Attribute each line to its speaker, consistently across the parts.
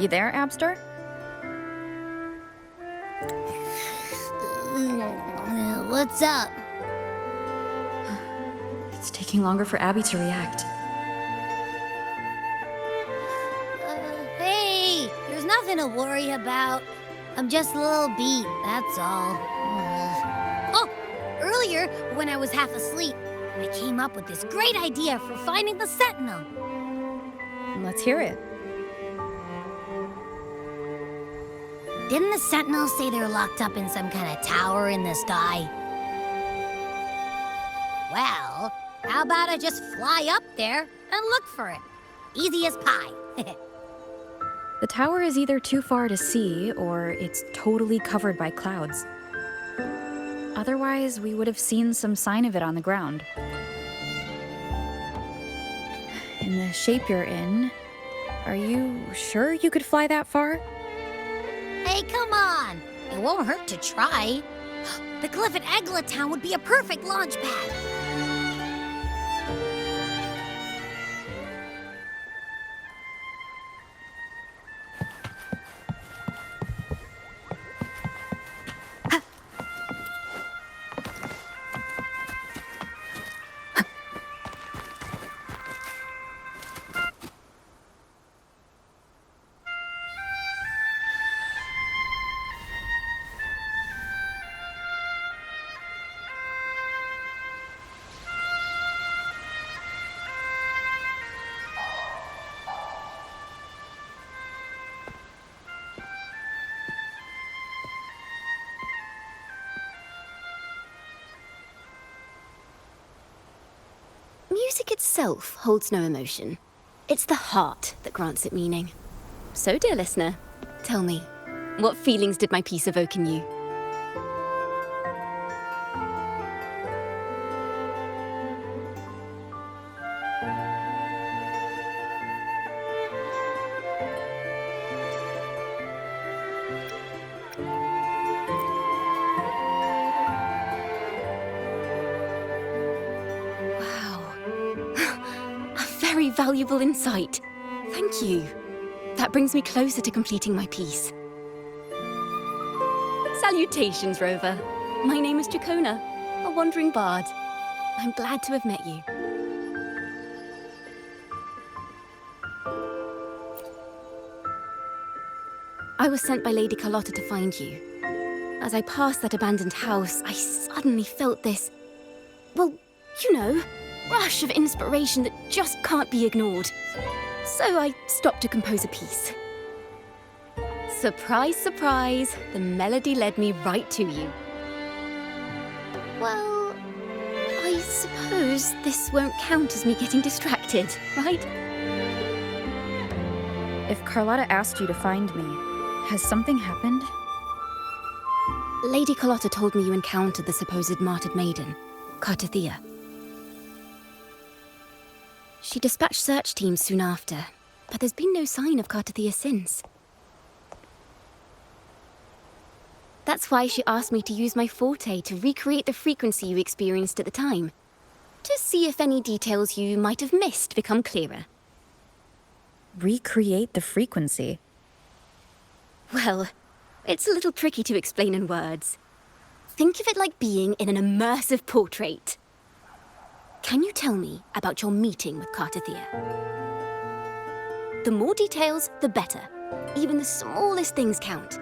Speaker 1: You there, Abster?
Speaker 2: What's up?
Speaker 1: It's taking longer for Abby to react.
Speaker 2: Hey, there's nothing to worry about. I'm just a little beat, that's all. Oh, earlier, when I was half asleep, I came up with this great idea for finding the Sentinel.
Speaker 1: Let's hear it.
Speaker 2: Didn't the Sentinel say they're locked up in some kind of tower in the sky? Well, how about I just fly up there and look for it? Easy as pie.
Speaker 1: The tower is either too far to see, or it's totally covered by clouds. Otherwise, we would have seen some sign of it on the ground. In the shape you're in, are you sure you could fly that far?
Speaker 2: Hey, come on! It won't hurt to try. The cliff at Eglatown would be a perfect launch pad.
Speaker 3: Music itself holds no emotion. It's the heart that grants it meaning. So, dear listener, tell me, what feelings did my piece evoke in you? Very valuable insight. Thank you. That brings me closer to completing my piece. Salutations, Rover. My name is Chacona, a wandering bard. I'm glad to have met you. I was sent by Lady Carlotta to find you. As I passed that abandoned house, I suddenly felt this, well, you know, rush of inspiration that just can't be ignored. So I stopped to compose a piece. Surprise, surprise, the melody led me right to you. Well, I suppose this won't count as me getting distracted, right?
Speaker 1: If Carlotta asked you to find me, has something happened?
Speaker 3: Lady Carlotta told me you encountered the supposed martyred maiden, Cartathea. She dispatched search teams soon after, but there's been no sign of Cartathea since. That's why she asked me to use my forte to recreate the frequency you experienced at the time, to see if any details you might have missed become clearer.
Speaker 1: Recreate the frequency?
Speaker 3: Well, it's a little tricky to explain in words. Think of it like being in an immersive portrait. Can you tell me about your meeting with Cartathea? The more details, the better. Even the smallest things count.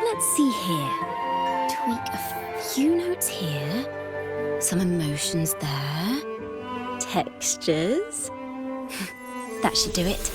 Speaker 3: Let's see here. Tweak a few notes here. Some emotions there. Textures. That should do it.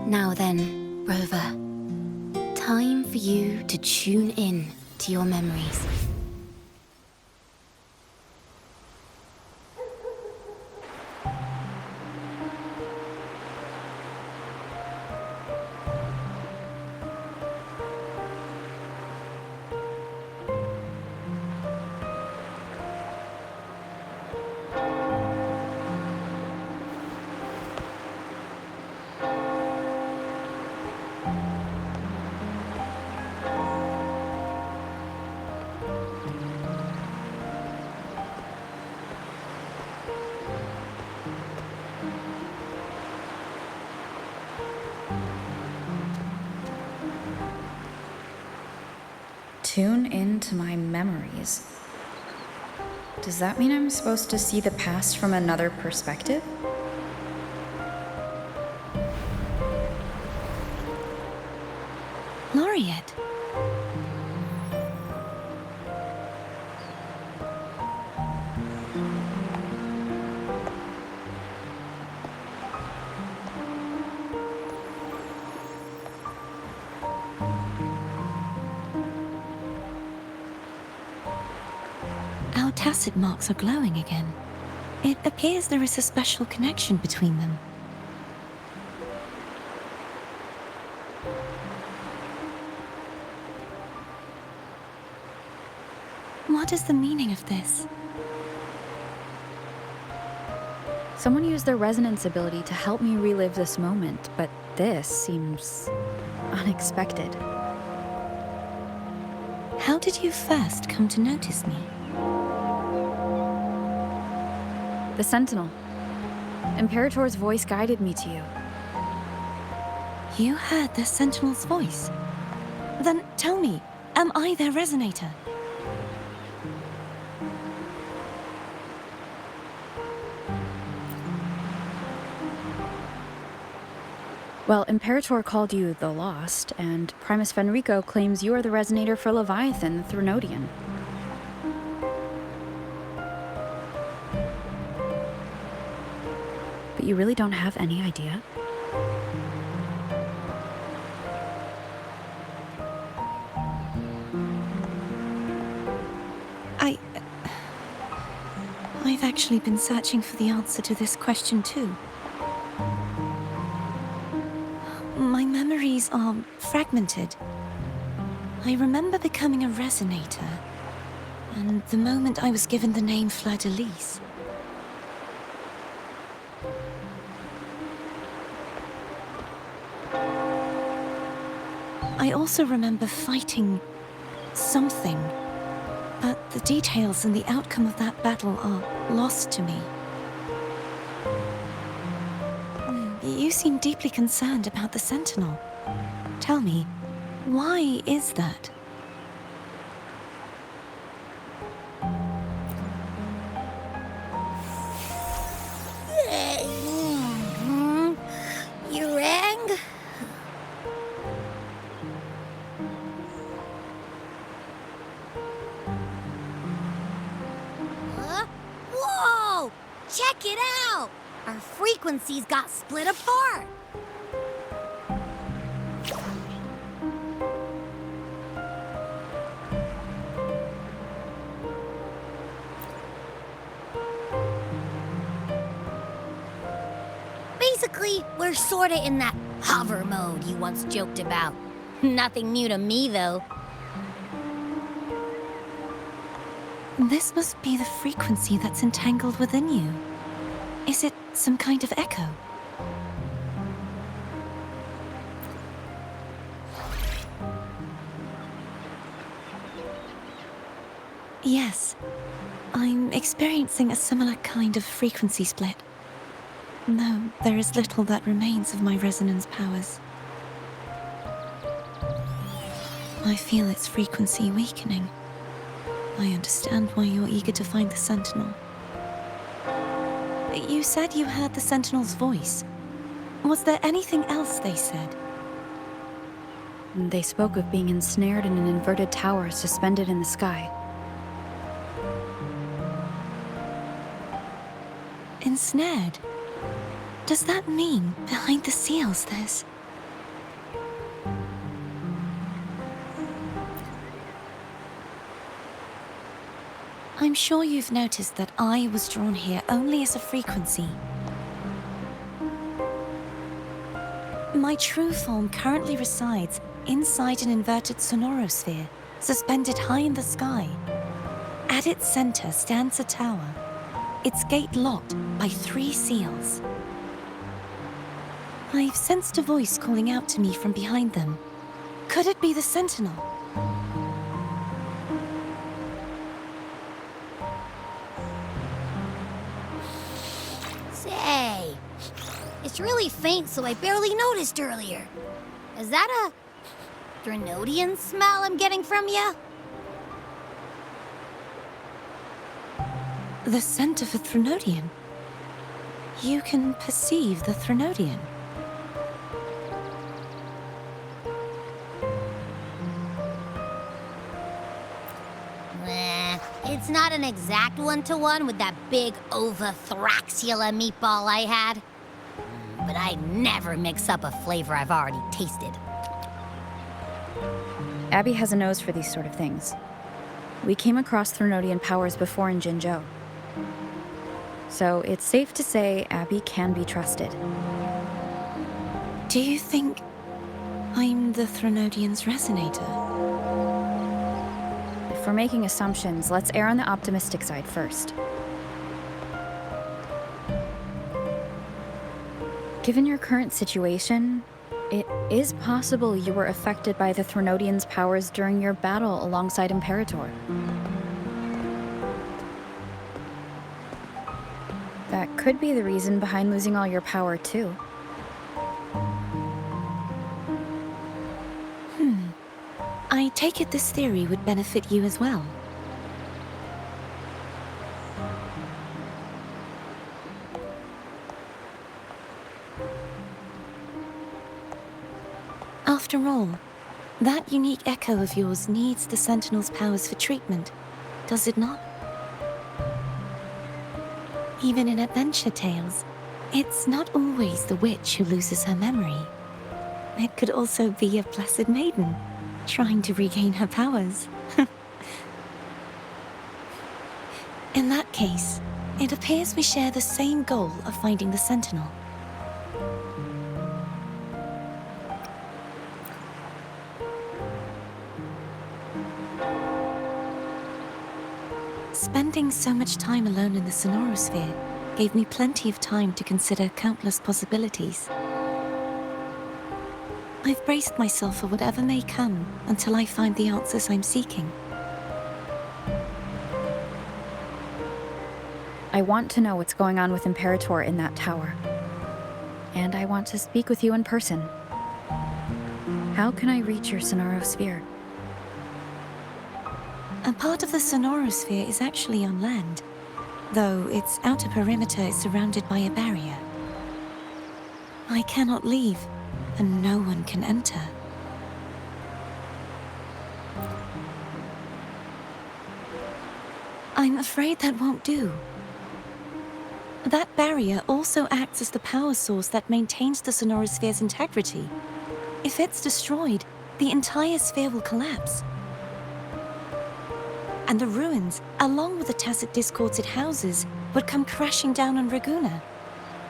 Speaker 3: Now then, Rover. tune in to your memories.
Speaker 1: Tune into my memories. Does that mean I'm supposed to see the past from another perspective?
Speaker 4: Laureate. Our tacit marks are glowing again. It appears there is a special connection between them. What is the meaning of this?
Speaker 1: Someone used their resonance ability to help me relive this moment, but this seems unexpected.
Speaker 4: How did you first come to notice me?
Speaker 1: The Sentinel. Imperator's voice guided me to you.
Speaker 4: You heard the Sentinel's voice? Then tell me, am I their resonator?
Speaker 1: Well, Imperator called you the Lost, and Primus Fenrico claims you are the resonator for Leviathan, the Threnodian. But you really don't have any idea?
Speaker 4: I've actually been searching for the answer to this question too. My memories are fragmented. I remember becoming a resonator, and the moment I was given the name Fleur-de-Lis. I also remember fighting something, but the details and the outcome of that battle are lost to me. You seem deeply concerned about the Sentinel. Tell me, why is that?
Speaker 2: You rang? Huh? Whoa! Check it out! Our frequencies got split apart. Basically, we're sorta in that hover mode you once joked about. Nothing new to me, though.
Speaker 4: This must be the frequency that's entangled within you. Is it some kind of echo? Yes, I'm experiencing a similar kind of frequency split. Though there is little that remains of my resonance powers. I feel its frequency weakening. I understand why you're eager to find the Sentinel. You said you heard the Sentinel's voice. Was there anything else they said?
Speaker 1: They spoke of being ensnared in an inverted tower suspended in the sky.
Speaker 4: Ensnared? Does that mean behind the seals there's... I'm sure you've noticed that I was drawn here only as a frequency. My true form currently resides inside an inverted sonorosphere, suspended high in the sky. At its center stands a tower, its gate locked by 3 seals. I've sensed a voice calling out to me from behind them. Could it be the Sentinel?
Speaker 2: Say, it's really faint, so I barely noticed earlier. Is that a Drenodian smell I'm getting from you?
Speaker 4: The scent of a Threnodian? You can perceive the Threnodian?
Speaker 2: It's not an exact one-to-one with that big Ovathraxula meatball I had. But I never mix up a flavor I've already tasted.
Speaker 1: Abby has a nose for these sort of things. We came across Threnodian powers before in Jinzhou. So it's safe to say Abby can be trusted.
Speaker 4: Do you think I'm the Threnodian's resonator?
Speaker 1: If we're making assumptions, let's err on the optimistic side first. Given your current situation, it is possible you were affected by the Threnodian's powers during your battle alongside Imperator. That could be the reason behind losing all your power, too.
Speaker 4: I take it this theory would benefit you as well. After all, that unique echo of yours needs the Sentinel's powers for treatment, does it not? Even in adventure tales, it's not always the witch who loses her memory. It could also be a blessed maiden, trying to regain her powers. In that case, it appears we share the same goal of finding the Sentinel. Spending so much time alone in the Sonorosphere gave me plenty of time to consider countless possibilities. I've braced myself for whatever may come until I find the answers I'm seeking.
Speaker 1: I want to know what's going on with Imperator in that tower. And I want to speak with you in person. How can I reach your Sonorosphere?
Speaker 4: A part of the Sonorosphere is actually on land, though its outer perimeter is surrounded by a barrier. I cannot leave, and no one can enter. I'm afraid that won't do. That barrier also acts as the power source that maintains the Sonorosphere's integrity. If it's destroyed, the entire sphere will collapse. And the ruins, along with the tacit discords it houses, would come crashing down on Raguna.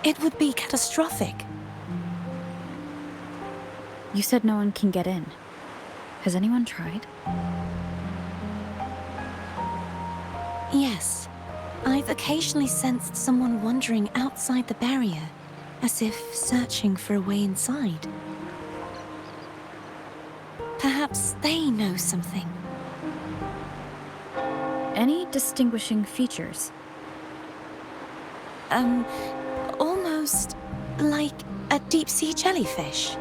Speaker 4: It would be catastrophic.
Speaker 1: You said no one can get in. Has anyone tried?
Speaker 4: Yes. I've occasionally sensed someone wandering outside the barrier, as if searching for a way inside. Perhaps they know something.
Speaker 1: Any distinguishing features?
Speaker 4: Almost like a deep-sea jellyfish.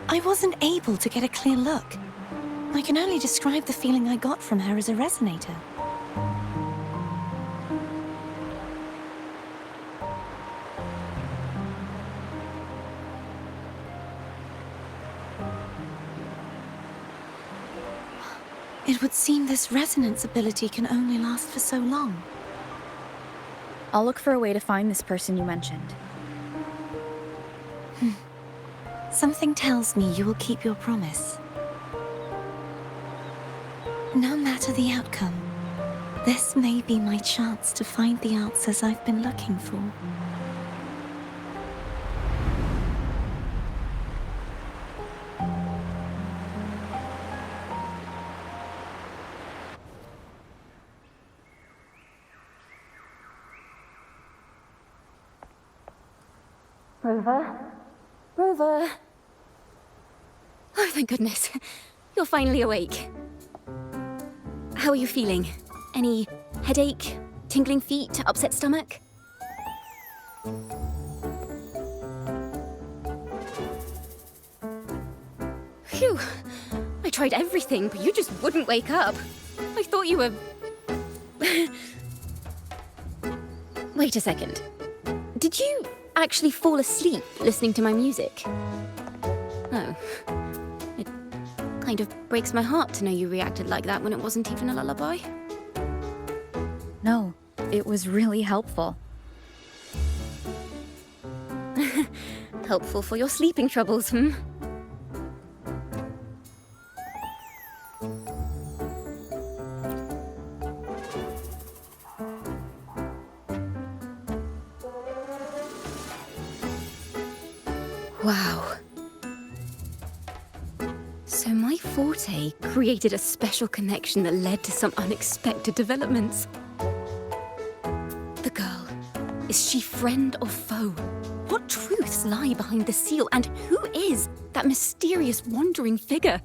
Speaker 4: I wasn't able to get a clear look. I can only describe the feeling I got from her as a resonator. It would seem this resonance ability can only last for so long.
Speaker 1: I'll look for a way to find this person you mentioned.
Speaker 4: Something tells me you will keep your promise. No matter the outcome, this may be my chance to find the answers I've been looking for.
Speaker 3: Rover. Oh, thank goodness. You're finally awake. How are you feeling? Any headache, tingling feet, upset stomach? Phew. I tried everything, but you just wouldn't wake up. I thought you were... Wait a second. Did you actually fall asleep listening to my music? Oh. It kind of breaks my heart to know you reacted like that when it wasn't even a lullaby.
Speaker 1: No, it was really helpful.
Speaker 3: Helpful for your sleeping troubles, hmm? Wow. So my forte created a special connection that led to some unexpected developments. The girl, is she friend or foe? What truths lie behind the seal, and who is that mysterious wandering figure?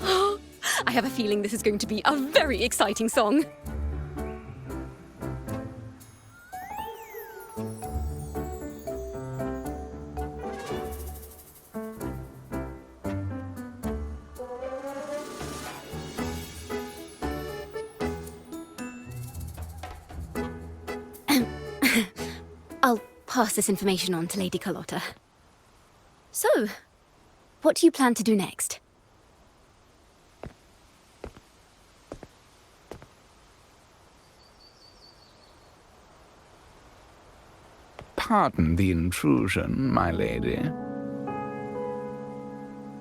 Speaker 3: I have a feeling this is going to be a very exciting song. I'll pass this information on to Lady Carlotta. So, what do you plan to do next?
Speaker 5: Pardon the intrusion, my lady.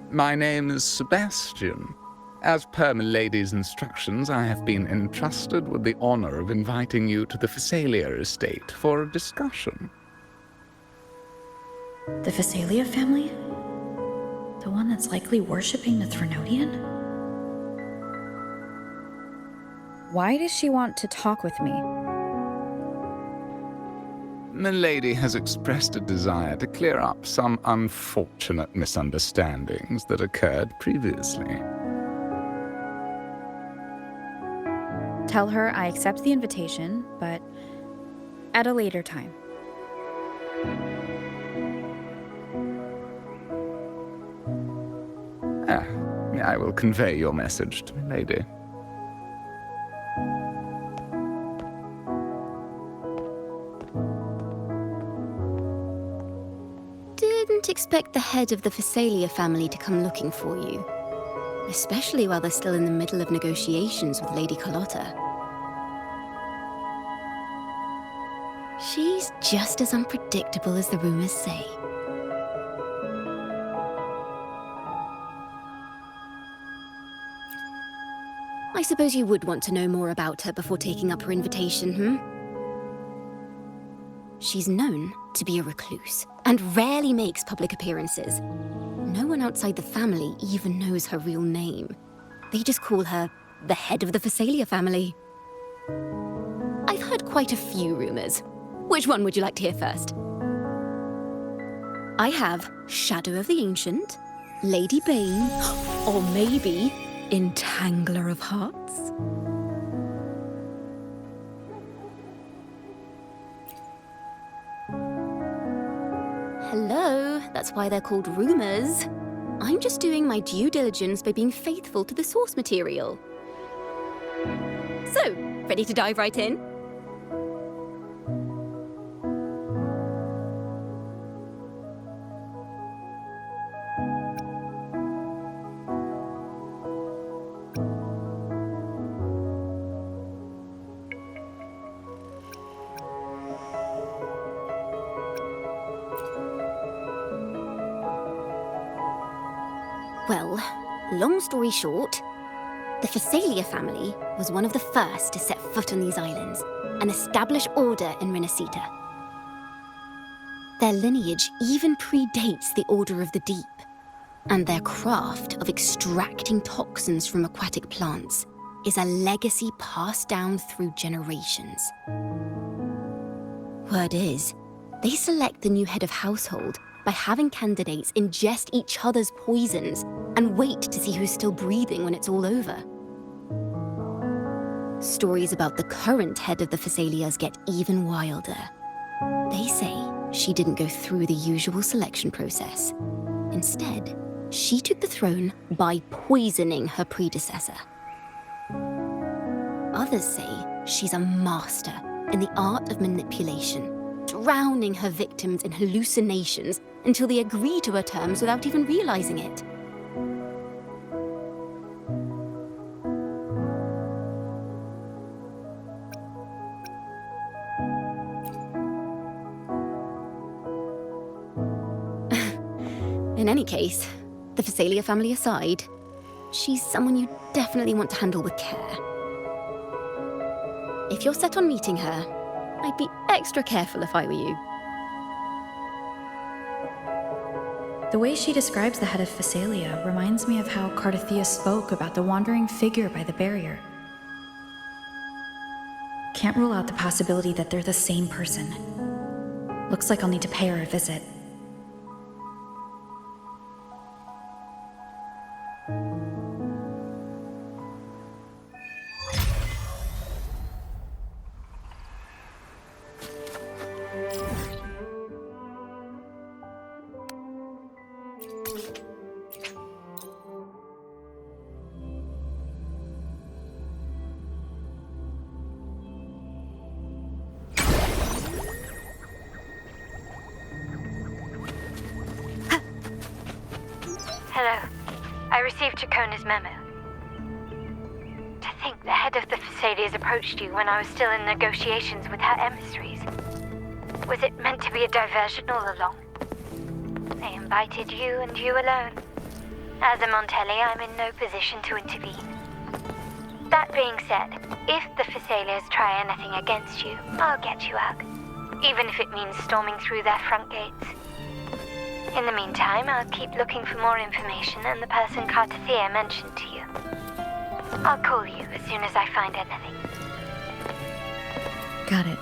Speaker 5: My name is Sebastian. As per milady's instructions, I have been entrusted with the honor of inviting you to the Phasalia estate for a discussion.
Speaker 1: The Phasalia family? The one that's likely worshipping the Threnodian? Why does she want to talk with me?
Speaker 5: Milady has expressed a desire to clear up some unfortunate misunderstandings that occurred previously.
Speaker 1: Tell her I accept the invitation, but at a later time.
Speaker 5: I will convey your message to Milady.
Speaker 3: Didn't expect the head of the Phasalia family to come looking for you. Especially while they're still in the middle of negotiations with Lady Carlotta. She's just as unpredictable as the rumors say. I suppose you would want to know more about her before taking up her invitation, hmm? She's known to be a recluse, and rarely makes public appearances. No one outside the family even knows her real name. They just call her the head of the Phasalia family. I've heard quite a few rumors. Which one would you like to hear first? I have Shadow of the Ancient, Lady Bane, or maybe Entangler of Hearts. Hello, that's why they're called rumors. I'm just doing my due diligence by being faithful to the source material. So, ready to dive right in? Well, long story short, the Phasalia family was one of the first to set foot on these islands and establish order in Rinascita. Their lineage even predates the Order of the Deep, and their craft of extracting toxins from aquatic plants is a legacy passed down through generations. Word is, they select the new head of household by having candidates ingest each other's poisons and wait to see who's still breathing when it's all over. Stories about the current head of the Phasalias get even wilder. They say she didn't go through the usual selection process. Instead, she took the throne by poisoning her predecessor. Others say she's a master in the art of manipulation, drowning her victims in hallucinations until they agree to her terms without even realizing it. In any case, the Phasalia family aside, she's someone you definitely want to handle with care. If you're set on meeting her, I'd be extra careful if I were you.
Speaker 1: The way she describes the head of Phasalia reminds me of how Cardathia spoke about the wandering figure by the barrier. Can't rule out the possibility that they're the same person. Looks like I'll need to pay her a visit.
Speaker 6: Hello. I received Chacona's memo. To think the head of the Phasalias approached you when I was still in negotiations with her emissaries. Was it meant to be a diversion all along? They invited you and you alone. As a Montelli, I'm in no position to intervene. That being said, if the Phasalias try anything against you, I'll get you out. Even if it means storming through their front gates. In the meantime, I'll keep looking for more information and the person Cardathia mentioned to you. I'll call you as soon as I find anything.
Speaker 1: Got it.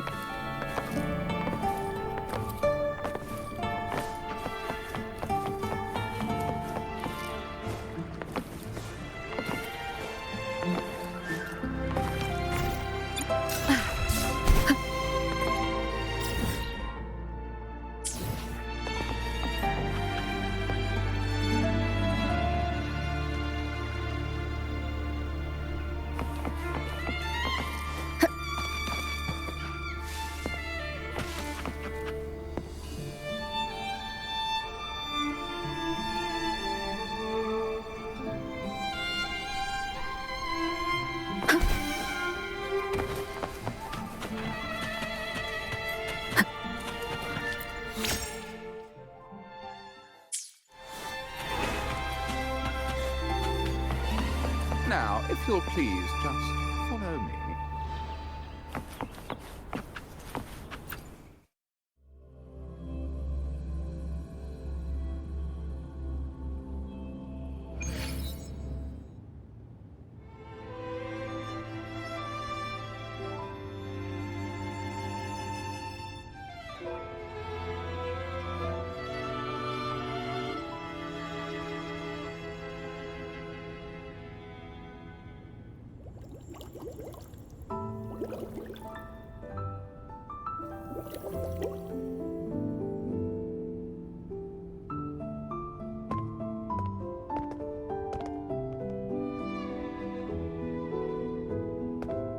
Speaker 5: Now, if you'll please just follow me.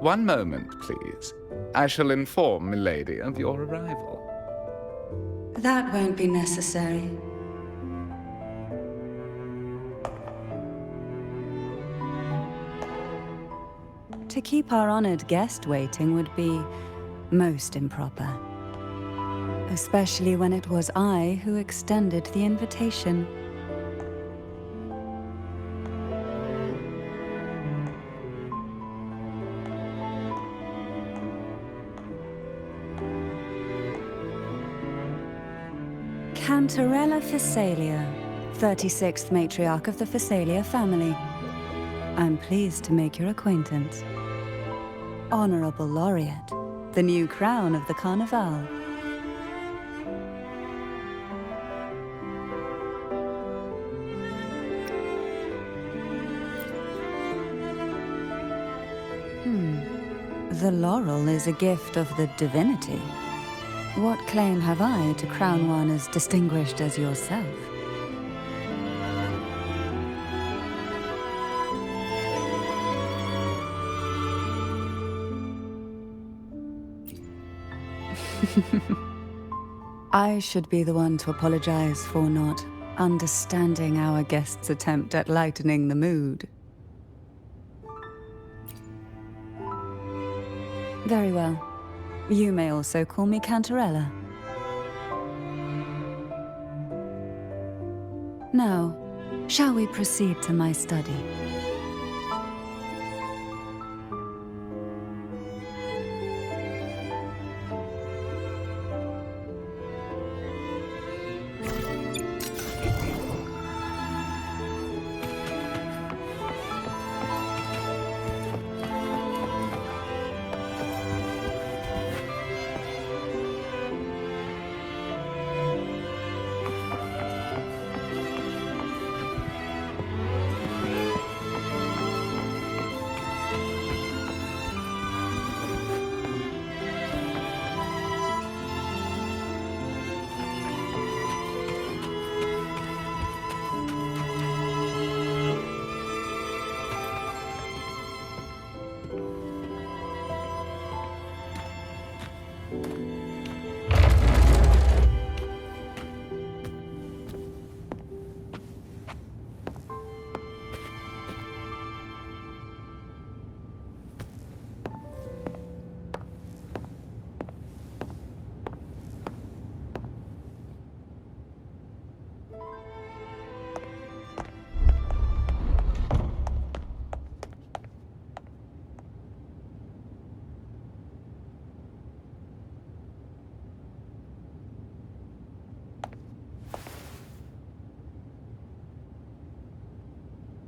Speaker 5: One moment, please. I shall inform Milady of your arrival.
Speaker 7: That won't be necessary. To keep our honored guest waiting would be most improper. Especially when it was I who extended the invitation. Cantarella Physalia, 36th matriarch of the Physalia family. I'm pleased to make your acquaintance. Honorable Laureate, the new crown of the Carnival. The laurel is a gift of the divinity. What claim have I to crown one as distinguished as yourself? I should be the one to apologize for not understanding our guest's attempt at lightening the mood. Very well. You may also call me Cantarella. Now, shall we proceed to my study?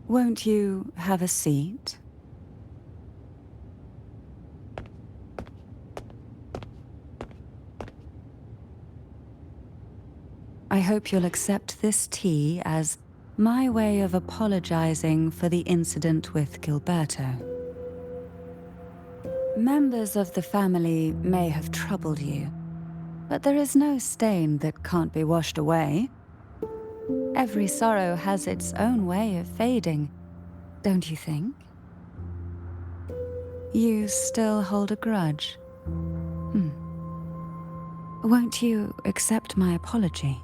Speaker 7: Won't you have a seat? I hope you'll accept this tea as my way of apologizing for the incident with Gilberto. Members of the family may have troubled you, but there is no stain that can't be washed away. Every sorrow has its own way of fading, don't you think? You still hold a grudge? Won't you accept my apology?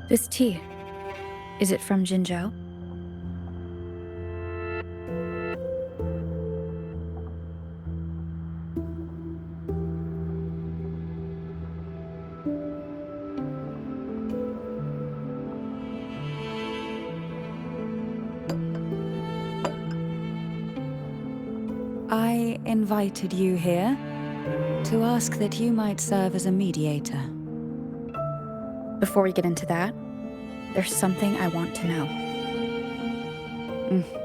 Speaker 1: This tea, is it from Jinzhou?
Speaker 7: I invited you here to ask that you might serve as a mediator.
Speaker 1: Before we get into that, there's something I want to know.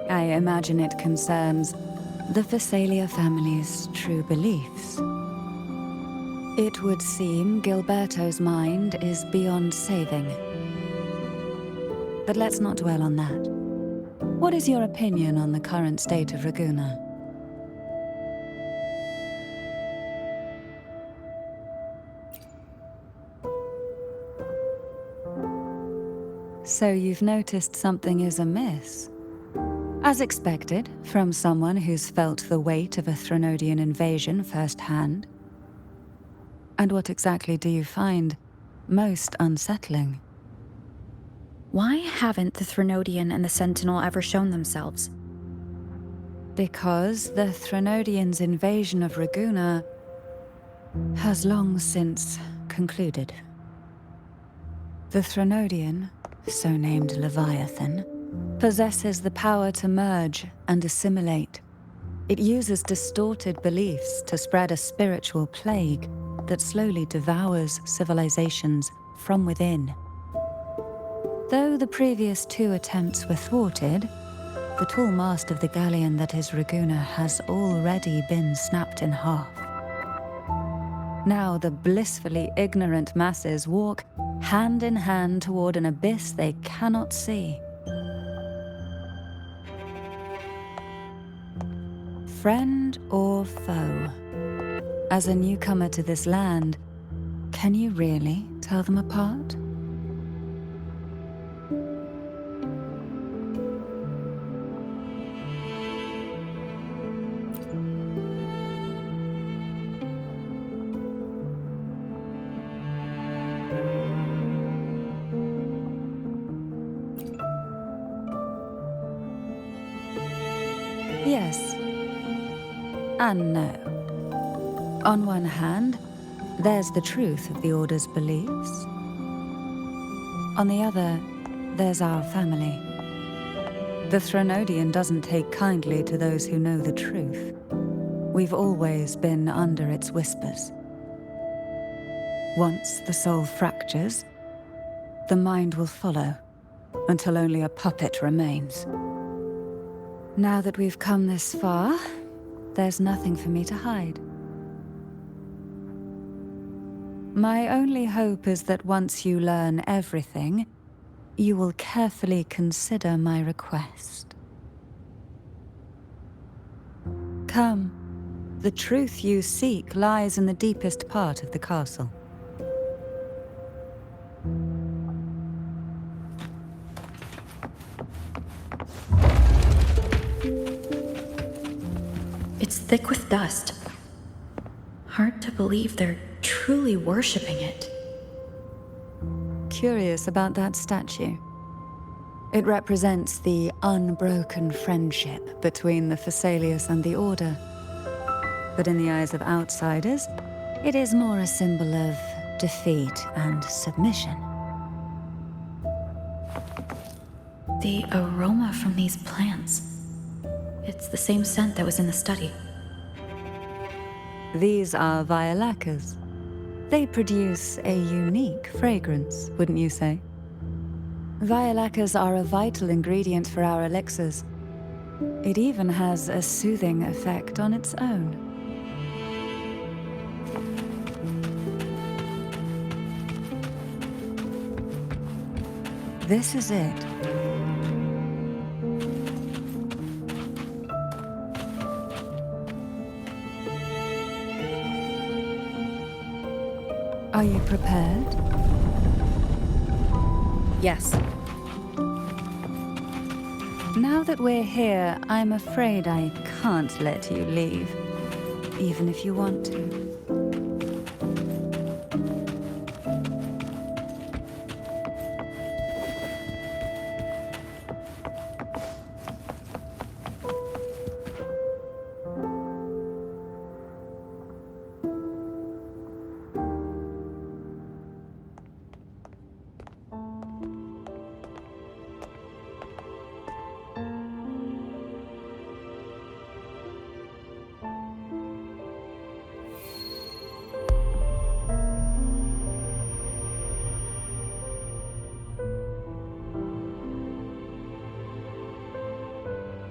Speaker 7: I imagine it concerns the Physalia family's true beliefs. It would seem Gilberto's mind is beyond saving. But let's not dwell on that. What is your opinion on the current state of Raguna? So you've noticed something is amiss. As expected, from someone who's felt the weight of a Threnodian invasion firsthand. And what exactly do you find most unsettling?
Speaker 1: Why haven't the Threnodian and the Sentinel ever shown themselves?
Speaker 7: Because the Threnodians' invasion of Raguna has long since concluded. The Threnodian, so named Leviathan, possesses the power to merge and assimilate. It uses distorted beliefs to spread a spiritual plague that slowly devours civilizations from within. Though the previous 2 attempts were thwarted, the tall mast of the galleon that is Raguna has already been snapped in half. Now the blissfully ignorant masses walk hand in hand toward an abyss they cannot see. Friend or foe? As a newcomer to this land, can you really tell them apart? Yes. And no. On one hand, there's the truth of the Order's beliefs. On the other, there's our family. The Threnodian doesn't take kindly to those who know the truth. We've always been under its whispers. Once the soul fractures, the mind will follow, until only a puppet remains. Now that we've come this far, there's nothing for me to hide. My only hope is that once you learn everything, you will carefully consider my request. Come, the truth you seek lies in the deepest part of the castle.
Speaker 1: It's thick with dust. Hard to believe they're truly worshipping it.
Speaker 7: Curious about that statue. It represents the unbroken friendship between the Phasaelius and the Order. But in the eyes of outsiders, it is more a symbol of defeat and submission.
Speaker 1: The aroma from these plants. It's the same scent that was in the study.
Speaker 7: These are violacas. They produce a unique fragrance, wouldn't you say? Violacas are a vital ingredient for our elixirs. It even has a soothing effect on its own. This is it. Are you prepared?
Speaker 1: Yes.
Speaker 7: Now that we're here, I'm afraid I can't let you leave, even if you want to.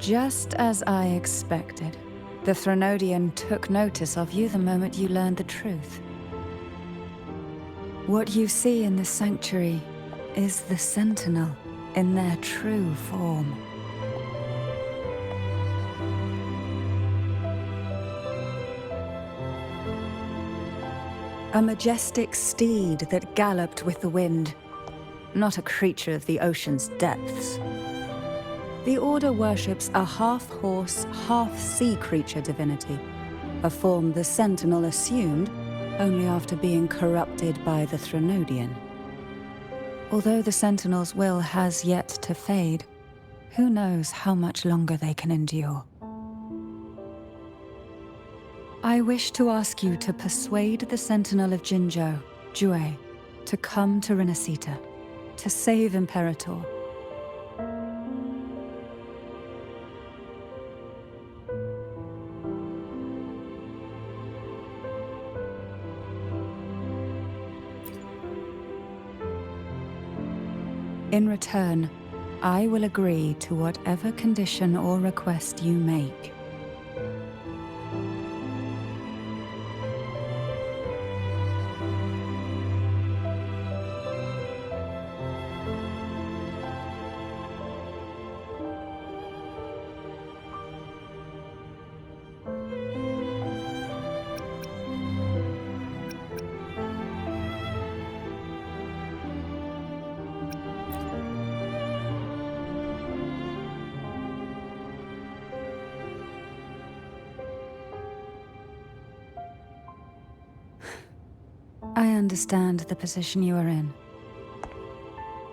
Speaker 7: Just as I expected, the Threnodian took notice of you the moment you learned the truth. What you see in the sanctuary is the Sentinel in their true form. A majestic steed that galloped with the wind, not a creature of the ocean's depths. The Order worships a half-horse, half-sea creature divinity, a form the Sentinel assumed only after being corrupted by the Threnodian. Although the Sentinel's will has yet to fade, who knows how much longer they can endure. I wish to ask you to persuade the Sentinel of Jinzhou, Jue, to come to Rinascita, to save Imperator. In return, I will agree to whatever condition or request you make. I understand the position you are in.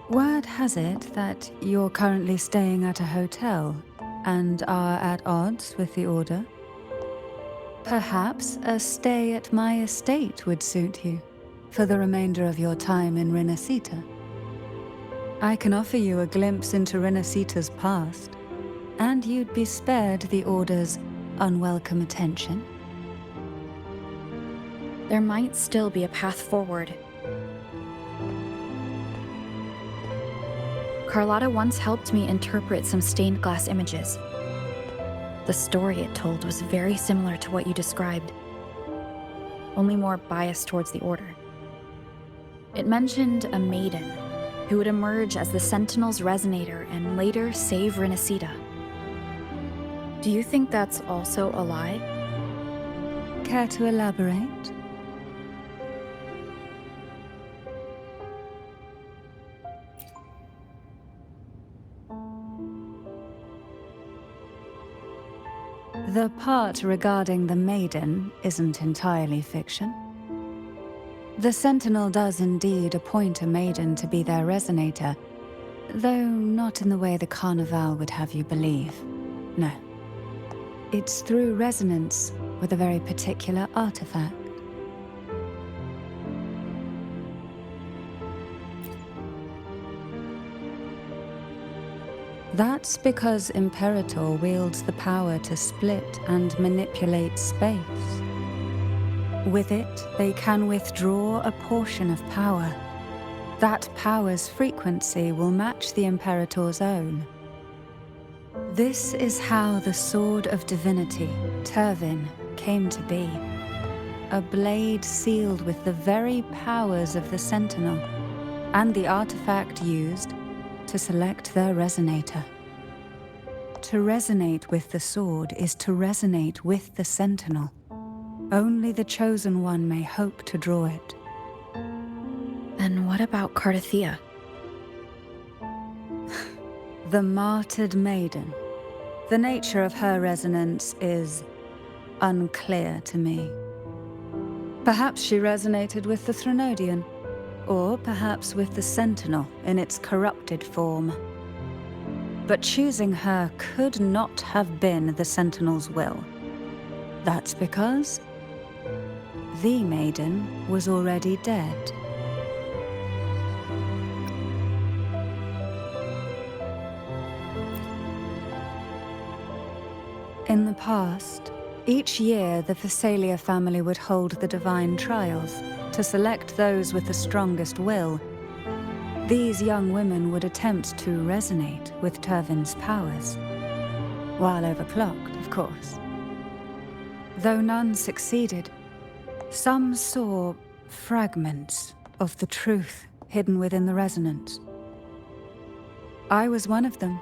Speaker 7: Word has it that you're currently staying at a hotel and are at odds with the Order. Perhaps a stay at my estate would suit you for the remainder of your time in Rinascita. I can offer you a glimpse into Rinascita's past, and you'd be spared the Order's unwelcome attention.
Speaker 1: There might still be a path forward. Carlotta once helped me interpret some stained glass images. The story it told was very similar to what you described, only more biased towards the Order. It mentioned a maiden who would emerge as the Sentinel's resonator and later save Rinascita. Do you think that's also a lie?
Speaker 7: Care to elaborate? The part regarding the maiden isn't entirely fiction. The Sentinel does indeed appoint a maiden to be their resonator, though not in the way the Carnival would have you believe. No. It's through resonance with a very particular artifact. That's because Imperator wields the power to split and manipulate space. With it, they can withdraw a portion of power. That power's frequency will match the Imperator's own. This is how the Sword of Divinity, Turvin, came to be. A blade sealed with the very powers of the Sentinel, and the artifact used to select their resonator. To resonate with the sword is to resonate with the Sentinel. Only the Chosen One may hope to draw it.
Speaker 1: Then what about Cardathea?
Speaker 7: The martyred maiden. The nature of her resonance is unclear to me. Perhaps she resonated with the Threnodian, or perhaps with the Sentinel in its corrupted form. But choosing her could not have been the Sentinel's will. That's because the maiden was already dead. In the past, each year the Phasalia family would hold the Divine Trials to select those with the strongest will. These young women would attempt to resonate with Turvin's powers, while overclocked, of course. Though none succeeded, some saw fragments of the truth hidden within the resonance. I was one of them.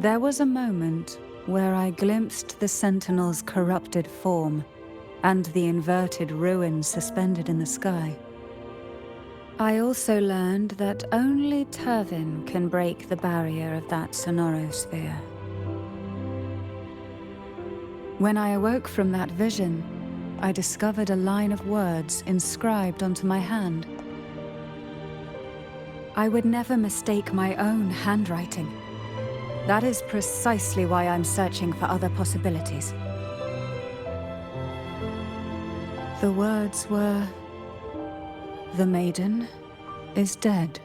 Speaker 7: There was a moment where I glimpsed the Sentinel's corrupted form and the inverted ruins suspended in the sky. I also learned that only Turvin can break the barrier of that sonorosphere. When I awoke from that vision, I discovered a line of words inscribed onto my hand. I would never mistake my own handwriting. That is precisely why I'm searching for other possibilities. The words were, "The maiden is dead."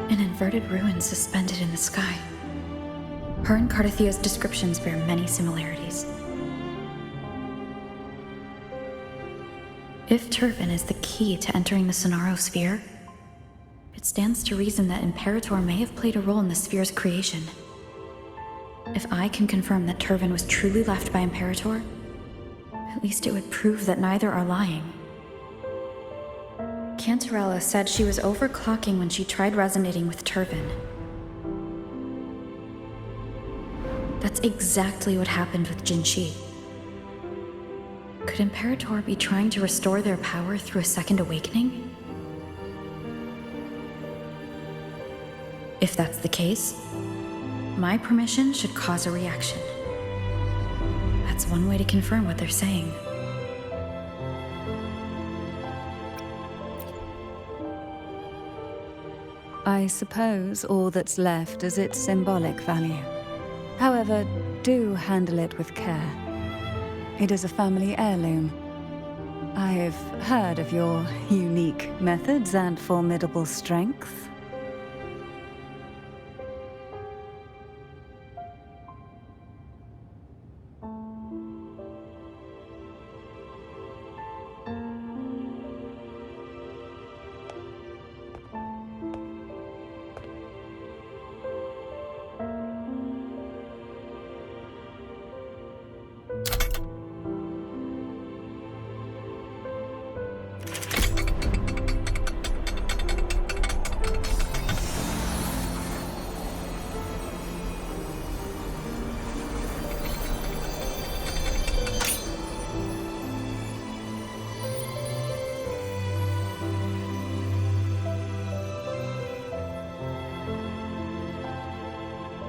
Speaker 1: An inverted ruin suspended in the sky. Her and Cardathia's descriptions bear many similarities. If Turvin is the key to entering the Sonaro sphere, it stands to reason that Imperator may have played a role in the sphere's creation. If I can confirm that Turvin was truly left by Imperator, at least it would prove that neither are lying. Cantarella said she was overclocking when she tried resonating with Turvin. That's exactly what happened with Jinshi. Could Imperator be trying to restore their power through a second awakening? If that's the case, my permission should cause a reaction. That's one way to confirm what they're saying.
Speaker 7: I suppose all that's left is its symbolic value. However, do handle it with care. It is a family heirloom. I've heard of your unique methods and formidable strength.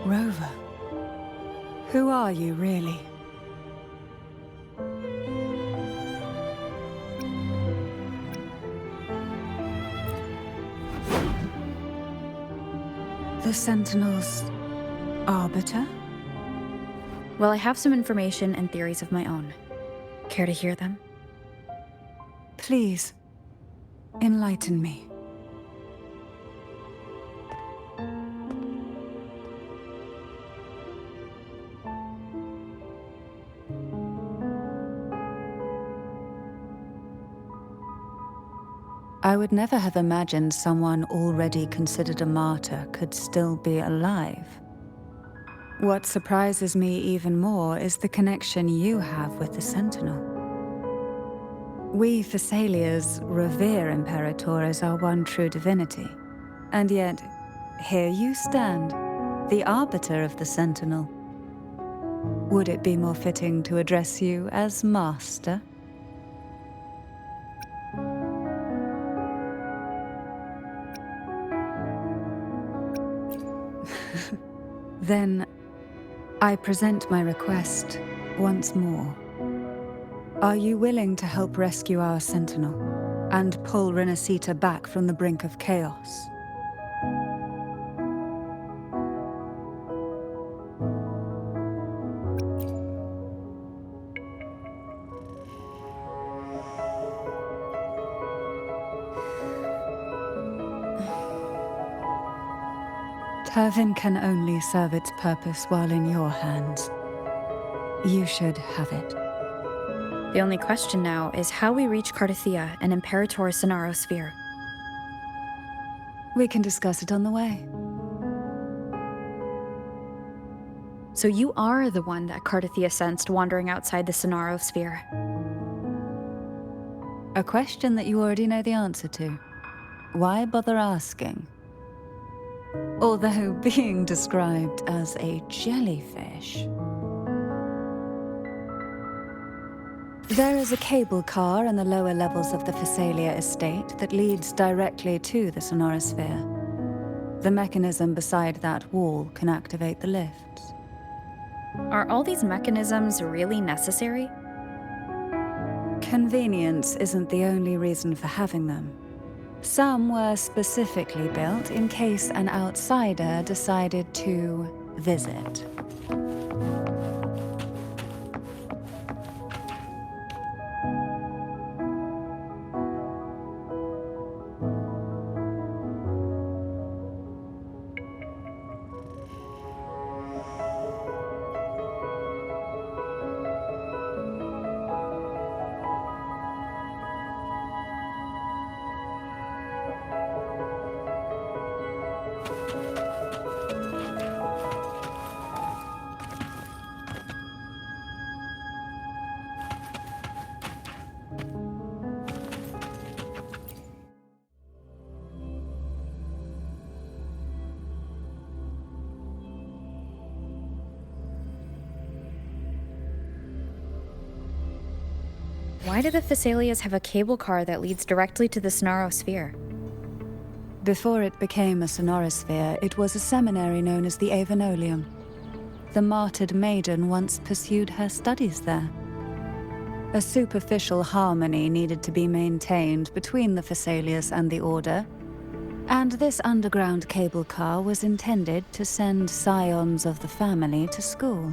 Speaker 7: Rover, who are you really? The Sentinel's arbiter?
Speaker 1: Well, I have some information and theories of my own. Care to hear them?
Speaker 7: Please, enlighten me. I would never have imagined someone already considered a martyr could still be alive. What surprises me even more is the connection you have with the Sentinel. We Thessalians revere Imperator as our one true divinity, and yet, here you stand, the arbiter of the Sentinel. Would it be more fitting to address you as Master? Then, I present my request once more. Are you willing to help rescue our Sentinel and pull Rinascita back from the brink of chaos? Turvin can only serve its purpose while in your hands. You should have it.
Speaker 1: The only question now is how we reach Cardathia and Imperator's Sonaro sphere.
Speaker 7: We can discuss it on the way.
Speaker 1: So you are the one that Cardathia sensed wandering outside the Sonaro sphere.
Speaker 7: A question that you already know the answer to. Why bother asking? Although being described as a jellyfish. There is a cable car in the lower levels of the Thessalia estate that leads directly to the Sonorosphere. The mechanism beside that wall can activate the lifts.
Speaker 1: Are all these mechanisms really necessary?
Speaker 7: Convenience isn't the only reason for having them. Some were specifically built in case an outsider decided to visit.
Speaker 1: Why do the Thessalias have a cable car that leads directly to the Sonorosphere?
Speaker 7: Before it became a sonorosphere, it was a seminary known as the Avenolium. The martyred maiden once pursued her studies there. A superficial harmony needed to be maintained between the Thessalias and the Order, and this underground cable car was intended to send scions of the family to school.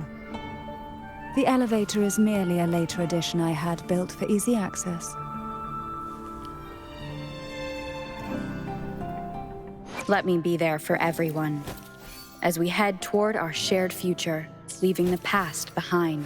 Speaker 7: The elevator is merely a later addition I had built for easy access.
Speaker 1: Let me be there for everyone, as we head toward our shared future, leaving the past behind.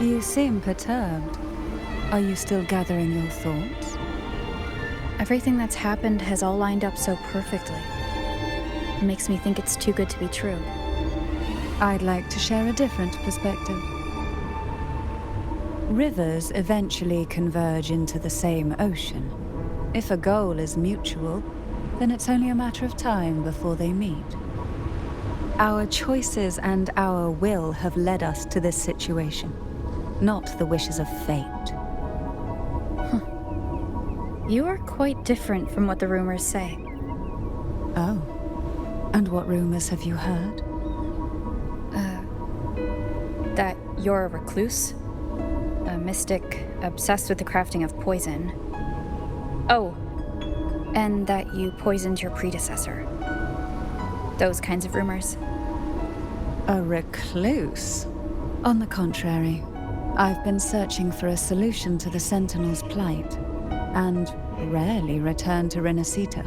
Speaker 7: You seem perturbed. Are you still gathering your thoughts?
Speaker 1: Everything that's happened has all lined up so perfectly. It makes me think it's too good to be true.
Speaker 7: I'd like to share a different perspective. Rivers eventually converge into the same ocean. If a goal is mutual, then it's only a matter of time before they meet. Our choices and our will have led us to this situation, not the wishes of fate.
Speaker 1: You are quite different from what the rumors say.
Speaker 7: Oh. And what rumors have you heard?
Speaker 1: That you're a recluse, a mystic obsessed with the crafting of poison. Oh, and that you poisoned your predecessor. Those kinds of rumors.
Speaker 7: A recluse? On the contrary, I've been searching for a solution to the Sentinel's plight, and rarely return to Rinascita.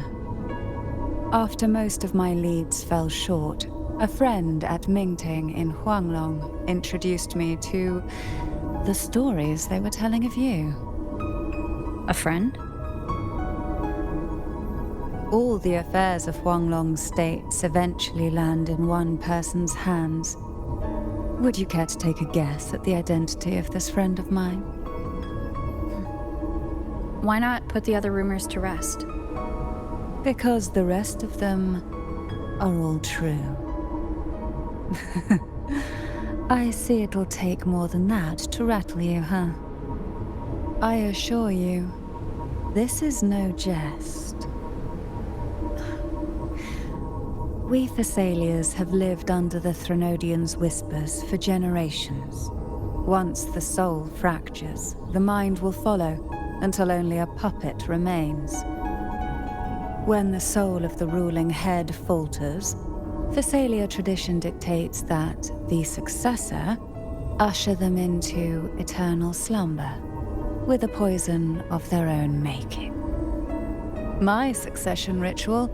Speaker 7: After most of my leads fell short, a friend at Mingting in Huanglong introduced me to the stories they were telling of you.
Speaker 1: A friend?
Speaker 7: All the affairs of Huanglong states eventually land in one person's hands. Would you care to take a guess at the identity of this friend of mine?
Speaker 1: Why not put the other rumors to rest?
Speaker 7: Because the rest of them are all true. I see it'll take more than that to rattle you, huh? I assure you, this is no jest. We Thessalias have lived under the Threnodians' whispers for generations. Once the soul fractures, the mind will follow, until only a puppet remains. When the soul of the ruling head falters, Thessalia tradition dictates that the successor usher them into eternal slumber, with a poison of their own making. My succession ritual?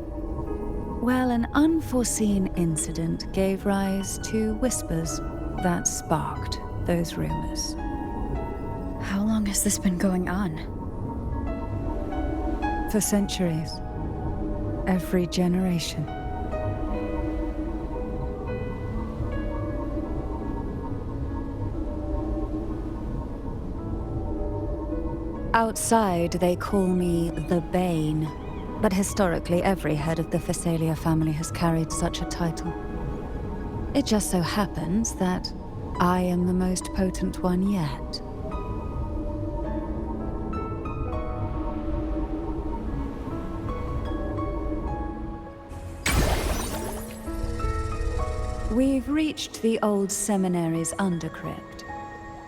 Speaker 7: Well, an unforeseen incident gave rise to whispers that sparked those rumors.
Speaker 1: How long has this been going on?
Speaker 7: For centuries. Every generation. Outside, they call me the Bane, but historically every head of the Thessalia family has carried such a title. It just so happens that I am the most potent one yet. We've reached the old seminary's undercrypt.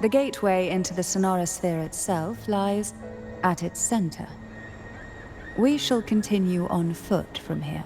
Speaker 7: The gateway into the Sonorosphere itself lies at its center. We shall continue on foot from here.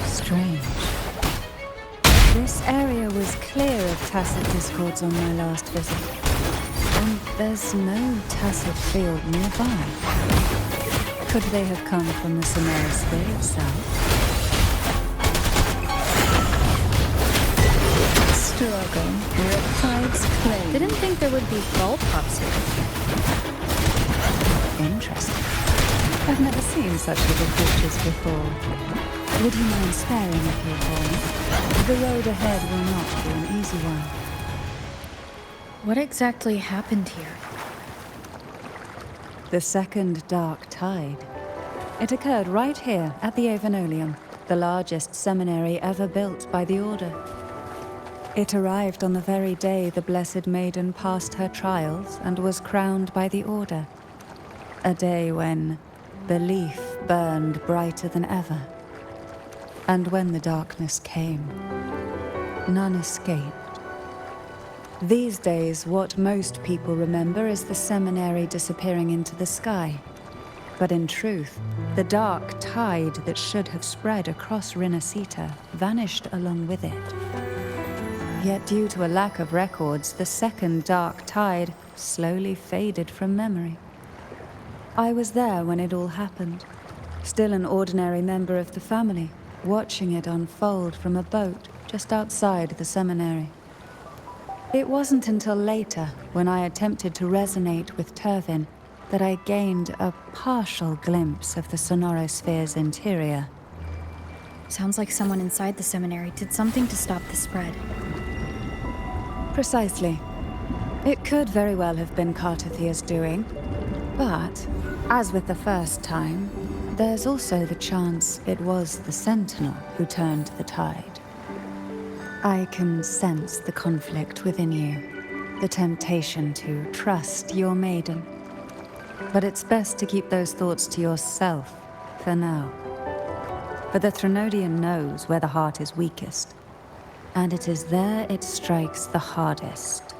Speaker 7: Strange. This area was clear of tacet discords on my last visit. And there's no tacet field nearby. Could they have come from the Zenless itself? Struggle. Riptides claim.
Speaker 1: Didn't think there would be ball pops here.
Speaker 7: Interesting. I've never seen such little creatures before. Would you mind sparing a few for me? The road ahead will not be an easy one.
Speaker 1: What exactly happened here?
Speaker 7: The second dark tide. It occurred right here at the Exilium, the largest seminary ever built by the Order. It arrived on the very day the Blessed Maiden passed her trials and was crowned by the Order. A day when belief burned brighter than ever. And when the darkness came, none escaped. These days, what most people remember is the seminary disappearing into the sky. But in truth, the dark tide that should have spread across Rinascita vanished along with it. Yet due to a lack of records, the second dark tide slowly faded from memory. I was there when it all happened, still an ordinary member of the family, watching it unfold from a boat just outside the seminary. It wasn't until later, when I attempted to resonate with Turvin, that I gained a partial glimpse of the Sonorosphere's interior.
Speaker 1: Sounds like someone inside the seminary did something to stop the spread.
Speaker 7: Precisely. It could very well have been Cartathia's doing, but, as with the first time, there's also the chance it was the Sentinel who turned the tide. I can sense the conflict within you, the temptation to trust your maiden. But it's best to keep those thoughts to yourself for now. For the Threnodian knows where the heart is weakest, and it is there it strikes the hardest.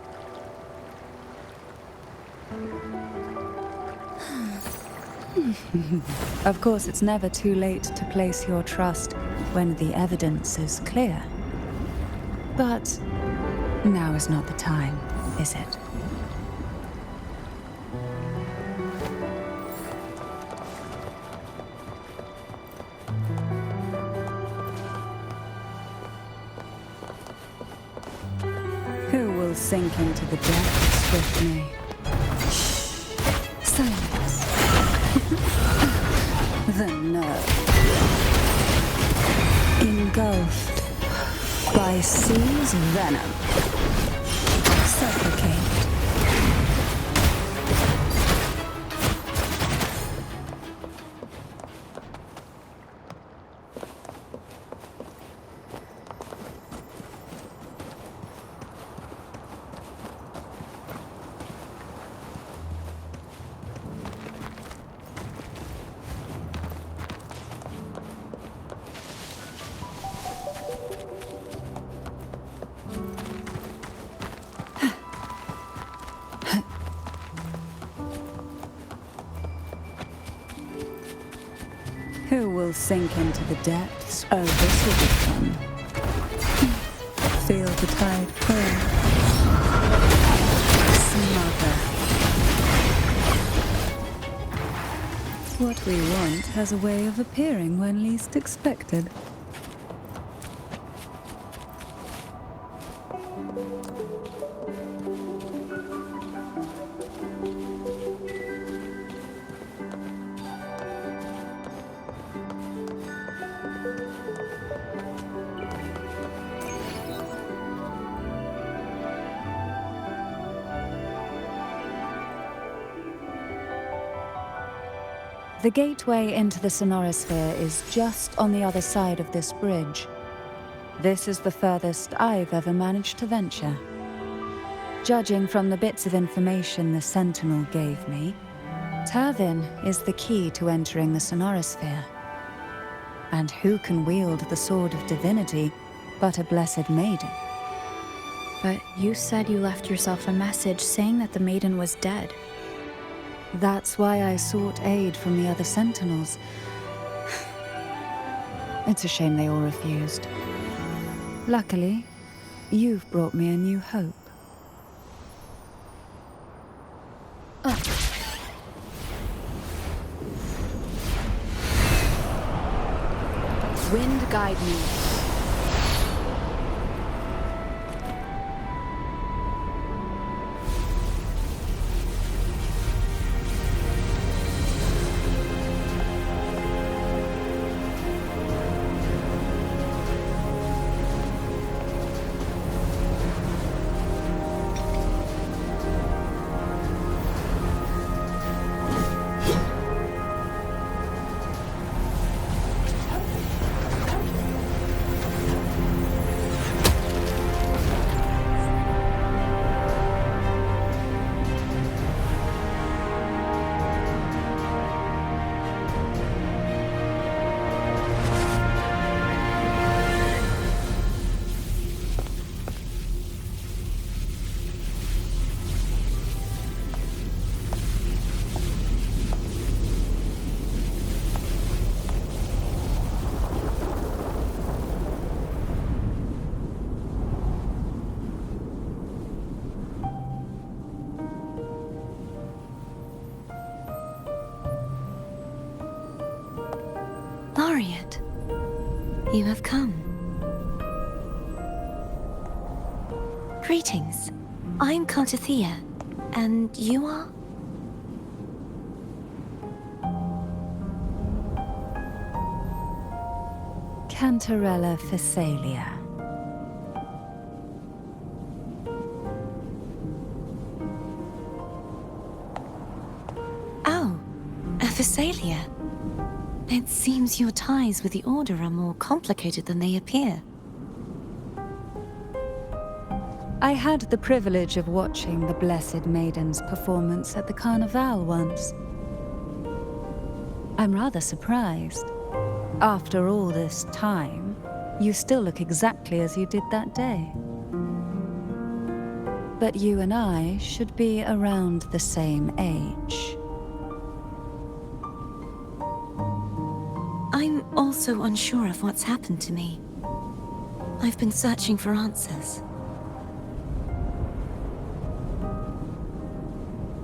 Speaker 7: Of course, it's never too late to place your trust when the evidence is clear. But now is not the time, is it? Who will sink into the depths with me? Shh. Silence. The nerve. Engulfed by C's venom. Suffocate. Who will sink into the depths? Oh, this will be fun. Feel the tide pull. Smother. What we want has a way of appearing when least expected. The gateway into the Sonorosphere is just on the other side of this bridge. This is the furthest I've ever managed to venture. Judging from the bits of information the Sentinel gave me, Turvin is the key to entering the Sonorosphere. And who can wield the Sword of Divinity but a Blessed Maiden?
Speaker 1: But you said you left yourself a message saying that the maiden was dead.
Speaker 7: That's why I sought aid from the other sentinels. It's a shame they all refused. Luckily, you've brought me a new hope.
Speaker 1: Wind guide me.
Speaker 4: Laureate, you have come. Greetings. I'm Cartathea, and you are?
Speaker 7: Cantarella Phasalia.
Speaker 4: Oh, a Phasalia. It seems your ties with the Order are more complicated than they appear.
Speaker 7: I had the privilege of watching the Blessed Maiden's performance at the Carnival once. I'm rather surprised. After all this time, you still look exactly as you did that day. But you and I should be around the same age.
Speaker 4: I'm also unsure of what's happened to me. I've been searching for answers.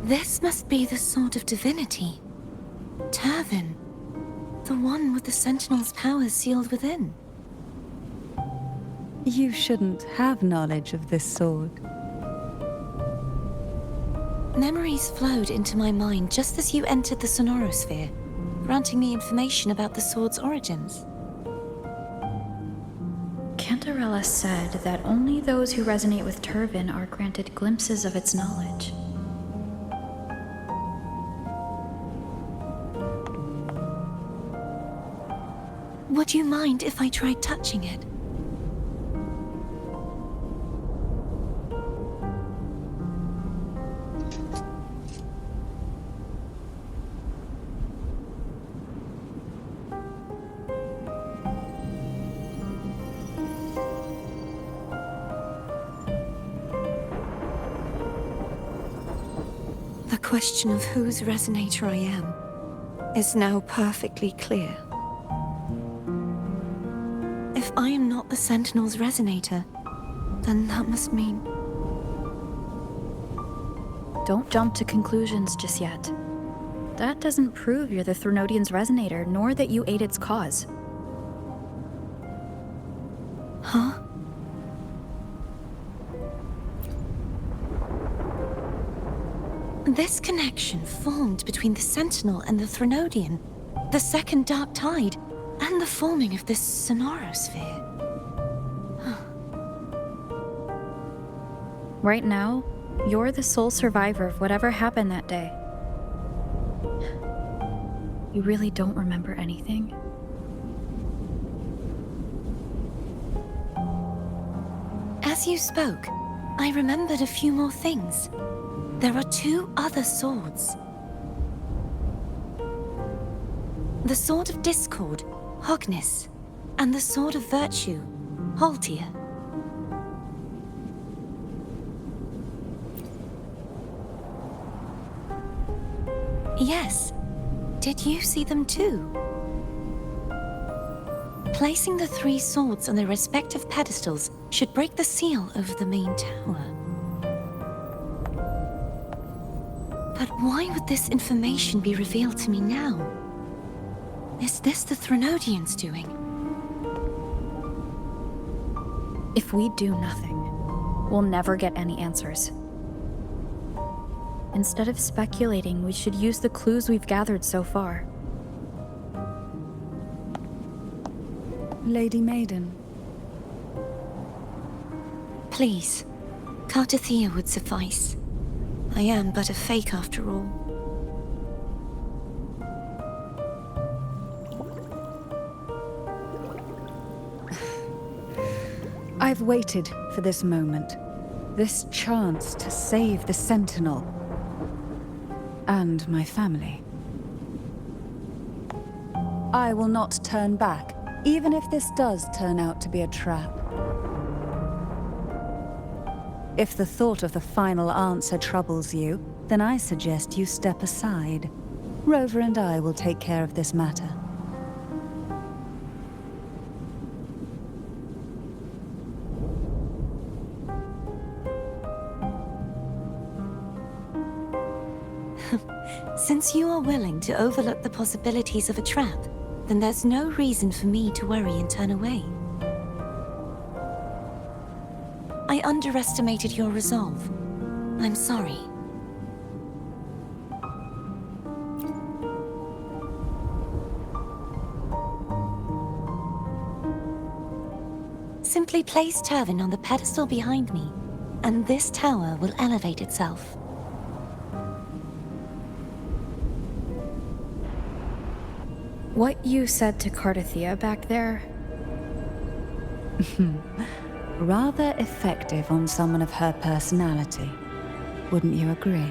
Speaker 4: This must be the Sword of Divinity. Turvin. The one with the Sentinel's powers sealed within.
Speaker 7: You shouldn't have knowledge of this sword.
Speaker 4: Memories flowed into my mind just as you entered the Sonorosphere, granting me information about the sword's origins.
Speaker 1: Cantarella said that only those who resonate with Turvin are granted glimpses of its knowledge.
Speaker 4: Would you mind if I tried touching it? The question of whose resonator I am is now perfectly clear. If I am not the Sentinel's resonator, then that must mean...
Speaker 1: Don't jump to conclusions just yet. That doesn't prove you're the Threnodian's resonator, nor that you aid its cause.
Speaker 4: Huh? This connection formed between the Sentinel and the Threnodian, the second Dark Tide, and the forming of this Sonorosphere.
Speaker 1: Right now, you're the sole survivor of whatever happened that day. You really don't remember anything?
Speaker 4: As you spoke, I remembered a few more things. There are two other swords. The Sword of Discord, Hognis, and the Sword of Virtue, Haltia. Yes. Did you see them too? Placing the 3 swords on their respective pedestals should break the seal over the main tower. But why would this information be revealed to me now? Is this the Threnodians' doing?
Speaker 1: If we do nothing, we'll never get any answers. Instead of speculating, we should use the clues we've gathered so far.
Speaker 7: Lady Maiden.
Speaker 4: Please, Cartathea would suffice. I am but a fake after all.
Speaker 7: I've waited for this moment. This chance to save the Sentinel. And my family. I will not turn back, even if this does turn out to be a trap. If the thought of the final answer troubles you, then I suggest you step aside. Rover and I will take care of this matter.
Speaker 4: Since you are willing to overlook the possibilities of a trap, then there's no reason for me to worry and turn away. I underestimated your resolve. I'm sorry. Simply place Turvin on the pedestal behind me, and this tower will elevate itself.
Speaker 1: What you said to Cartathea back there?
Speaker 7: Rather effective on someone of her personality. Wouldn't you agree?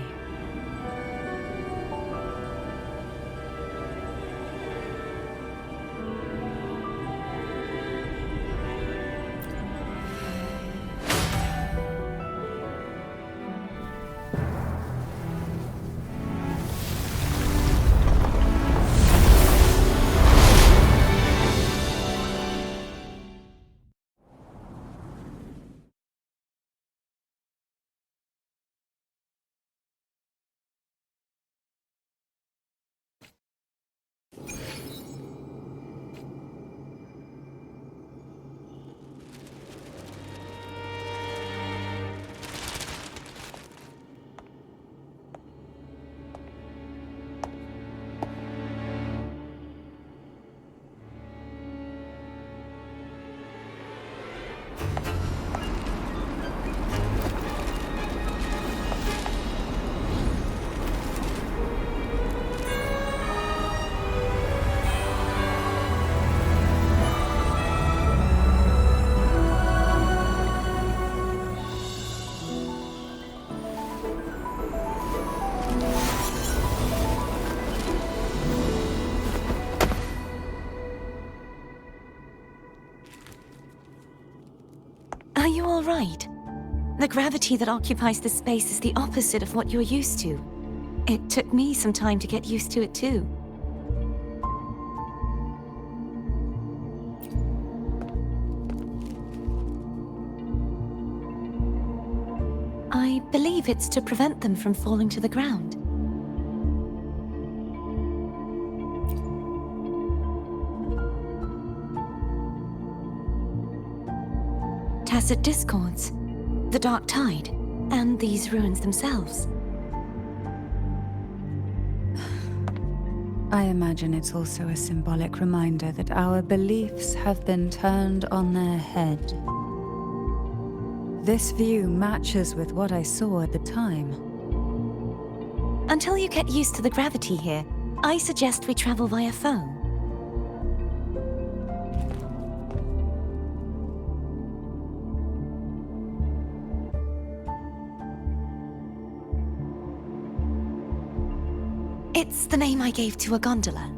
Speaker 4: Are you all right? The gravity that occupies this space is the opposite of what you're used to. It took me some time to get used to it too. I believe it's to prevent them from falling to the ground. Tacit discords, the Dark Tide, and these ruins themselves.
Speaker 7: I imagine it's also a symbolic reminder that our beliefs have been turned on their head. This view matches with what I saw at the time.
Speaker 4: Until you get used to the gravity here, I suggest we travel via foam. It's the name I gave to a gondola.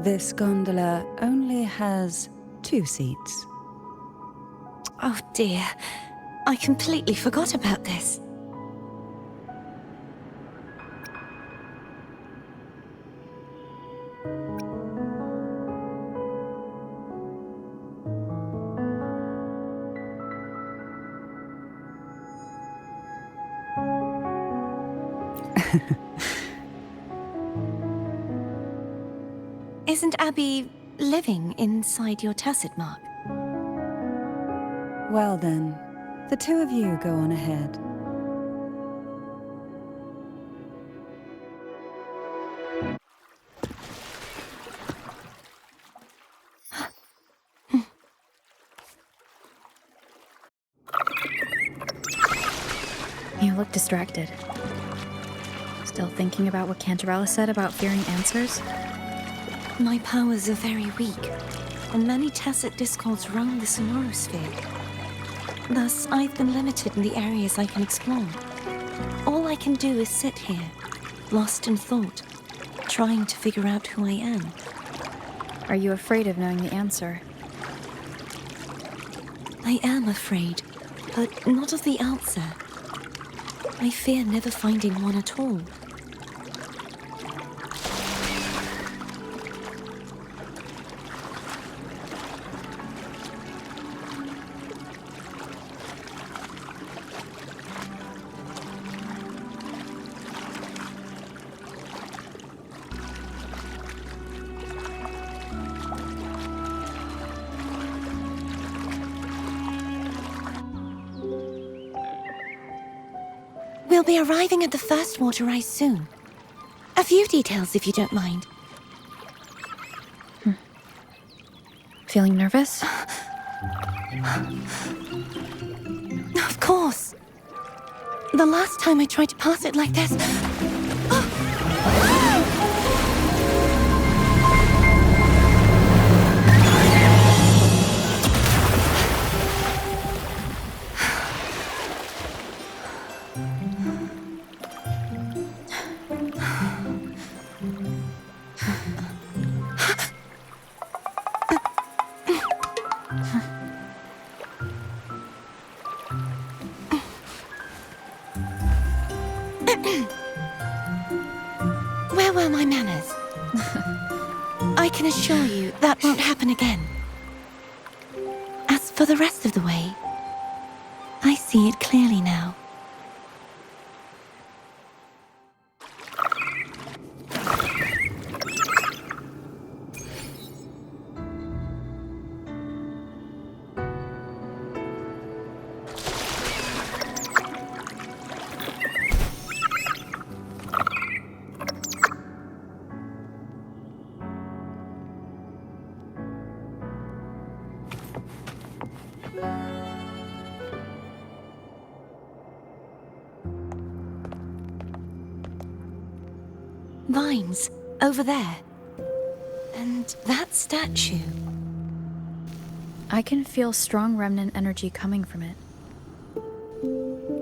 Speaker 7: This gondola only has 2 seats.
Speaker 4: Oh dear, I completely forgot about this. Isn't Abby living inside your tacit mark?
Speaker 7: Well then, the 2 of you go on ahead.
Speaker 1: You look distracted. Still thinking about what Cantarella said about fearing answers?
Speaker 4: My powers are very weak, and many tacit discords roam the sonorosphere. Thus, I've been limited in the areas I can explore. All I can do is sit here, lost in thought, trying to figure out who I am.
Speaker 1: Are you afraid of knowing the answer?
Speaker 4: I am afraid, but not of the answer. I fear never finding one at all. We'll be arriving at the first water rise soon. A few details, if you don't mind.
Speaker 1: Feeling nervous?
Speaker 4: Of course. The last time I tried to pass it like this... Where were my manners? I can assure you that won't happen again. As for the rest of the way, I see it clearly now. Vines, over there. And that statue.
Speaker 1: I can feel strong remnant energy coming from it.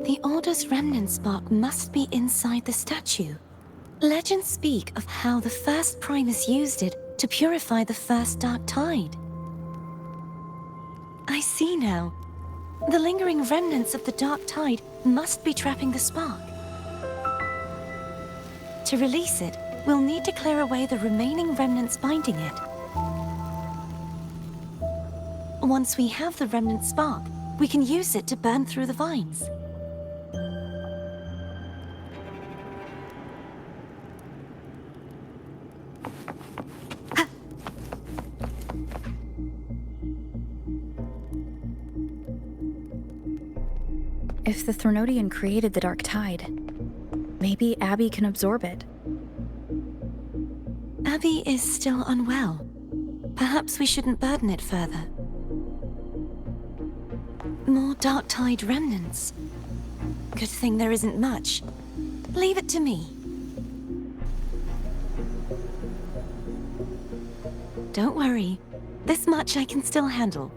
Speaker 4: The Order's remnant spark must be inside the statue. Legends speak of how the first Primus used it to purify the first dark tide. I see now. The lingering remnants of the dark tide must be trapping the spark. To release it, we'll need to clear away the remaining remnants binding it. Once we have the remnant spark, we can use it to burn through the vines.
Speaker 1: If the Threnodian created the Dark Tide, maybe Abby can absorb it.
Speaker 4: Abby is still unwell. Perhaps we shouldn't burden it further. More Dark Tide remnants. Good thing there isn't much. Leave it to me. Don't worry. This much I can still handle.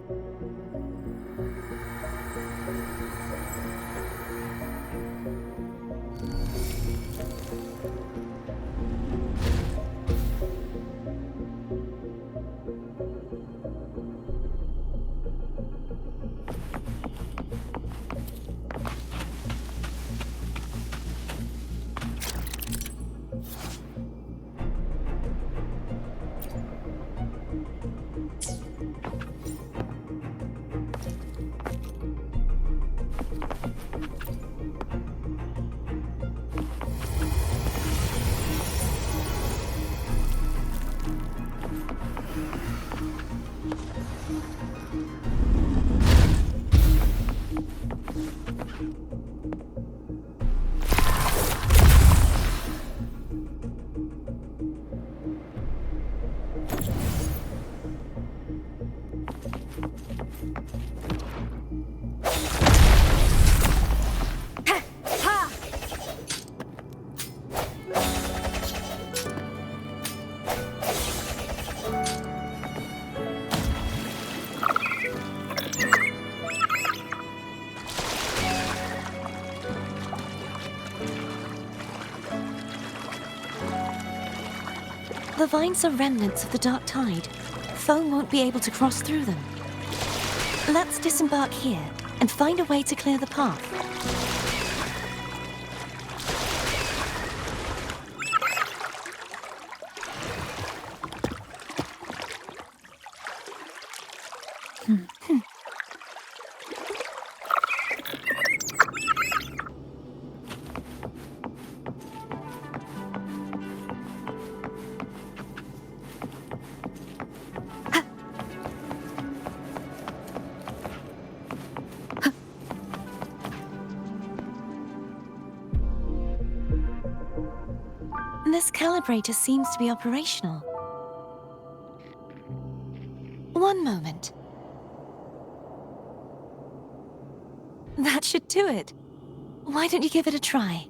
Speaker 4: The vines are remnants of the Dark Tide. Foe won't be able to cross through them. Let's disembark here and find a way to clear the path. This calibrator seems to be operational. One moment. That should do it. Why don't you give it a try?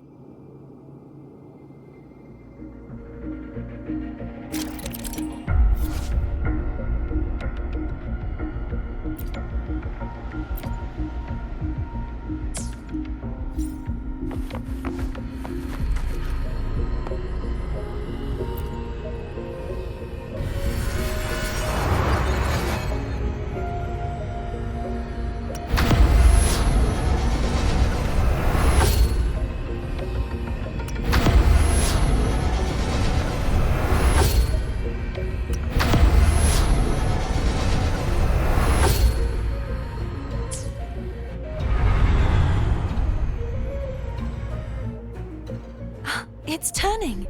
Speaker 4: It's turning.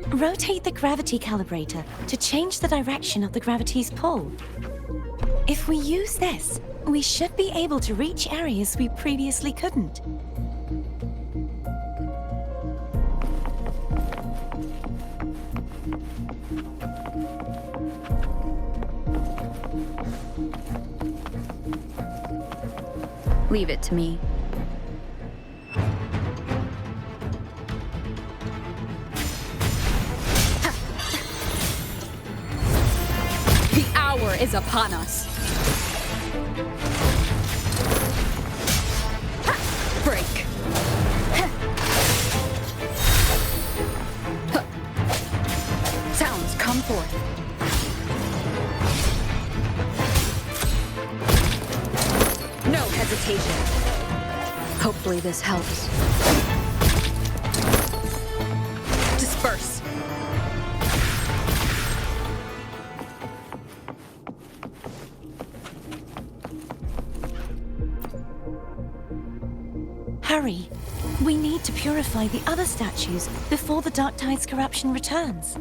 Speaker 4: Rotate the gravity calibrator to change the direction of the gravity's pull. If we use this, we should be able to reach areas we previously couldn't.
Speaker 1: Leave it to me.
Speaker 7: The hour is upon us. Break. Sound.
Speaker 3: forth. No hesitation.
Speaker 1: Hopefully this helps.
Speaker 3: Disperse.
Speaker 4: Hurry. We need to purify the other statues before the Dark Tide's corruption returns.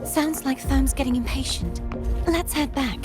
Speaker 4: Sounds like Therm's getting impatient. Let's head back.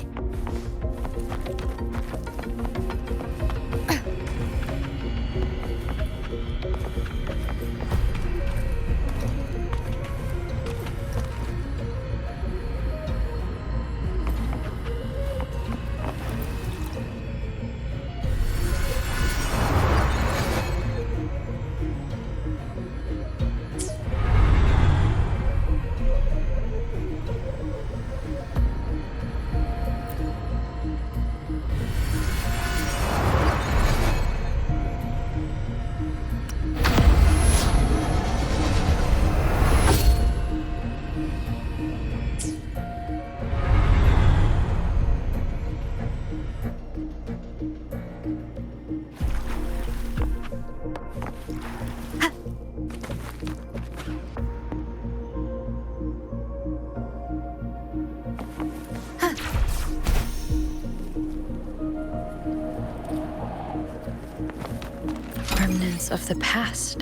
Speaker 1: Remnants of the past.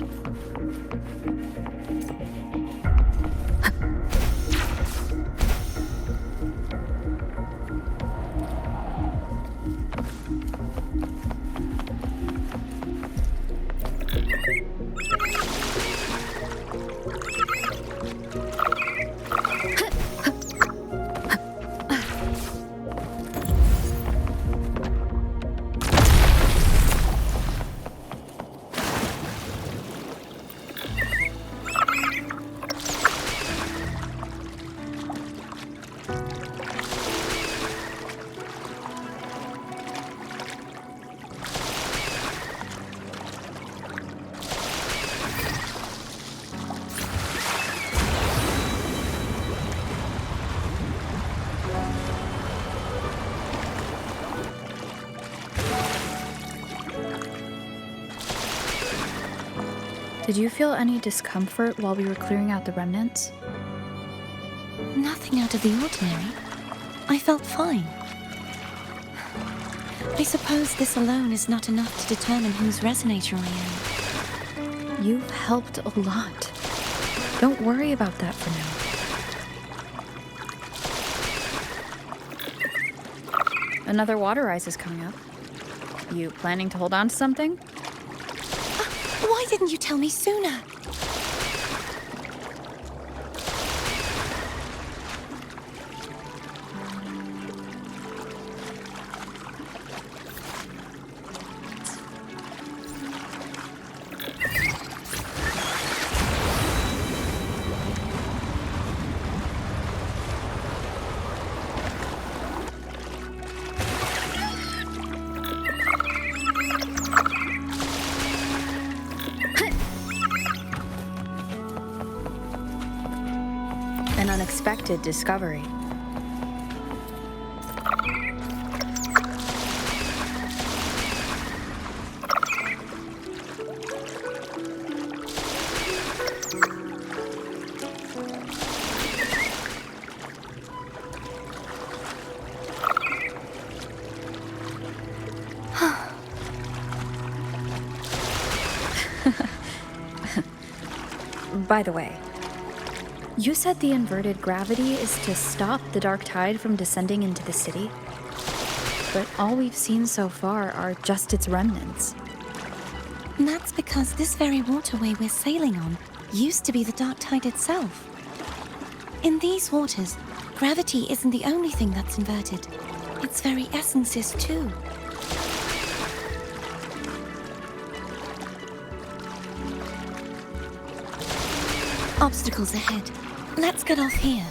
Speaker 1: Did you feel any discomfort while we were clearing out the remnants?
Speaker 4: Nothing out of the ordinary. I felt fine. I suppose this alone is not enough to determine whose resonator I am.
Speaker 1: You've helped a lot. Don't worry about that for now. Another water rise is coming up. You planning to hold on to something?
Speaker 4: Why didn't you tell me sooner?
Speaker 1: An unexpected discovery. By the way, you said the inverted gravity is to stop the Dark Tide from descending into the city, but all we've seen so far are just its remnants.
Speaker 4: And that's because this very waterway we're sailing on used to be the Dark Tide itself. In these waters, gravity isn't the only thing that's inverted. Its very essence is too. Obstacles ahead. Let's get off here.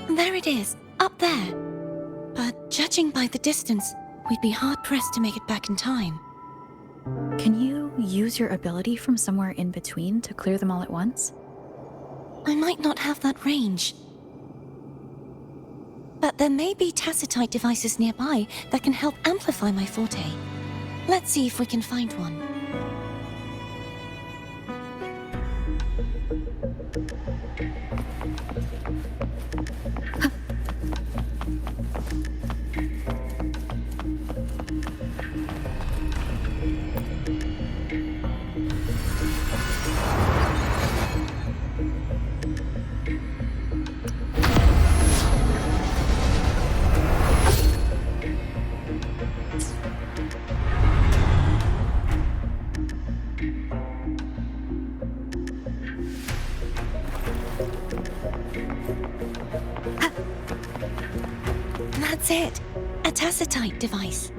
Speaker 4: There it is, up there. But judging by the distance, we'd be hard-pressed to make it back in time.
Speaker 1: Can you use your ability from somewhere in between to clear them all at once?
Speaker 4: I might not have that range. But there may be tacitite devices nearby that can help amplify my forte. Let's see if we can find one. That's it. A tacitite device.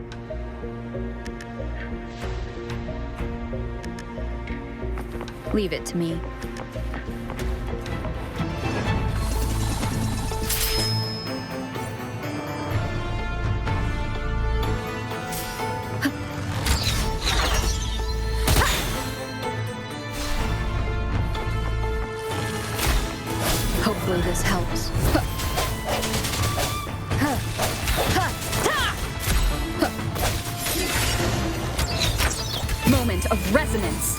Speaker 1: Leave it to me. Hopefully this helps. Moment of resonance.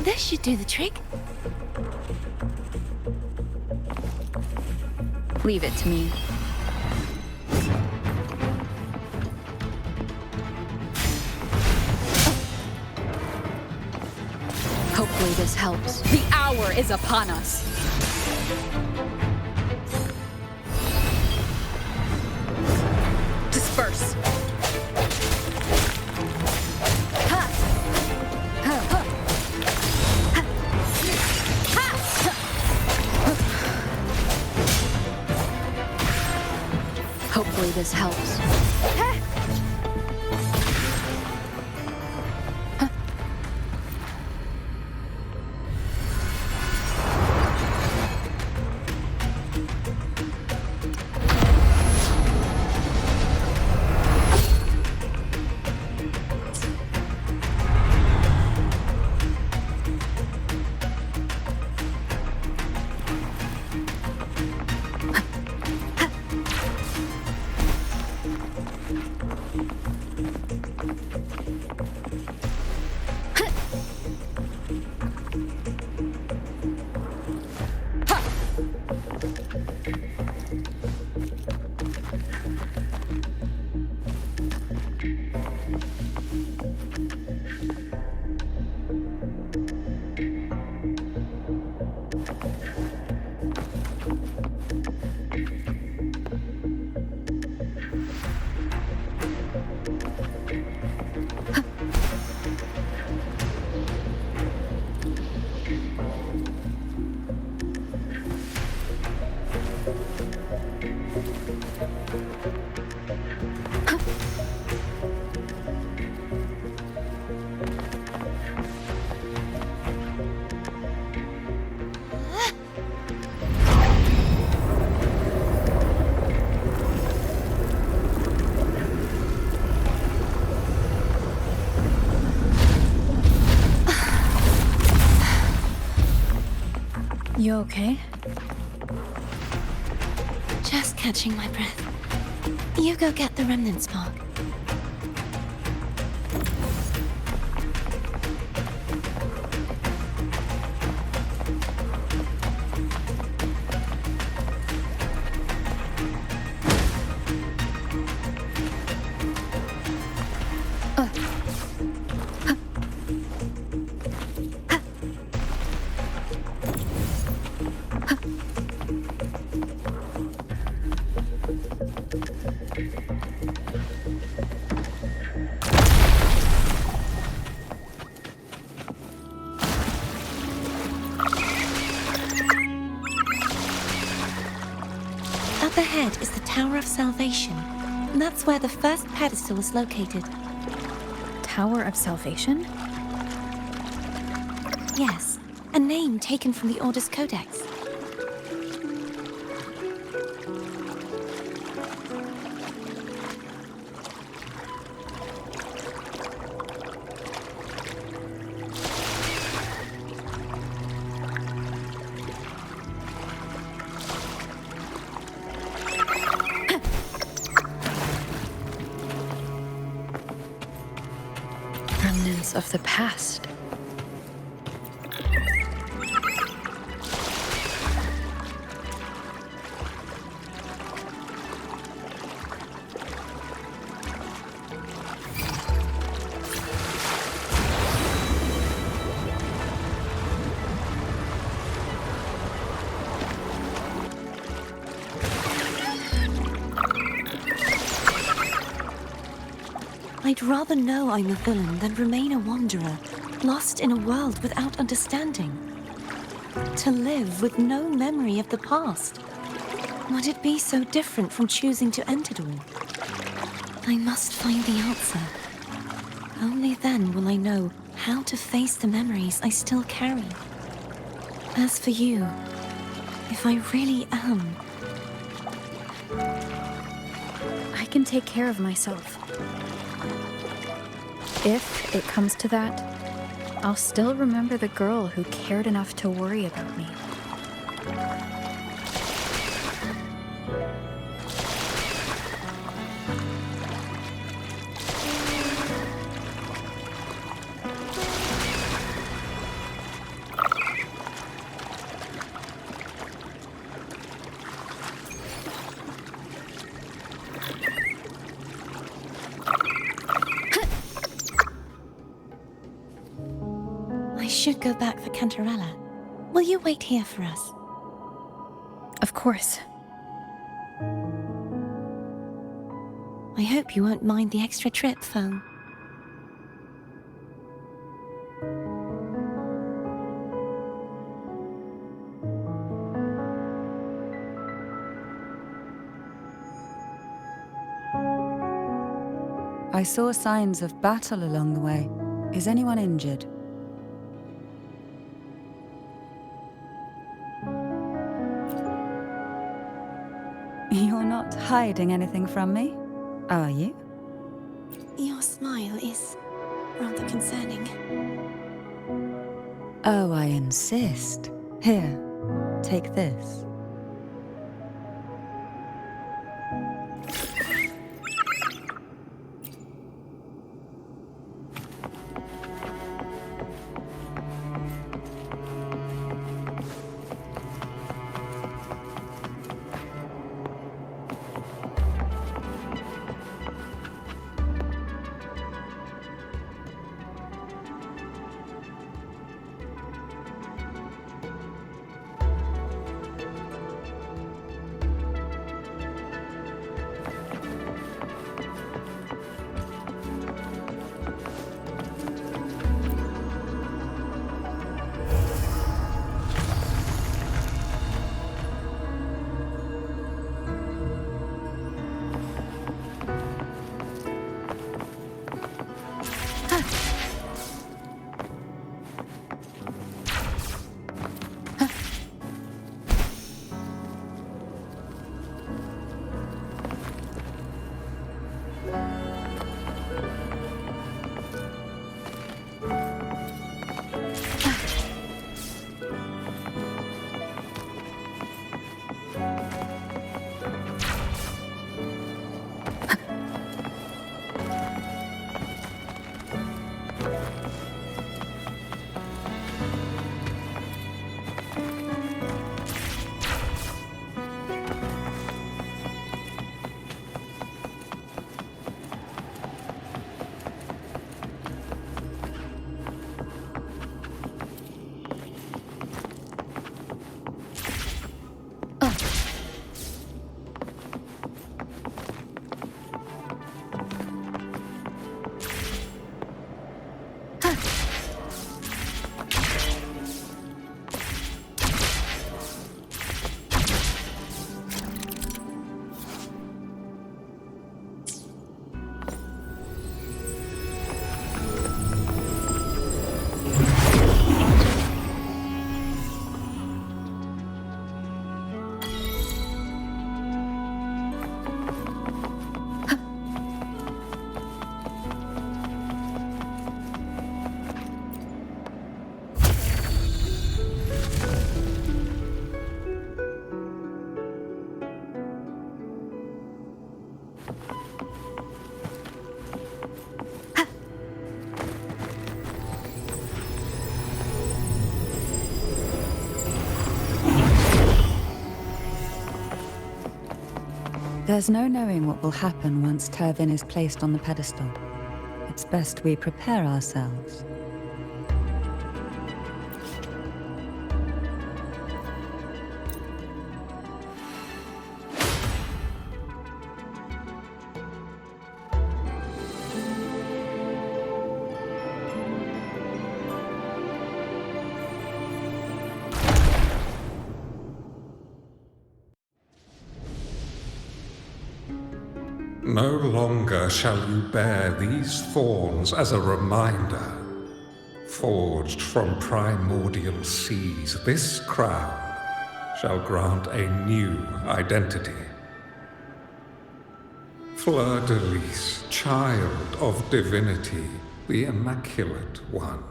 Speaker 4: This should do the trick.
Speaker 1: Leave it to me. Hopefully this helps. The hour is upon us. Disperse. Hopefully this helps. You okay?
Speaker 4: Just catching my breath. You go get the remnant spark. Up ahead is the Tower of Salvation, and that's where the first pedestal is located.
Speaker 1: Tower of Salvation?
Speaker 4: Yes, a name taken from the Order's Codex.
Speaker 1: Remnants of the past.
Speaker 4: I'd rather know I'm a villain than remain a wanderer, lost in a world without understanding. To live with no memory of the past. Would it be so different from choosing to end it all? I must find the answer. Only then will I know how to face the memories I still carry. As for you, if I really am...
Speaker 1: I can take care of myself. If it comes to that, I'll still remember the girl who cared enough to worry about me.
Speaker 4: I should go back for Cantarella. Will you wait here for us?
Speaker 1: Of course.
Speaker 4: I hope you won't mind the extra trip, Foam.
Speaker 7: I saw signs of battle along the way. Is anyone injured? You're not hiding anything from me, are you?
Speaker 4: Your smile is rather concerning.
Speaker 7: Oh, I insist. Here, take this. There's no knowing what will happen once Turvin is placed on the pedestal. It's best we prepare ourselves.
Speaker 8: No longer shall you bear these thorns as a reminder. Forged from primordial seas, this crown shall grant a new identity. Fleur-de-Lis, child of divinity, the Immaculate One,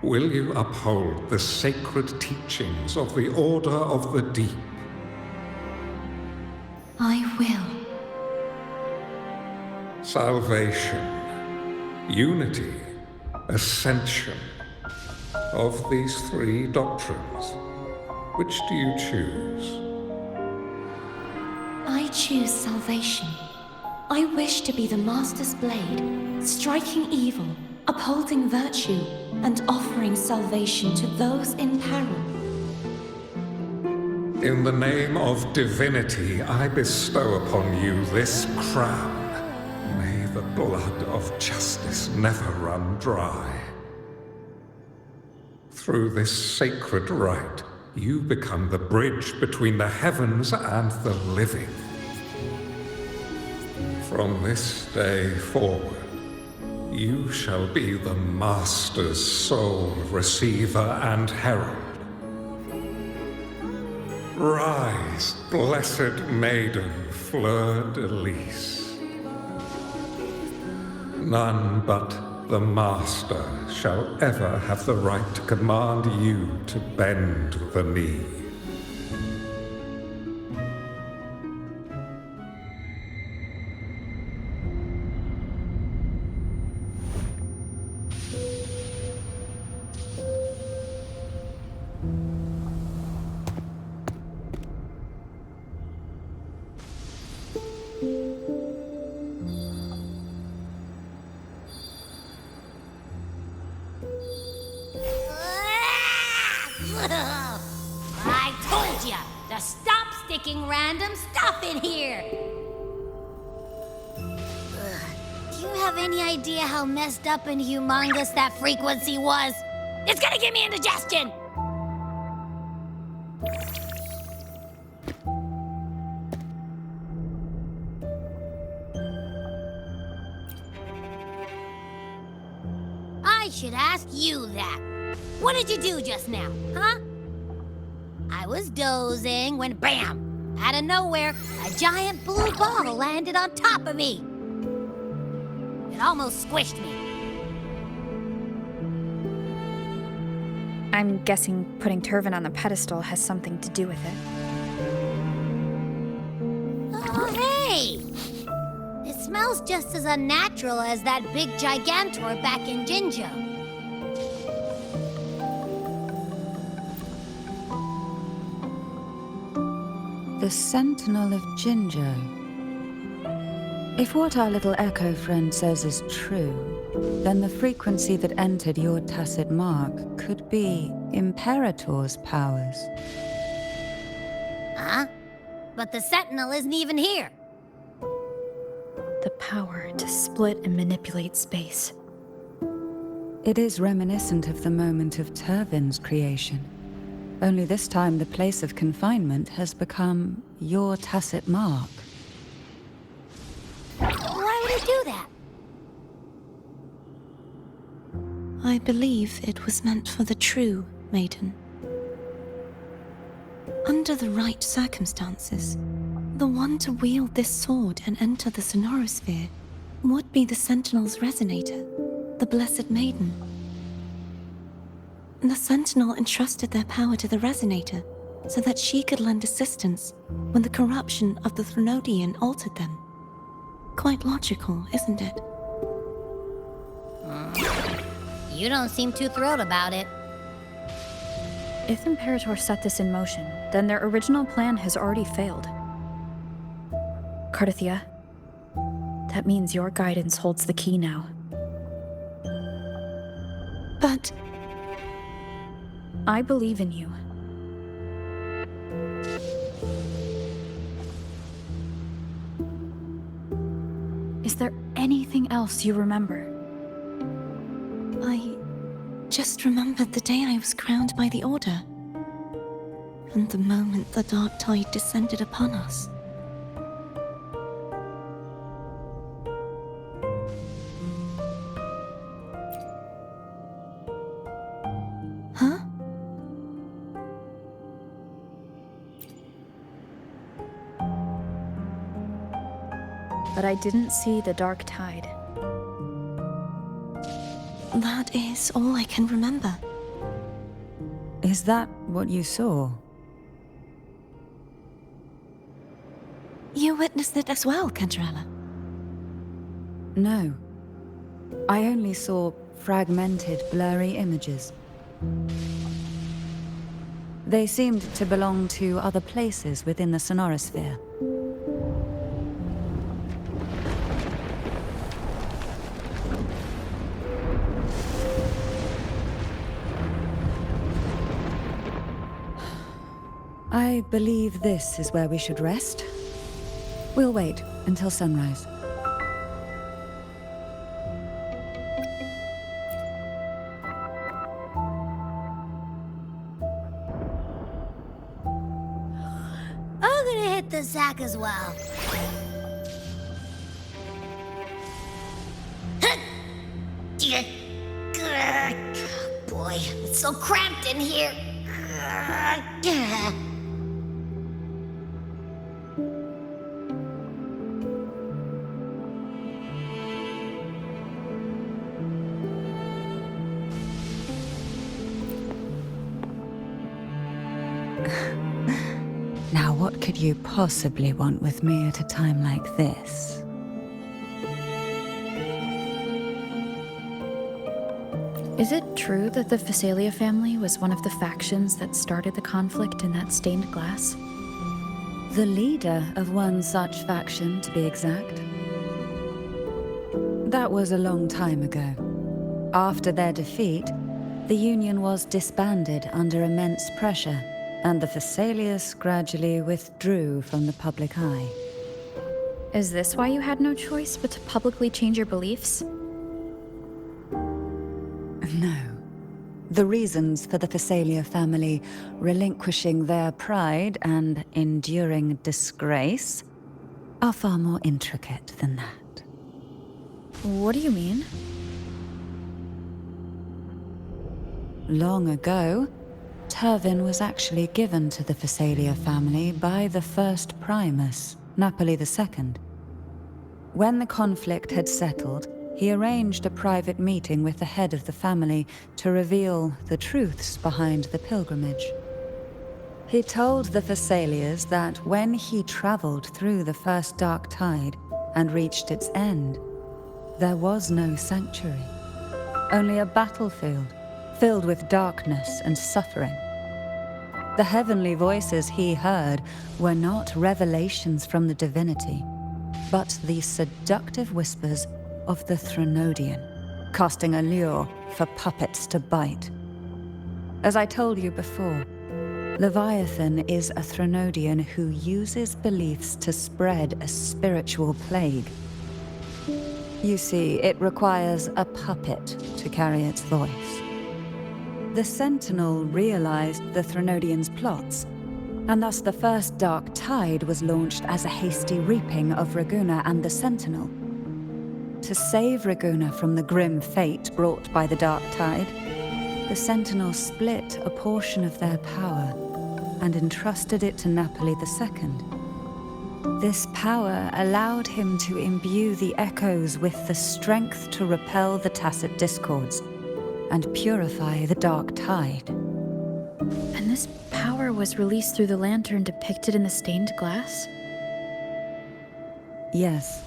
Speaker 8: will you uphold the sacred teachings of the Order of the Deep?
Speaker 4: I will.
Speaker 8: Salvation, unity, ascension. Of these three doctrines, which do you choose?
Speaker 4: I choose salvation. I wish to be the Master's blade, striking evil, upholding virtue, and offering salvation to those in peril.
Speaker 8: In the name of divinity, I bestow upon you this crown. May the blood of justice never run dry. Through this sacred rite, you become the bridge between the heavens and the living. From this day forward, you shall be the Master's sole receiver and herald. Rise, blessed maiden Fleur-de-Lis. None but the Master shall ever have the right to command you to bend the knee.
Speaker 2: I told ya to stop sticking random stuff in here! Do you have any idea how messed up and humongous that frequency was? It's gonna give me indigestion! I should ask you that. What did you do just now, huh? I was dozing when bam! Out of nowhere, a giant blue ball landed on top of me. It almost squished me.
Speaker 1: I'm guessing putting Turvin on the pedestal has something to do with it.
Speaker 2: Oh, hey! It smells just as unnatural as that big gigantor back in Jinzhou.
Speaker 7: The Sentinel of Jinzhou. If what our little echo friend says is true, then the frequency that entered your tacit mark could be Imperator's powers.
Speaker 2: Huh? But the Sentinel isn't even here.
Speaker 1: The power to split and manipulate space.
Speaker 7: It is reminiscent of the moment of Turvin's creation. Only this time the place of confinement has become your tacit mark.
Speaker 2: Why would he do that?
Speaker 4: I believe it was meant for the true, maiden. Under the right circumstances, the one to wield this sword and enter the Sonorosphere would be the Sentinel's resonator, the Blessed Maiden. The Sentinel entrusted their power to the Resonator so that she could lend assistance when the corruption of the Threnodian altered them. Quite logical, isn't it?
Speaker 2: You don't seem too thrilled about it.
Speaker 1: If Imperator set this in motion, then their original plan has already failed. Cardathia, that means your guidance holds the key now.
Speaker 4: But
Speaker 1: I believe in you. Is there anything else you remember?
Speaker 4: I just remembered the day I was crowned by the Order. And the moment the dark tide descended upon us. Huh?
Speaker 1: But I didn't see the dark tide.
Speaker 4: That is all I can remember.
Speaker 7: Is that what you saw?
Speaker 4: You witnessed it as well, Cantarella.
Speaker 7: No. I only saw fragmented, blurry images. They seemed to belong to other places within the sonorosphere. I believe this is where we should rest. We'll wait until sunrise.
Speaker 2: I'm gonna hit the sack as well. Boy, it's so cramped in here.
Speaker 7: Now, what could you possibly want with me at a time like this?
Speaker 1: Is it true that the Phasalia family was one of the factions that started the conflict in that stained glass?
Speaker 7: The leader of one such faction, to be exact. That was a long time ago. After their defeat, the Union was disbanded under immense pressure, and the Phasalias gradually withdrew from the public eye.
Speaker 1: Is this why you had no choice but to publicly change your beliefs?
Speaker 7: No. The reasons for the Phasalia family relinquishing their pride and enduring disgrace are far more intricate than that.
Speaker 1: What do you mean?
Speaker 7: Long ago, Turvin was actually given to the Phasalia family by the first Primus, Napoli II. When the conflict had settled, he arranged a private meeting with the head of the family to reveal the truths behind the pilgrimage. He told the Phasalias that when he traveled through the first dark tide and reached its end, there was no sanctuary, only a battlefield filled with darkness and suffering. The heavenly voices he heard were not revelations from the divinity, but the seductive whispers of the Threnodian, casting a lure for puppets to bite. As I told you before, Leviathan is a Threnodian who uses beliefs to spread a spiritual plague. You see, it requires a puppet to carry its voice. The Sentinel realized the Threnodian's plots, and thus the first Dark Tide was launched as a hasty reaping of Raguna and the Sentinel. To save Raguna from the grim fate brought by the Dark Tide, the Sentinel split a portion of their power and entrusted it to Napoli II. This power allowed him to imbue the echoes with the strength to repel the tacit discords and purify the Dark Tide.
Speaker 1: And this power was released through the lantern depicted in the stained glass?
Speaker 7: Yes.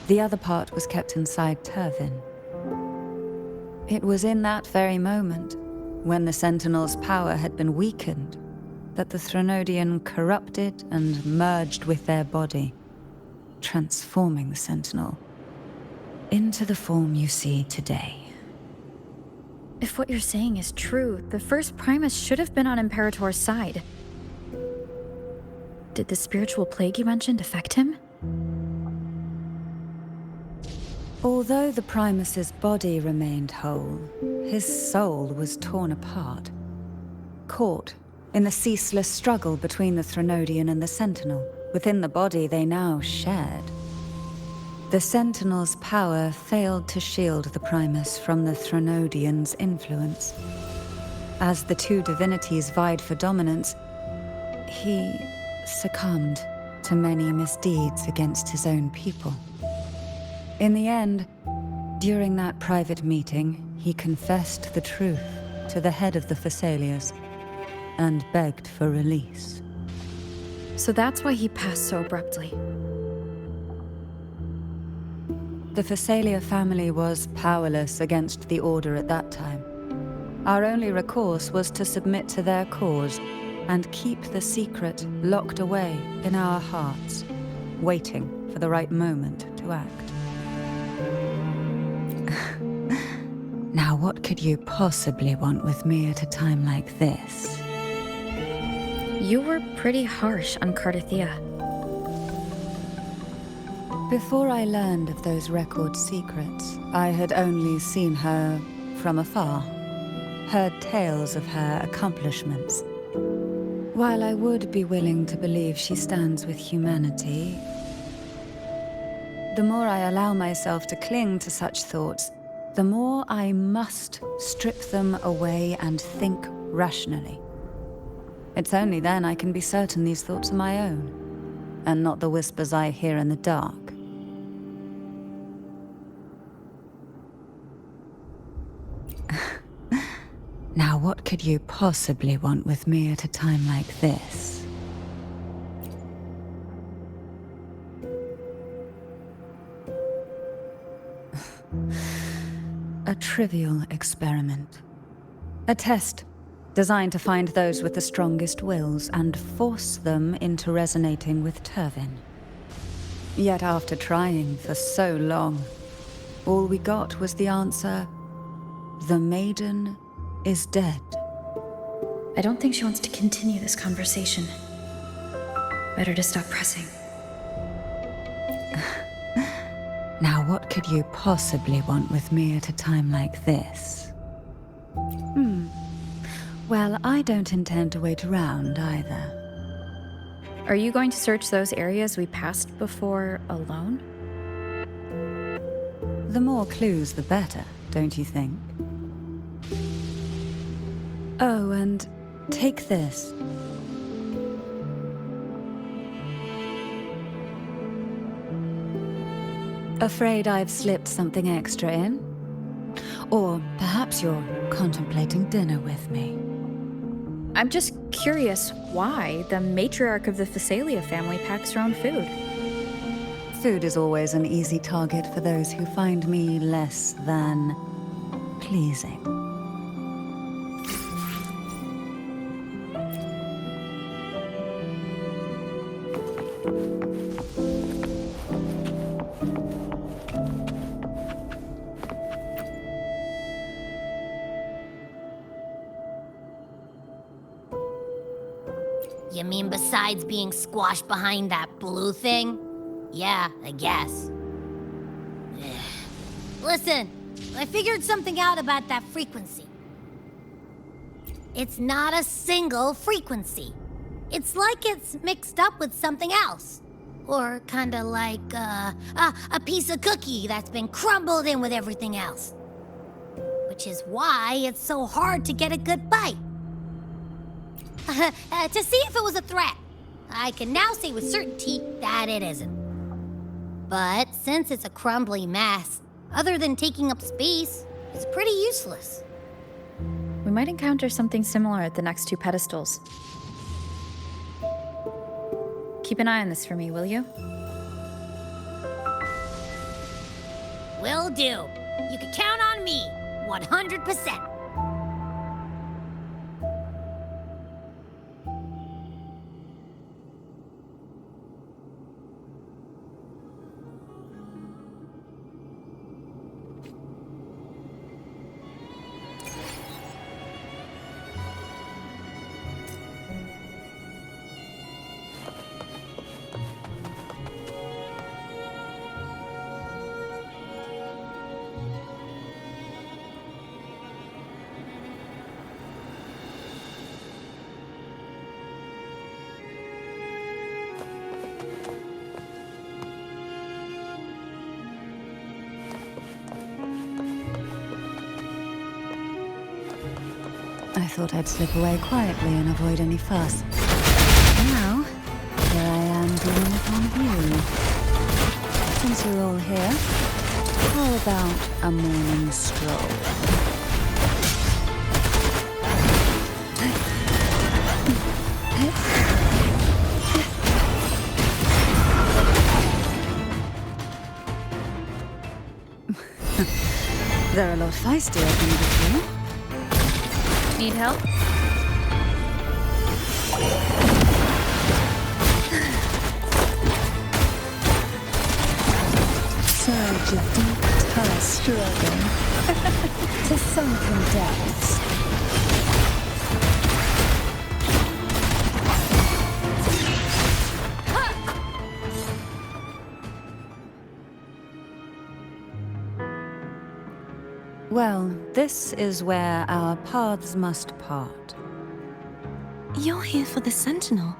Speaker 7: The other part was kept inside Turvin. It was in that very moment, when the Sentinel's power had been weakened, that the Threnodian corrupted and merged with their body, transforming the Sentinel into the form you see today.
Speaker 1: If what you're saying is true, the first Primus should have been on Imperator's side. Did the spiritual plague you mentioned affect him?
Speaker 7: Although the Primus's body remained whole, his soul was torn apart, caught in the ceaseless struggle between the Threnodian and the Sentinel. Within the body they now shared. The Sentinel's power failed to shield the Primus from the Threnodian's influence. As the two divinities vied for dominance, he succumbed to many misdeeds against his own people. In the end, during that private meeting, he confessed the truth to the head of the Thessalias and begged for release.
Speaker 1: So that's why he passed so abruptly.
Speaker 7: The Thessalia family was powerless against the Order at that time. Our only recourse was to submit to their cause and keep the secret locked away in our hearts, waiting for the right moment to act. Now, what could you possibly want with me at a time like this?
Speaker 1: You were pretty harsh on Cardathea.
Speaker 7: Before I learned of those record secrets, I had only seen her from afar, heard tales of her accomplishments. While I would be willing to believe she stands with humanity, the more I allow myself to cling to such thoughts, the more I must strip them away and think rationally. It's only then I can be certain these thoughts are my own, and not the whispers I hear in the dark. Now, what could you possibly want with me at a time like this? A trivial experiment. A test designed to find those with the strongest wills and force them into resonating with Turvin. Yet after trying for so long, all we got was the answer, "The maiden is dead."
Speaker 1: I don't think she wants to continue this conversation. Better to stop pressing.
Speaker 7: Now, what could you possibly want with me at a time like this? Well, I don't intend to wait around either.
Speaker 1: Are you going to search those areas we passed before alone?
Speaker 7: The more clues, the better, don't you think? Oh, and take this. Afraid I've slipped something extra in? Or perhaps you're contemplating dinner with me.
Speaker 1: I'm just curious why the matriarch of the Thessalia family packs her own food.
Speaker 7: Food is always an easy target for those who find me less than pleasing.
Speaker 2: You mean besides being squashed behind that blue thing? Yeah, I guess. Listen, I figured something out about that frequency. It's not a single frequency. It's like it's mixed up with something else. Or kinda like, a piece of cookie that's been crumbled in with everything else. Which is why it's so hard to get a good bite. To see if it was a threat. I can now say with certainty that it isn't. But since it's a crumbly mess, other than taking up space, it's pretty useless.
Speaker 1: We might encounter something similar at the next two pedestals. Keep an eye on this for me, will you?
Speaker 2: Will do. You can count on me, 100%.
Speaker 7: thought I'd slip away quietly and avoid any fuss. Now, here I am dealing with one of you. Since you're all here, how about a morning stroll? They're a lot feistier than before.
Speaker 1: Need help?
Speaker 7: Surge of deep tar struggle to sunken depths. Well, this is where our paths must part.
Speaker 4: You're here for the Sentinel.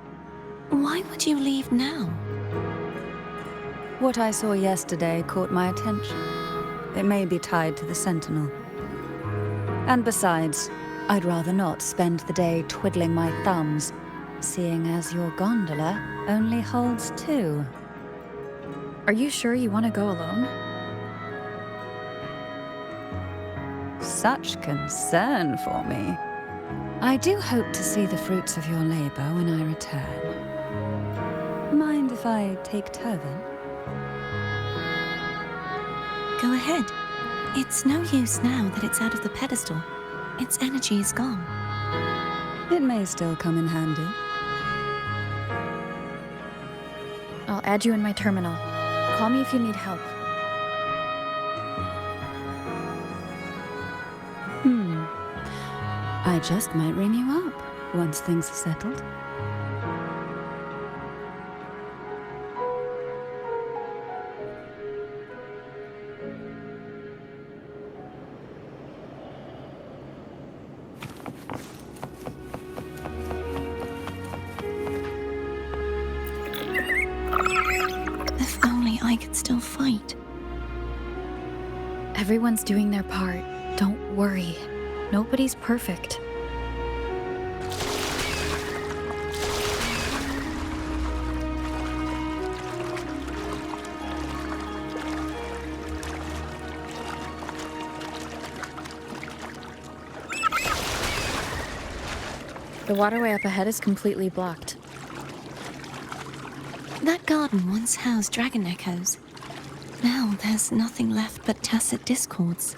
Speaker 4: Why would you leave now?
Speaker 7: What I saw yesterday caught my attention. It may be tied to the Sentinel. And besides, I'd rather not spend the day twiddling my thumbs, seeing as your gondola only holds 2.
Speaker 1: Are you sure you want to go alone?
Speaker 7: Such concern for me. I do hope to see the fruits of your labor when I return. Mind if I take Turvin?
Speaker 4: Go ahead. It's no use now that it's out of the pedestal. Its energy is gone.
Speaker 7: It may still come in handy.
Speaker 1: I'll add you in my terminal. Call me if you need help.
Speaker 7: I just might ring you up once things are settled.
Speaker 4: If only I could still fight.
Speaker 1: Everyone's doing their part. Don't worry. Nobody's perfect. The waterway up ahead is completely blocked.
Speaker 4: That garden once housed dragon echoes. Now there's nothing left but tacit discords.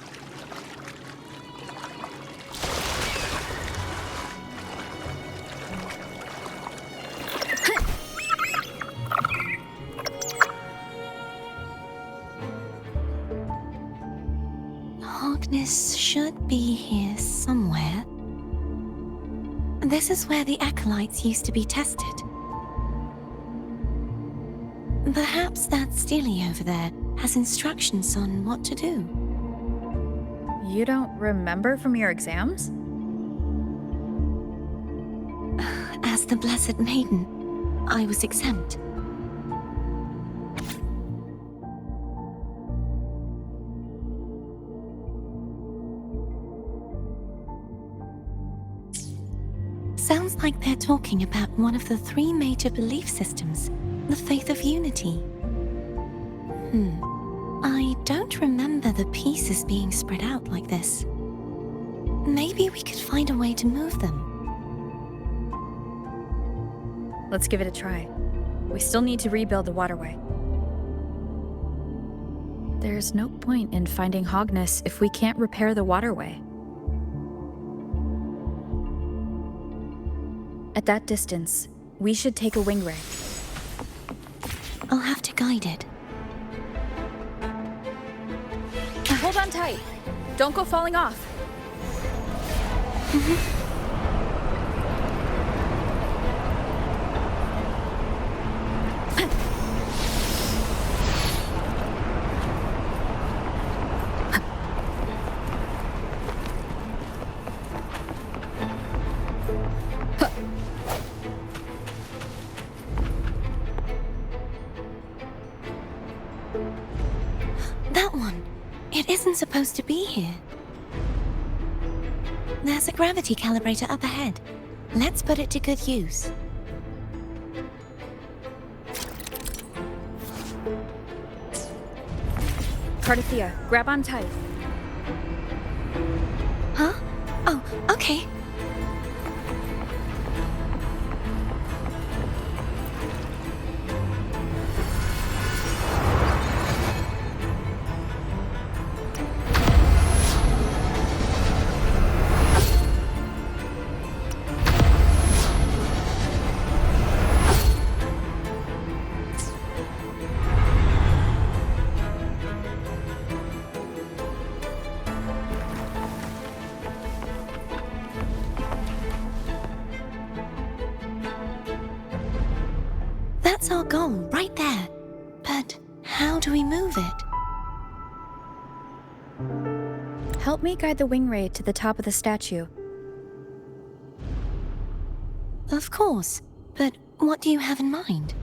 Speaker 4: Hogness should be here somewhere. This is where the acolytes used to be tested. Perhaps that Steely over there has instructions on what to do.
Speaker 1: You don't remember from your exams?
Speaker 4: As the Blessed Maiden, I was exempt. Sounds like they're talking about one of the 3 major belief systems, the faith of unity. I don't remember the pieces being spread out like this. Maybe we could find a way to move them.
Speaker 1: Let's give it a try. We still need to rebuild the waterway. There's no point in finding Hogness if we can't repair the waterway. At that distance, we should take a wing ray.
Speaker 4: I'll have to guide it.
Speaker 1: Hold on tight. Don't go falling off.
Speaker 4: That one. It isn't supposed to be here. There's a gravity calibrator up ahead. Let's put it to good use.
Speaker 1: Cardathea, grab on tight.
Speaker 4: Huh? Oh, okay. That's our goal, right there. But how do we move it?
Speaker 1: Help me guide the wing ray to the top of the statue.
Speaker 4: Of course, but what do you have in mind?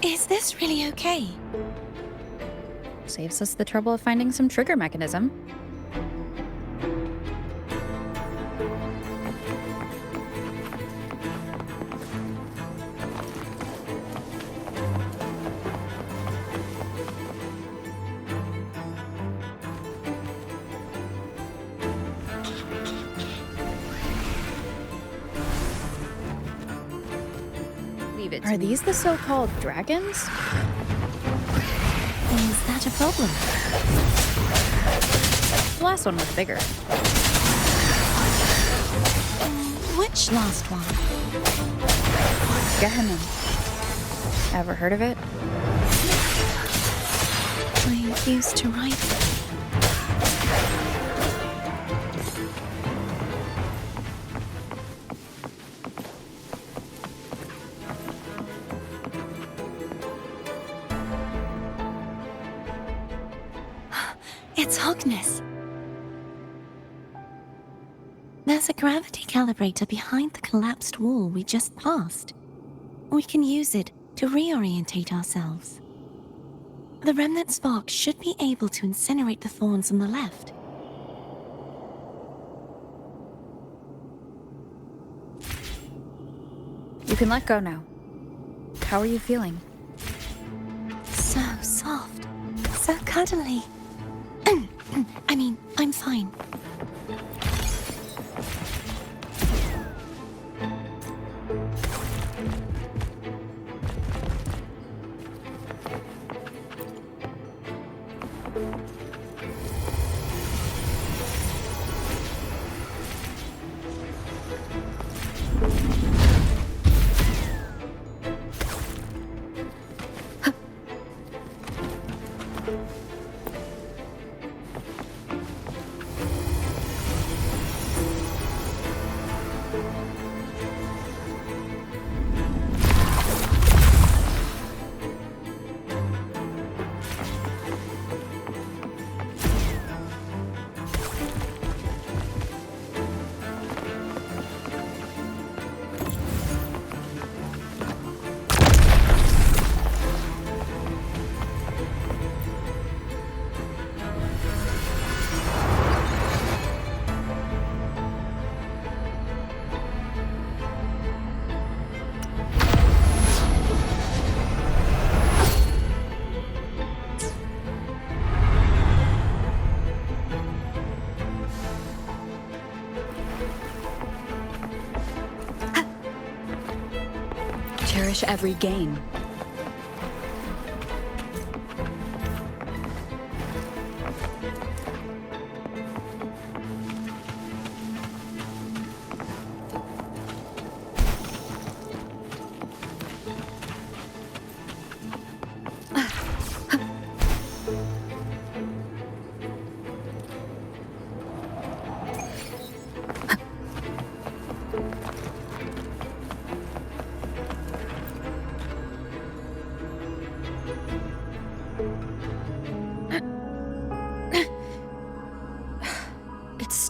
Speaker 4: Is this really okay?
Speaker 1: Saves us the trouble of finding some trigger mechanism. Are these the so-called dragons?
Speaker 4: Is that a problem?
Speaker 1: The last one was bigger.
Speaker 4: Which last one?
Speaker 1: Gehenna. Ever heard of it?
Speaker 4: I used to write it. It's Hogness. There's a gravity calibrator behind the collapsed wall we just passed. We can use it to reorientate ourselves. The remnant spark should be able to incinerate the thorns on the left.
Speaker 1: You can let go now. How are you feeling?
Speaker 4: So soft. So cuddly. I mean, I'm fine.
Speaker 7: Cherish every gain.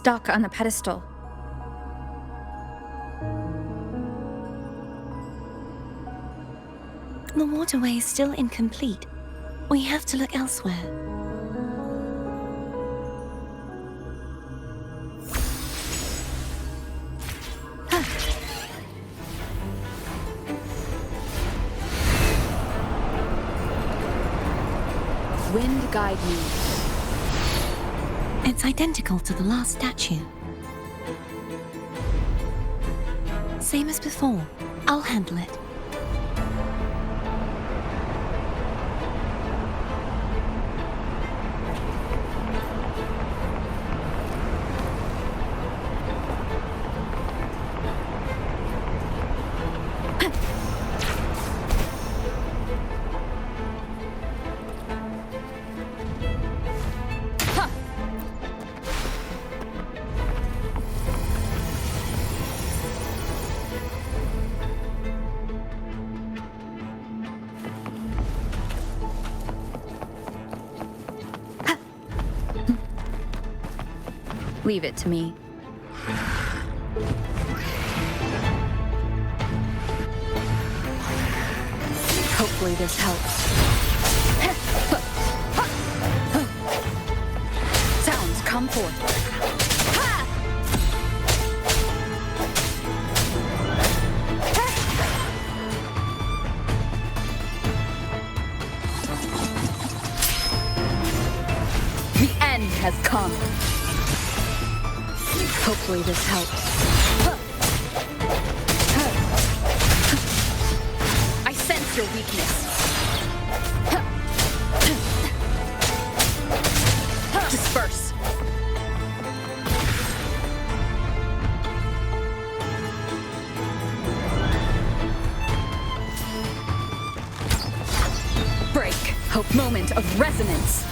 Speaker 1: stuck on the pedestal.
Speaker 4: The waterway is still incomplete. We have to look elsewhere.
Speaker 1: Wind guide me.
Speaker 4: It's identical to the last statue. Same as before. I'll handle it.
Speaker 1: Leave it to me. Hopefully this helps. Sounds come forth. The end has come. Hopefully this helps. I sense your weakness. Disperse. Break. Hope moment of resonance.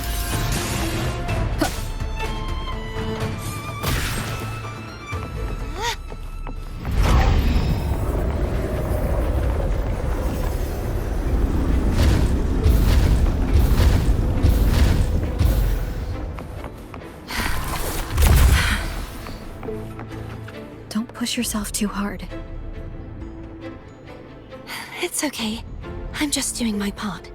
Speaker 1: Push yourself too hard.
Speaker 4: It's okay. I'm just doing my part.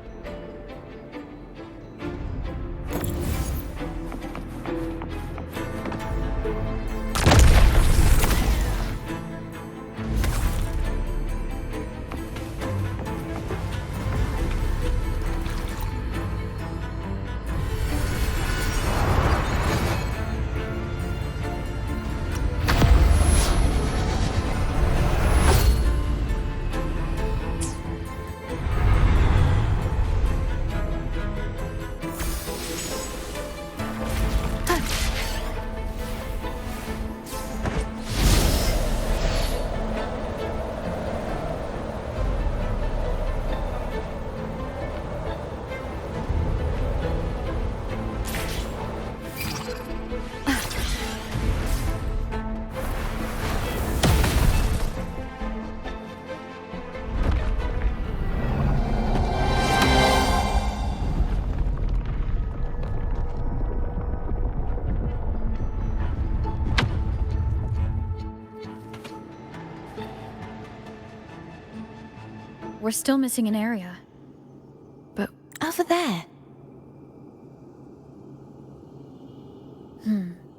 Speaker 1: We're still missing an area. But
Speaker 4: over there.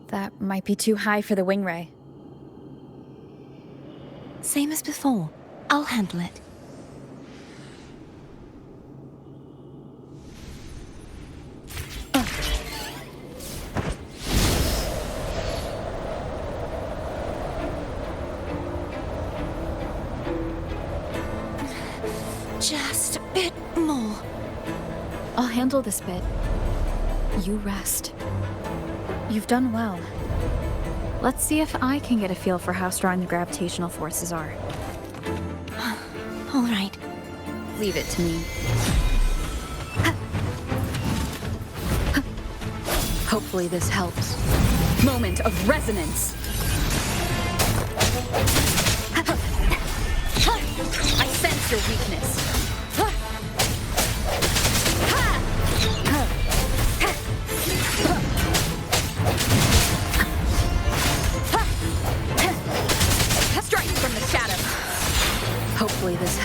Speaker 1: That might be too high for the wing ray.
Speaker 4: Same as before. I'll handle it. Just a bit more.
Speaker 1: I'll handle this bit. You rest. You've done well. Let's see if I can get a feel for how strong the gravitational forces are.
Speaker 4: All right.
Speaker 1: Leave it to me. Hopefully this helps. Moment of resonance. I sense your weakness.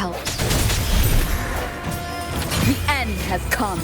Speaker 7: helped. The end has come.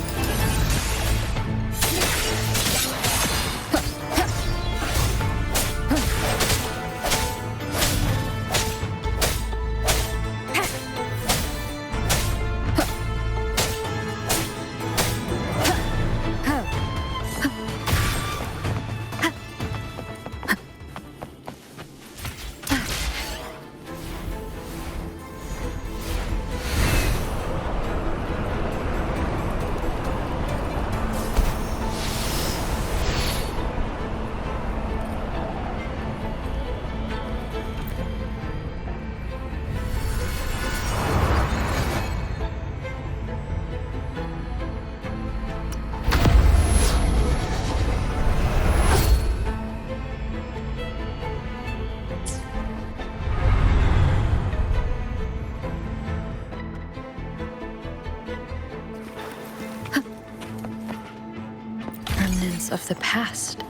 Speaker 7: Of the past.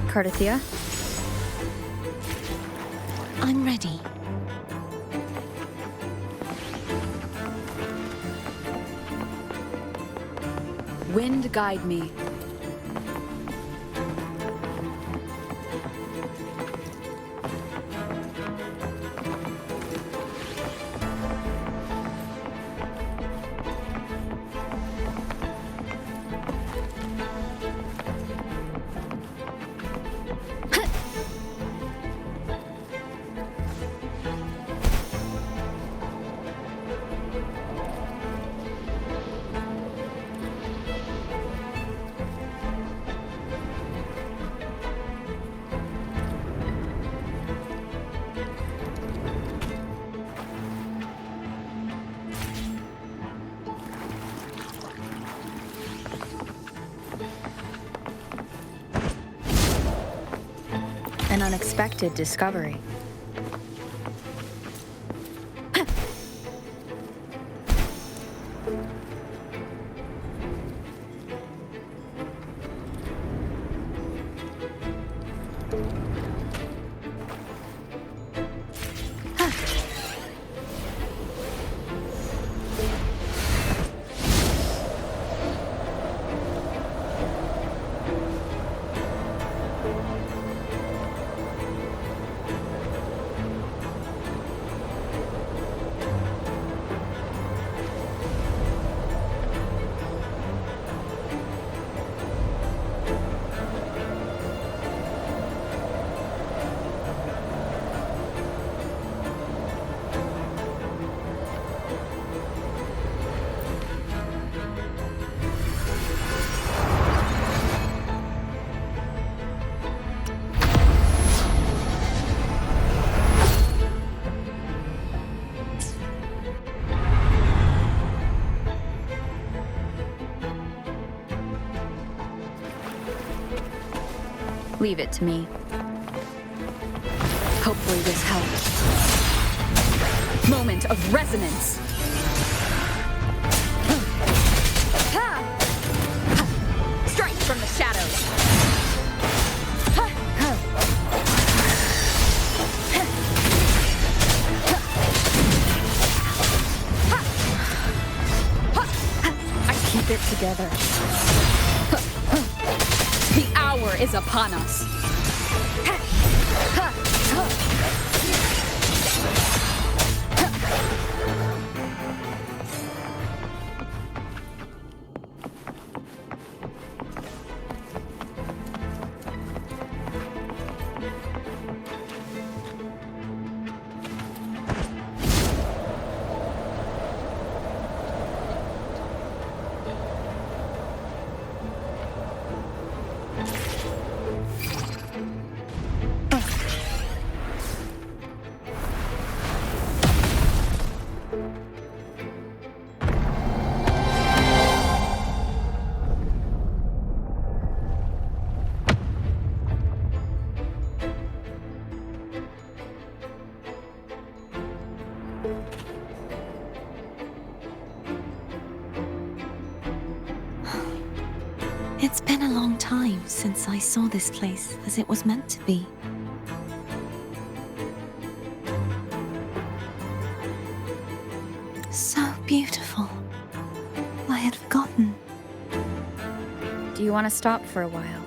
Speaker 7: Cardathia?
Speaker 4: I'm ready.
Speaker 7: Wind guide me. An unexpected discovery. Leave it to me. Hopefully this helps. Moment of resonance! Strike from the shadows! I keep it together. The hour is upon us.
Speaker 4: It's been a long time since I saw this place as it was meant to be. So beautiful. I had forgotten.
Speaker 1: Do you want to stop for a while?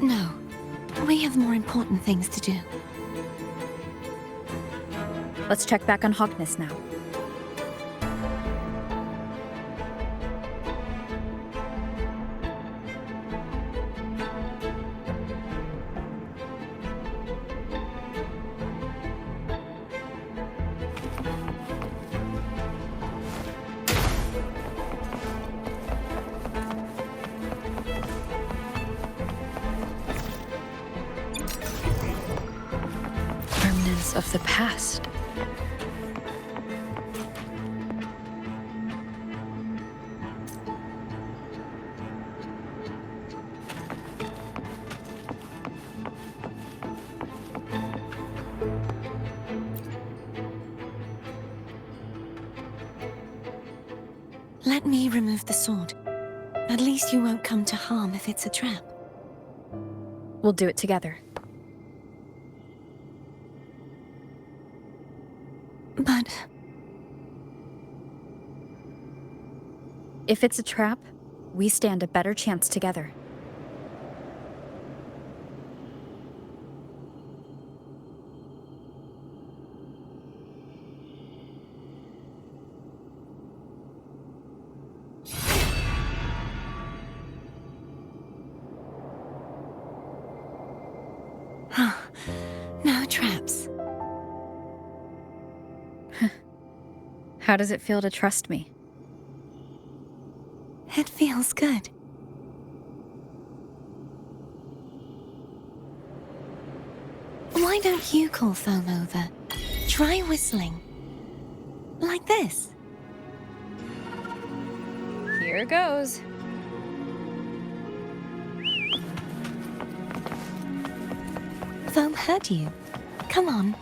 Speaker 4: No, we have more important things to do.
Speaker 1: Let's check back on Hogness now. Remnants of the past.
Speaker 4: Let me remove the sword. At least you won't come to harm if it's a trap.
Speaker 1: We'll do it together.
Speaker 4: But
Speaker 1: If it's a trap, we stand a better chance together.
Speaker 4: no traps.
Speaker 1: How does it feel to trust me?
Speaker 4: It feels good. Why don't you call Foam over? Try whistling. Like this.
Speaker 1: Here goes.
Speaker 4: Foam heard you. Come on.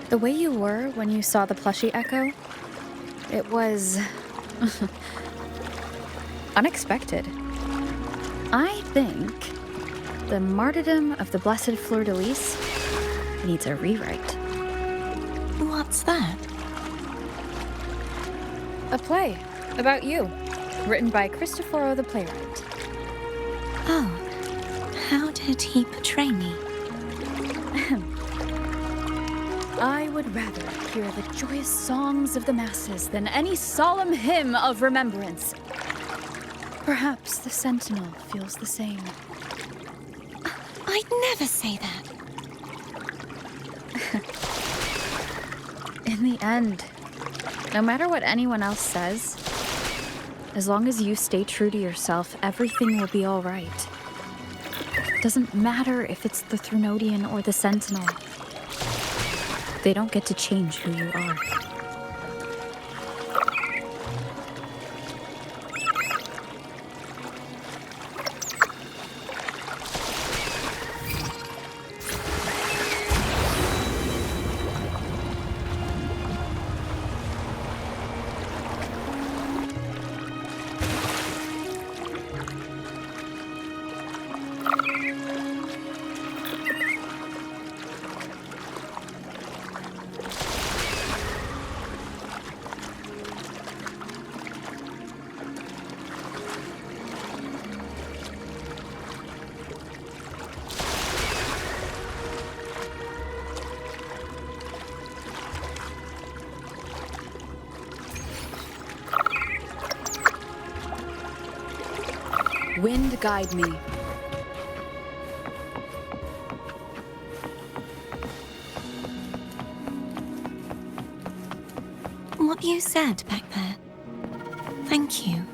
Speaker 1: The way you were when you saw the plushie echo, it was unexpected. I think the martyrdom of the Blessed Fleur-de-Lis needs a rewrite.
Speaker 4: What's that?
Speaker 1: A play about you, written by Cristoforo the playwright.
Speaker 4: Oh, how did he portray me?
Speaker 1: I would rather hear the joyous songs of the masses than any solemn hymn of remembrance. Perhaps the Sentinel feels the same.
Speaker 4: I'd never say that.
Speaker 1: In the end, no matter what anyone else says, as long as you stay true to yourself, everything will be all right. Doesn't matter if it's the Threnodian or the Sentinel. They don't get to change who you are. Wind guide me.
Speaker 4: What you said back there. Thank you.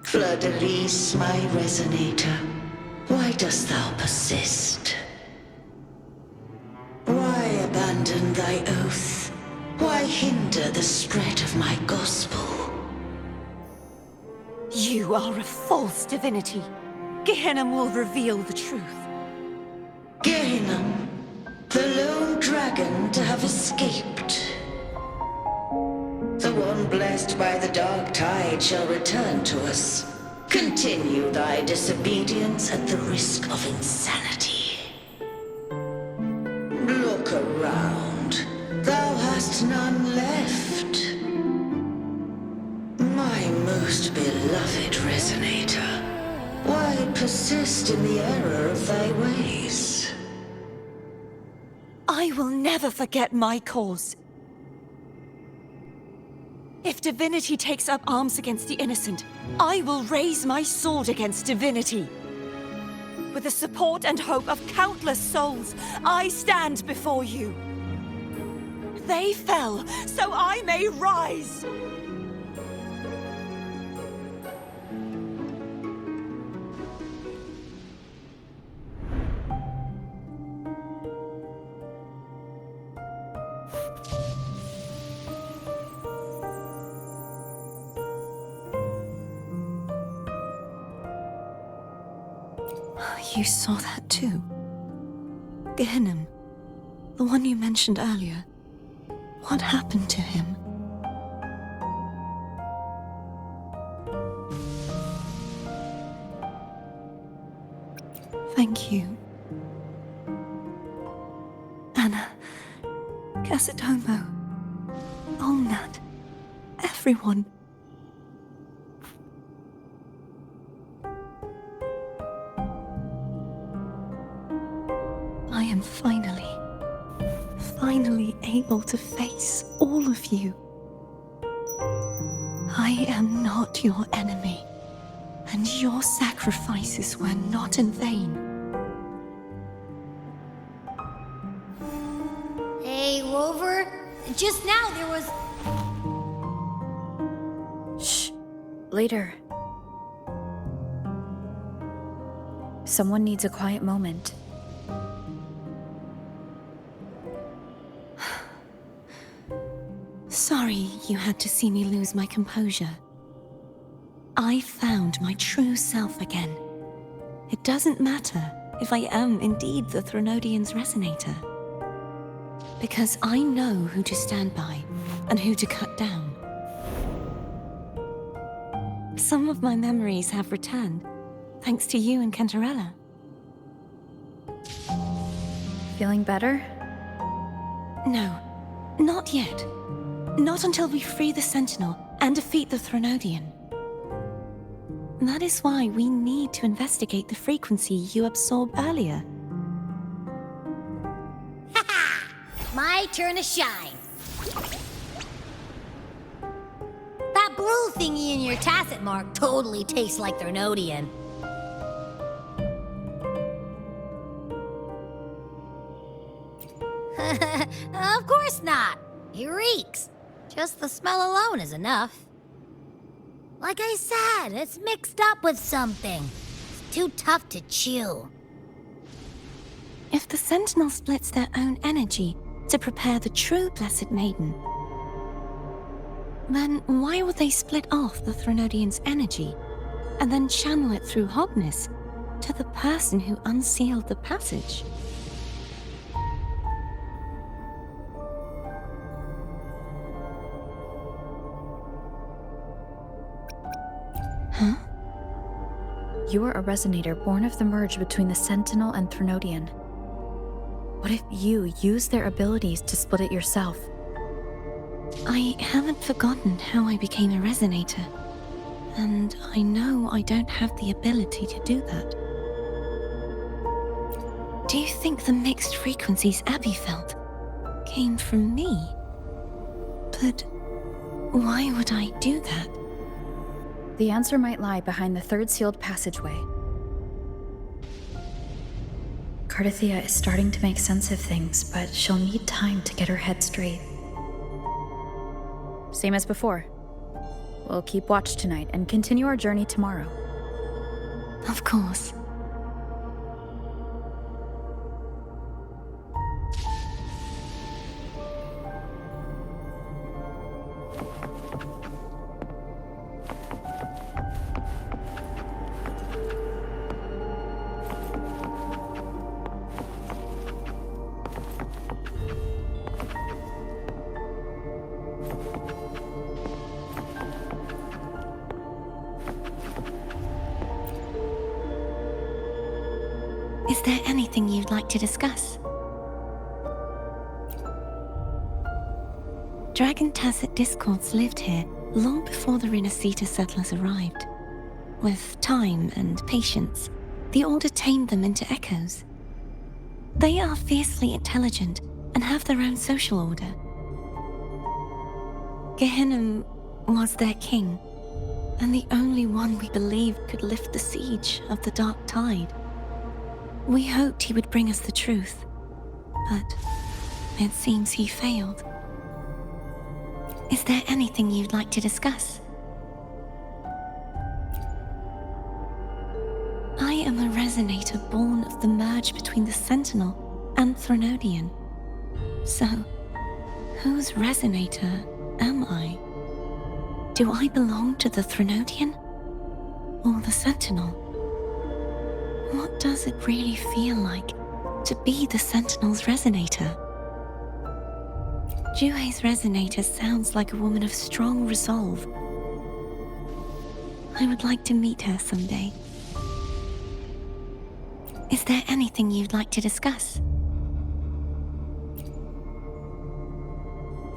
Speaker 9: Fleur-de-Lis, my resonator, why dost thou persist? Why abandon thy oath? Why hinder the spread of my gospel?
Speaker 4: You are a false divinity. Gehenna will reveal the truth.
Speaker 9: Gehenna, the lone dragon to have escaped. The one blessed by the dark tide shall return to us. Continue thy disobedience at the risk of insanity. Look around. Thou hast none left. My most beloved resonator, why persist in the error of thy ways?
Speaker 4: I will never forget my cause. If divinity takes up arms against the innocent, I will raise my sword against divinity. With the support and hope of countless souls, I stand before you. They fell, so I may rise! You saw that too? Gehenna, the one you mentioned earlier. What happened to him? Thank you. Anna, Casatomo, Olnat, everyone. I am finally able to face all of you. I am not your enemy, and your sacrifices were not in vain.
Speaker 2: Hey, Rover. Just now there was...
Speaker 1: Shh. Later. Someone needs a quiet moment.
Speaker 4: Sorry you had to see me lose my composure. I found my true self again. It doesn't matter if I am indeed the Threnodian's resonator. Because I know who to stand by and who to cut down. Some of my memories have returned, thanks to you and Cantarella.
Speaker 1: Feeling better?
Speaker 4: No, not yet. Not until we free the Sentinel and defeat the Threnodian. That is why we need to investigate the frequency you absorbed earlier.
Speaker 2: My turn to shine. That blue thingy in your tacit mark totally tastes like Threnodian. Of course not. He reeks. Just the smell alone is enough. Like I said, it's mixed up with something. It's too tough to chew.
Speaker 4: If the Sentinel splits their own energy to prepare the true Blessed Maiden, then why would they split off the Threnodian's energy and then channel it through Hognis to the person who unsealed the passage? Huh?
Speaker 1: You are a resonator born of the merge between the Sentinel and Threnodian. What if you use their abilities to split it yourself?
Speaker 4: I haven't forgotten how I became a resonator, and I know I don't have the ability to do that. Do you think the mixed frequencies Abby felt came from me? But why would I do that?
Speaker 1: The answer might lie behind the third sealed passageway. Cardathia is starting to make sense of things, but she'll need time to get her head straight. Same as before. We'll keep watch tonight and continue our journey tomorrow.
Speaker 4: Of course. Is there anything you'd like to discuss? Dragon Tacet discords lived here long before the Rinascita settlers arrived. With time and patience, the Order tamed them into echoes. They are fiercely intelligent and have their own social order. Gehinnom was their king, and the only one we believed could lift the siege of the Dark Tide. We hoped he would bring us the truth, but it seems he failed. Is there anything you'd like to discuss? I am a resonator born of the merge between the Sentinel and Threnodian. So, whose resonator am I? Do I belong to the Threnodian or the Sentinel? What does it really feel like to be the Sentinel's resonator? Jue's resonator sounds like a woman of strong resolve. I would like to meet her someday. Is there anything you'd like to discuss?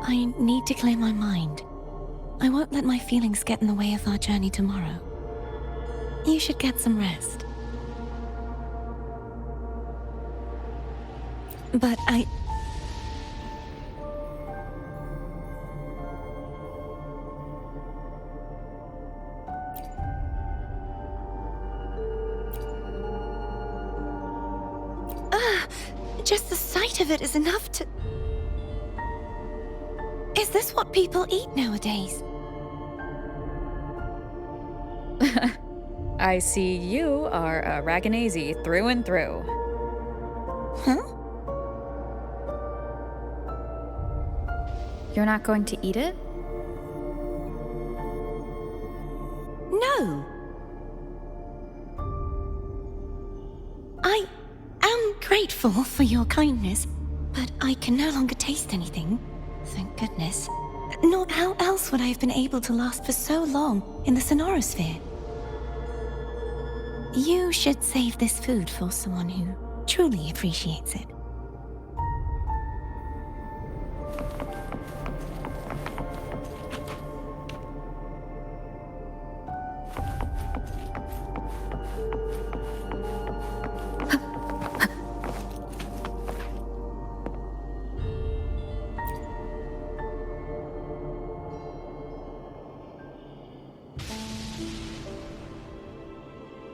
Speaker 4: I need to clear my mind. I won't let my feelings get in the way of our journey tomorrow. You should get some rest. But just the sight of it is enough to... Is this what people eat nowadays?
Speaker 1: I see you are a Raganazi through and through.
Speaker 4: Huh?
Speaker 1: You're not going to eat it?
Speaker 4: No. I am grateful for your kindness, but I can no longer taste anything. Thank goodness. Not how else would I have been able to last for so long in the Sonorosphere? You should save this food for someone who truly appreciates it.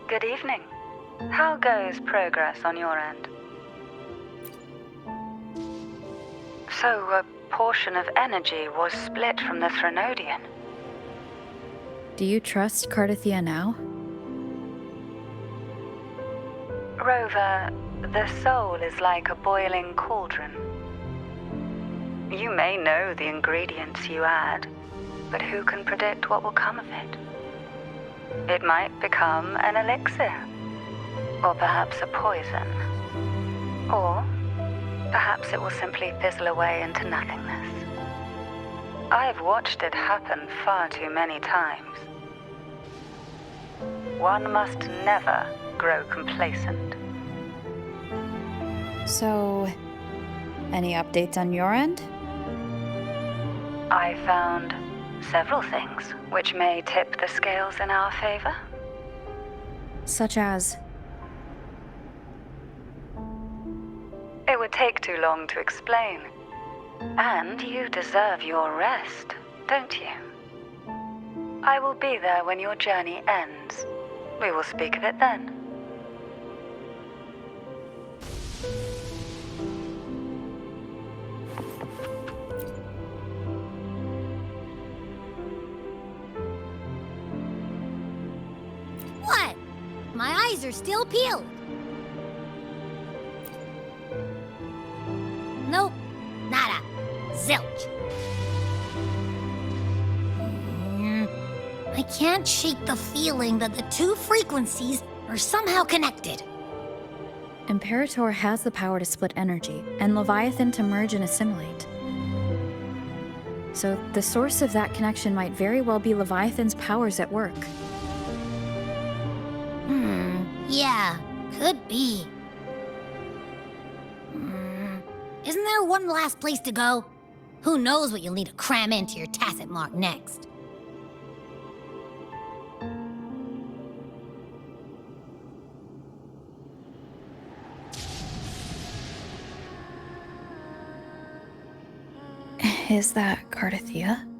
Speaker 10: Good evening. How goes progress on your end? So, a portion of energy was split from the Threnodian.
Speaker 1: Do you trust Cardathia now?
Speaker 10: Rover, the soul is like a boiling cauldron. You may know the ingredients you add, but who can predict what will come of it? It might become an elixir, or perhaps a poison, or perhaps it will simply fizzle away into nothingness. I've watched it happen far too many times. One must never grow complacent.
Speaker 1: So, any updates on your end?
Speaker 10: I found several things which may tip the scales in our favor.
Speaker 1: Such as?
Speaker 10: It would take too long to explain. And you deserve your rest, don't you? I will be there when your journey ends. We will speak of it then.
Speaker 2: eyes are still peeled. Nope, nada, zilch. I can't shake the feeling that the two frequencies are somehow connected.
Speaker 1: Imperator has the power to split energy, and Leviathan to merge and assimilate. So the source of that connection might very well be Leviathan's powers at work.
Speaker 2: Yeah, could be. Isn't there one last place to go? Who knows what you'll need to cram into your tacit mark next?
Speaker 1: Is that Cardathea?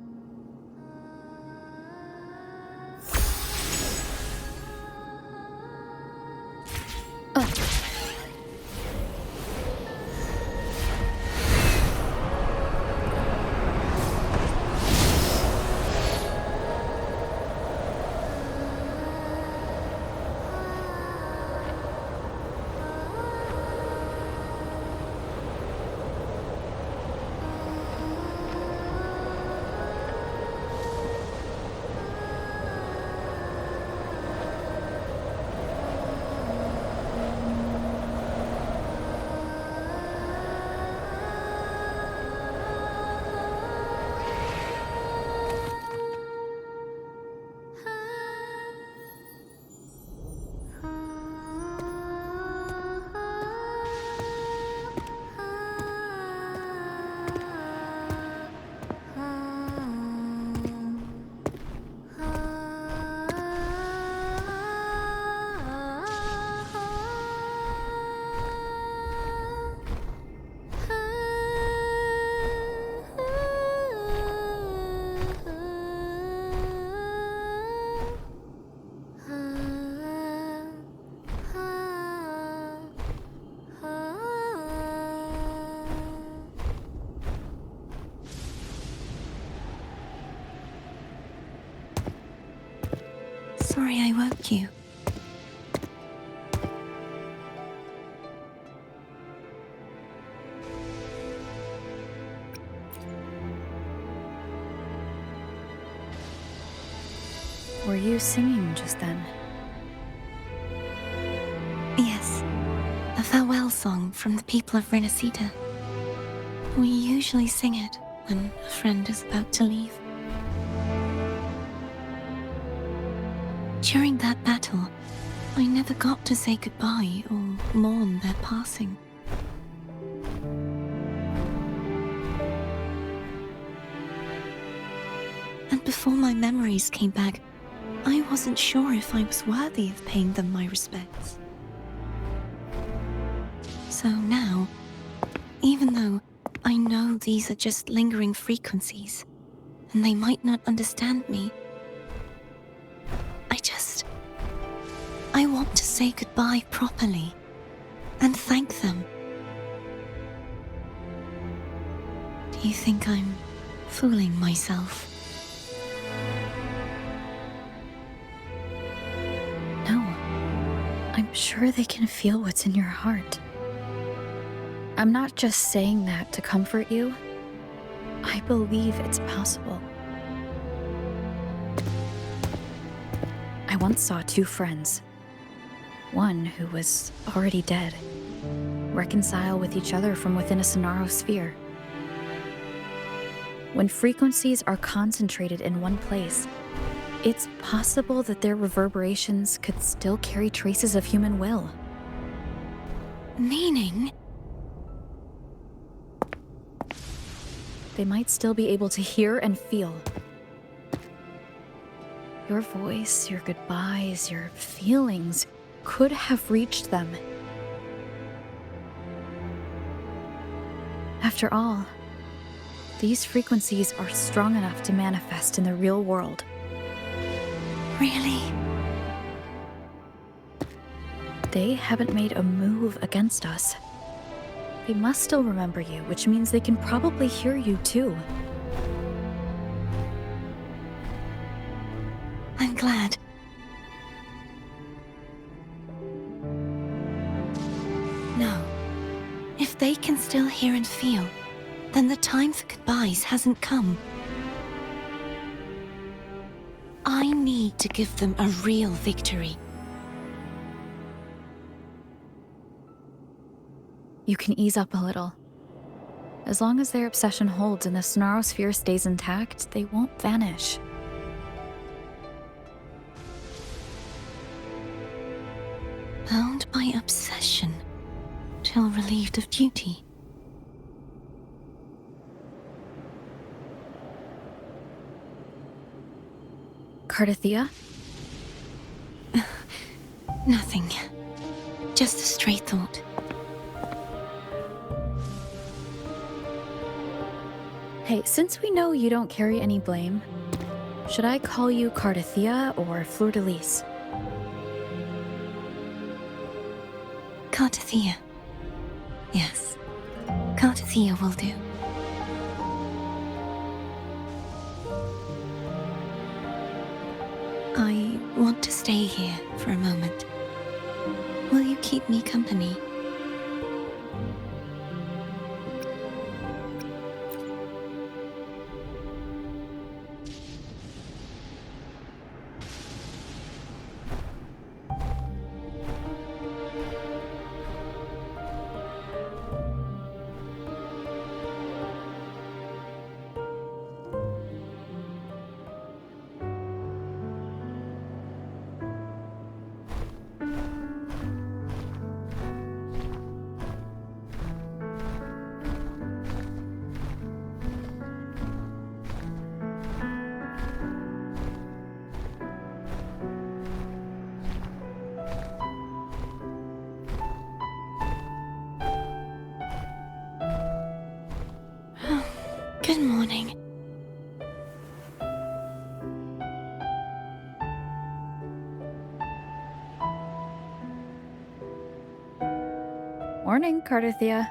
Speaker 4: Sorry I woke you.
Speaker 1: Were you singing just then?
Speaker 4: Yes, a farewell song from the people of Rinascita. We usually sing it when a friend is about to leave. During that battle, I never got to say goodbye or mourn their passing. And before my memories came back, I wasn't sure if I was worthy of paying them my respects. So now, even though I know these are just lingering frequencies, and they might not understand me, I want to say goodbye properly and thank them. Do you think I'm fooling myself?
Speaker 1: No. I'm sure they can feel what's in your heart. I'm not just saying that to comfort you. I believe it's possible. I once saw two friends. One who was already dead, reconcile with each other from within a Sonaro sphere. When frequencies are concentrated in one place, it's possible that their reverberations could still carry traces of human will.
Speaker 4: Meaning?
Speaker 1: They might still be able to hear and feel. Your voice, your goodbyes, your feelings could have reached them. After all, these frequencies are strong enough to manifest in the real world.
Speaker 4: Really?
Speaker 1: They haven't made a move against us. They must still remember you, which means they can probably hear you too.
Speaker 4: I'm glad. If they can still hear and feel, then the time for goodbyes hasn't come. I need to give them a real victory.
Speaker 1: You can ease up a little. As long as their obsession holds and the Sonorosphere stays intact, they won't vanish.
Speaker 4: Bound by obsession, till relieved of duty.
Speaker 1: Cardathea?
Speaker 4: Nothing. Just a stray thought.
Speaker 1: Hey, since we know you don't carry any blame, should I call you Cardathea or Fleur-de-Lis?
Speaker 4: Cardathea. Yes. Cardathea will do. I want to stay here for a moment. Will you keep me company? Good morning.
Speaker 1: Morning, Cardathea.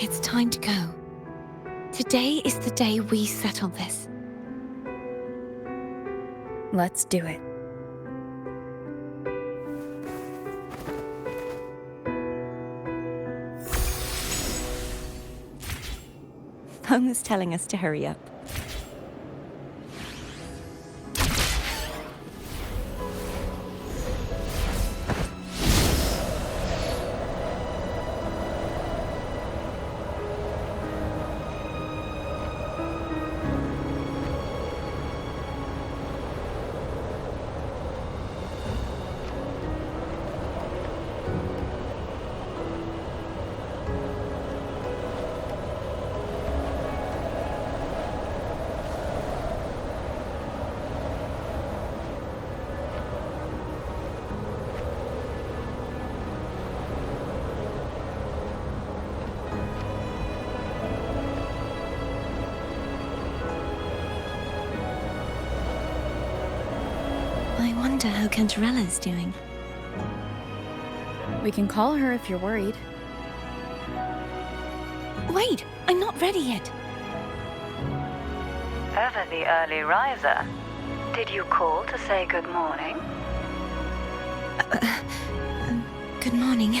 Speaker 4: It's time to go. Today is the day we settle this.
Speaker 1: Let's do it.
Speaker 4: Home is telling us to hurry up. I wonder how Cantarella's doing.
Speaker 1: We can call her if you're worried.
Speaker 4: Wait, I'm not ready yet.
Speaker 10: Ever the early riser. Did you call to say good morning?
Speaker 4: Good morning.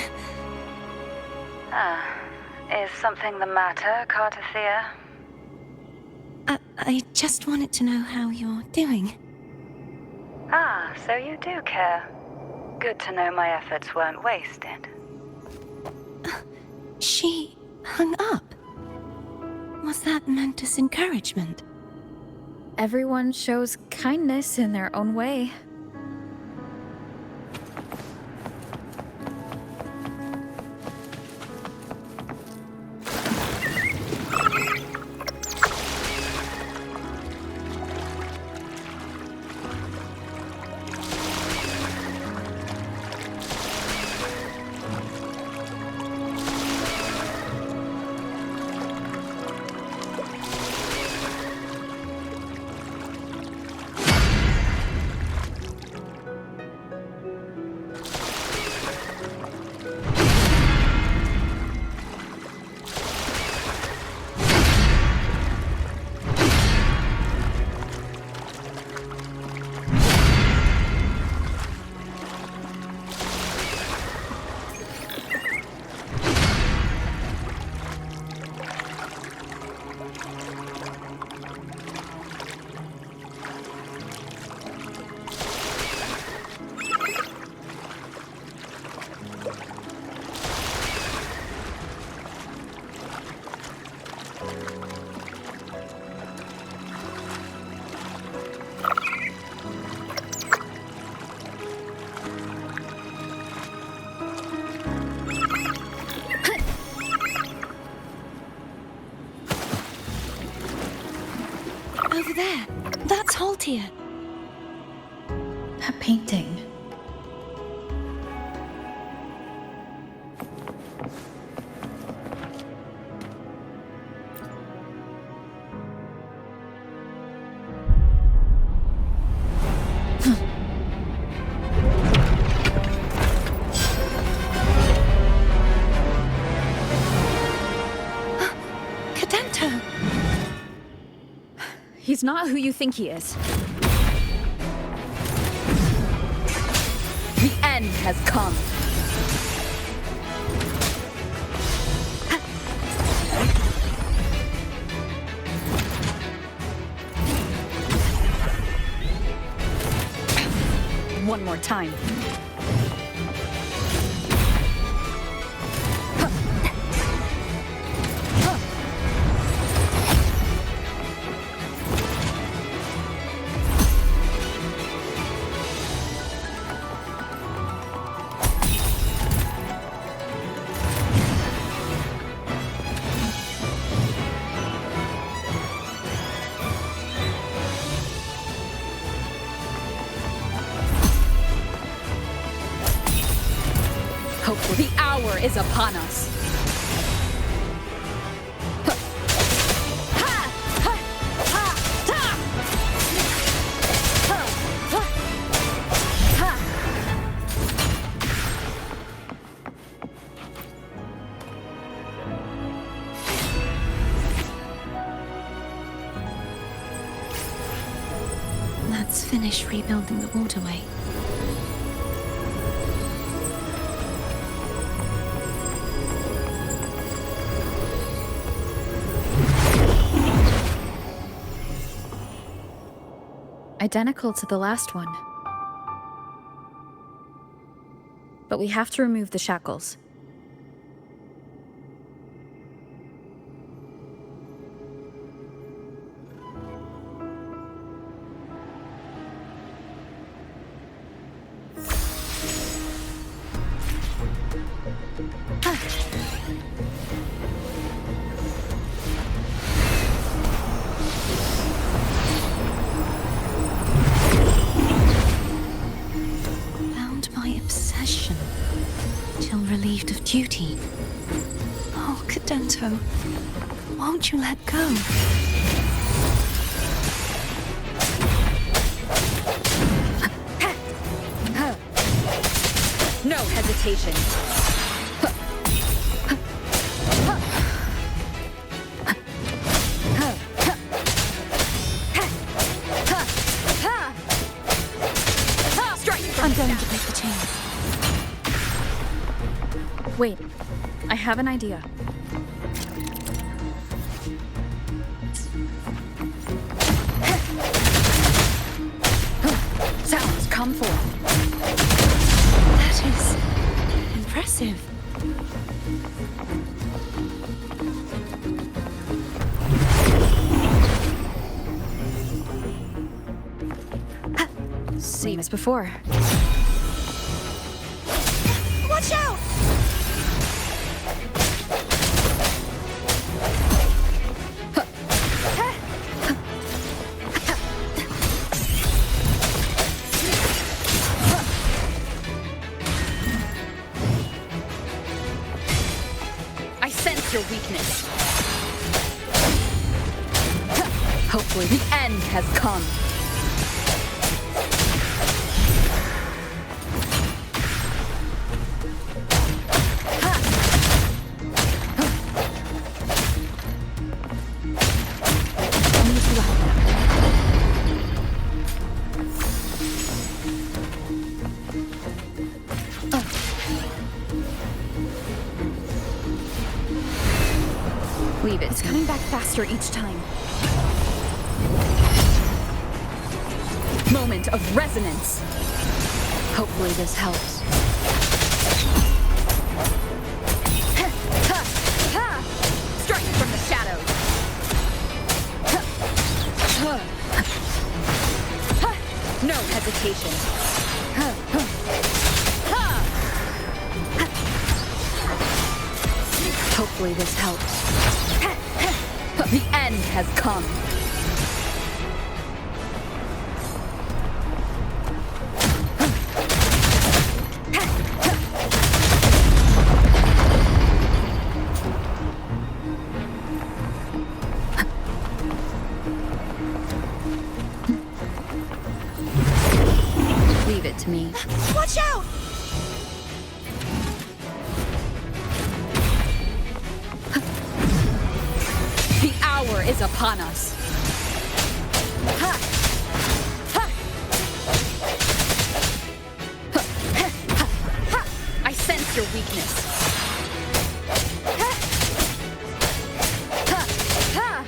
Speaker 10: Is something the matter, Cardathea?
Speaker 4: I just wanted to know how you're doing.
Speaker 10: So you do care. Good to know my efforts weren't wasted.
Speaker 4: She hung up. Was that meant as encouragement?
Speaker 1: Everyone shows kindness in their own way.
Speaker 4: There! That's Haltia!
Speaker 1: That painting.
Speaker 7: He's not who you think he is. The end has come. One more time. The hour is upon us.
Speaker 4: Let's finish rebuilding the waterway.
Speaker 1: Identical to the last one. But we have to remove the shackles.
Speaker 4: Relieved of duty. Oh, Cadento, won't you let go?
Speaker 7: No hesitation.
Speaker 4: I'm going to break the chains.
Speaker 1: Wait, I have an idea.
Speaker 7: Sounds come forth.
Speaker 4: That is impressive.
Speaker 1: Same as before.
Speaker 4: Watch out!
Speaker 7: Your weakness. Hopefully the end has come.
Speaker 1: Leave it. It's coming back faster each time.
Speaker 7: Moment of resonance.
Speaker 1: Hopefully this helps.
Speaker 7: Strike from the shadows. No hesitation.
Speaker 1: Hopefully this helps.
Speaker 7: The end has come. is upon us. Ha! Ha! Ha! Ha! Ha! I sense your weakness. Ha! Ha! Ha!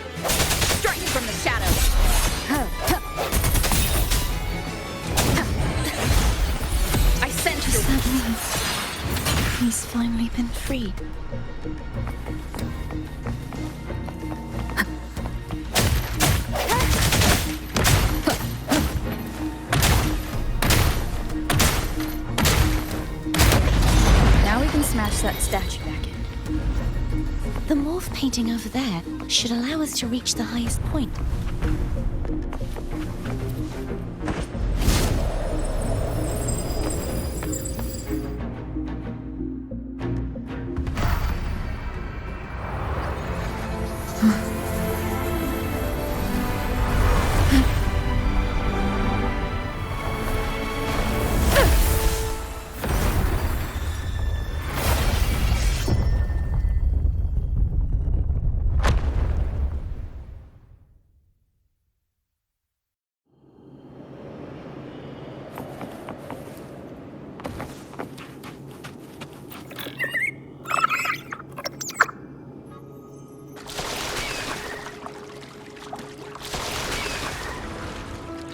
Speaker 7: Strike from the shadows. Ha! Ha! Ha! I sense your weakness.
Speaker 4: He's finally been freed.
Speaker 1: Now we can smash that statue back in.
Speaker 4: The morph painting over there should allow us to reach the highest point.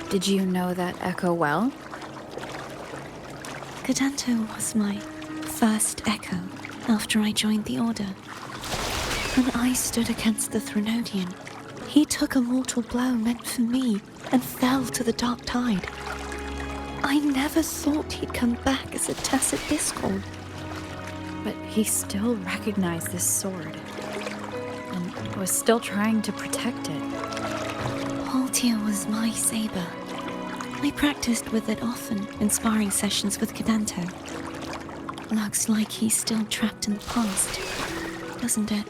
Speaker 1: Did you know that echo well?
Speaker 4: Cadanto was my first echo after I joined the Order. When I stood against the Threnodian, he took a mortal blow meant for me and fell to the dark tide. I never thought he'd come back as a tacit discord.
Speaker 1: But he still recognized this sword. And was still trying to protect it.
Speaker 4: Haltia was my saber. I practiced with it often in sparring sessions with Cadanto. Looks like he's still trapped in the past, doesn't it?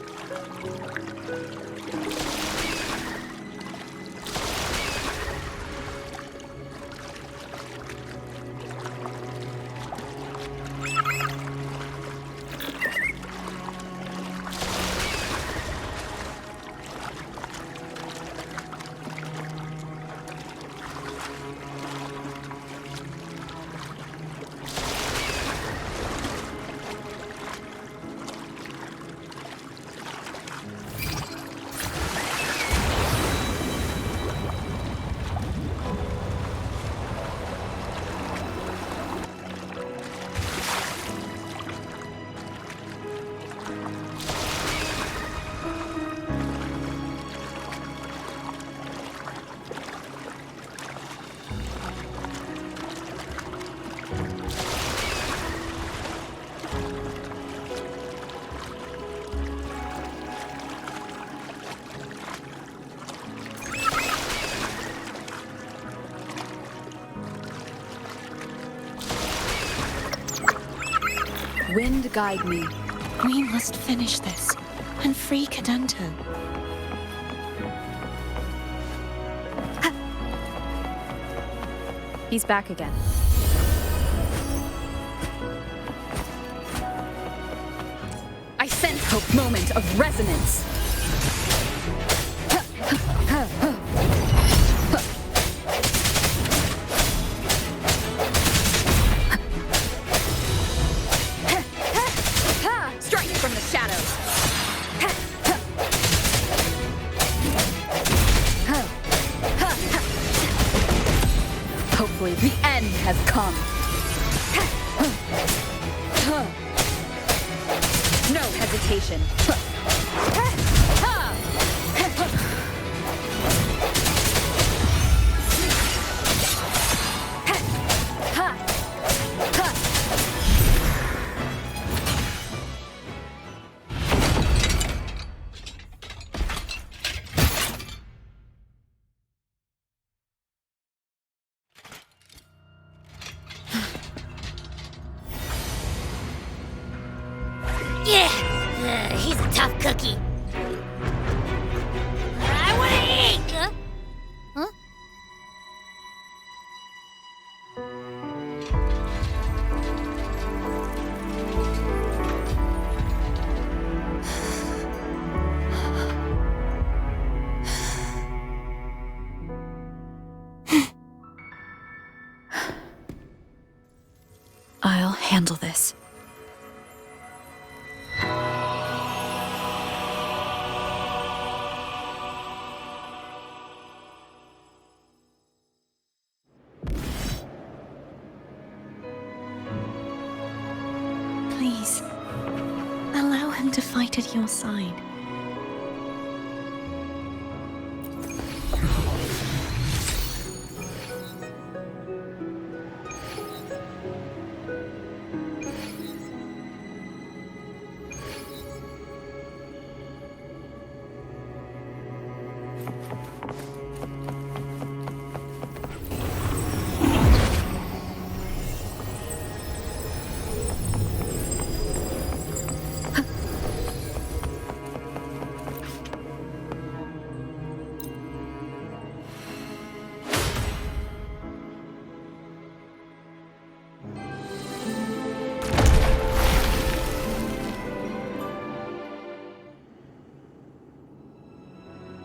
Speaker 1: Wind guide me.
Speaker 4: We must finish this and free Cadanto.
Speaker 1: He's back again.
Speaker 7: I sense hope moment of resonance. Strike from the shadows. Hopefully the end has come. No hesitation.
Speaker 2: He's a tough cookie. I want to eat! Huh?
Speaker 4: willing to fight at your side.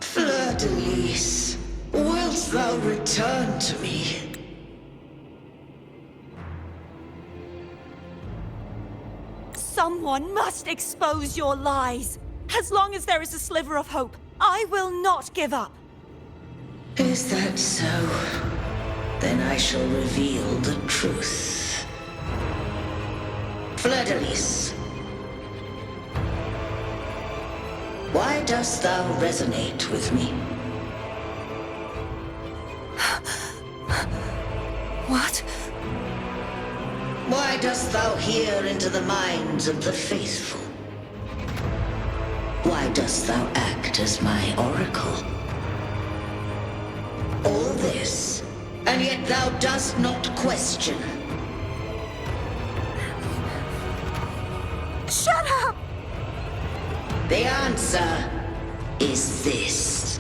Speaker 9: Fleur-de-Lis, wilt thou return to me?
Speaker 11: Someone must expose your lies. As long as there is a sliver of hope, I will not give up.
Speaker 9: Is that so? Then I shall reveal the truth. Fleur-de-Lis, why dost thou resonate with me?
Speaker 11: What?
Speaker 9: Why dost thou hear into the minds of the faithful? Why dost thou act as my oracle? All this, and yet thou dost not question.
Speaker 11: Shut up!
Speaker 9: The answer is this.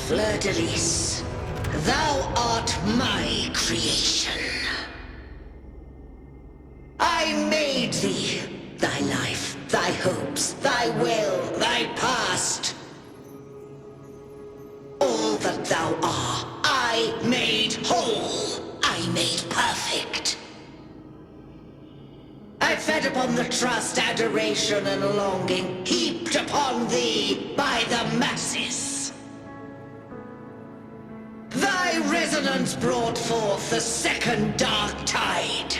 Speaker 9: Fleur-de-Lis, thou art my creation. I made thee, thy life, thy hopes, thy will, thy past. All that thou art, I made whole, I made perfect. I fed upon the trust, adoration, and longing heaped upon thee by the masses. Thy resonance brought forth the second dark tide.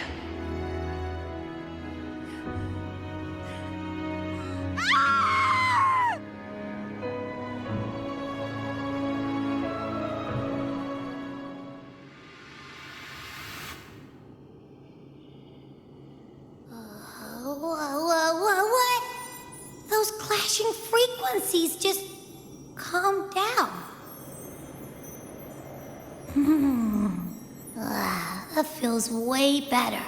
Speaker 2: What? Those clashing frequencies just calm down. That feels way better.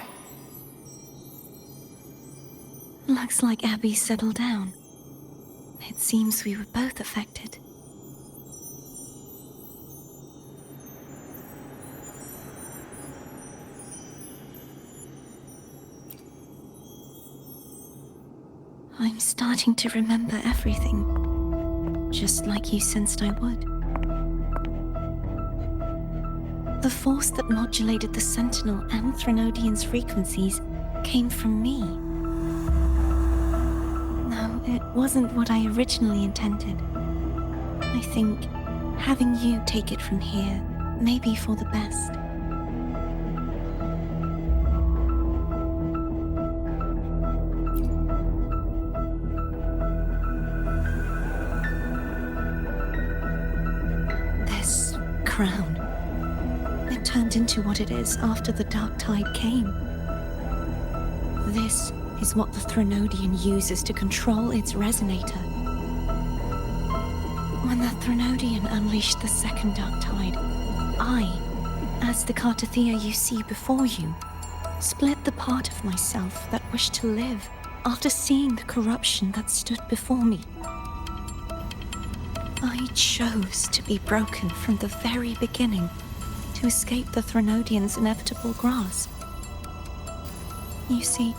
Speaker 4: Looks like Abby settled down. It seems we were both affected. I'm starting to remember everything, just like you sensed I would. The force that modulated the Sentinel and Threnodian's frequencies came from me. No, it wasn't what I originally intended. I think having you take it from here may be for the best. Crown. It turned into what it is after the Dark Tide came. This is what the Threnodian uses to control its resonator. When the Threnodian unleashed the second Dark Tide, I, as the Cartothea you see before you, split the part of myself that wished to live after seeing the corruption that stood before me. I chose to be broken from the very beginning to escape the Threnodian's inevitable grasp. You see,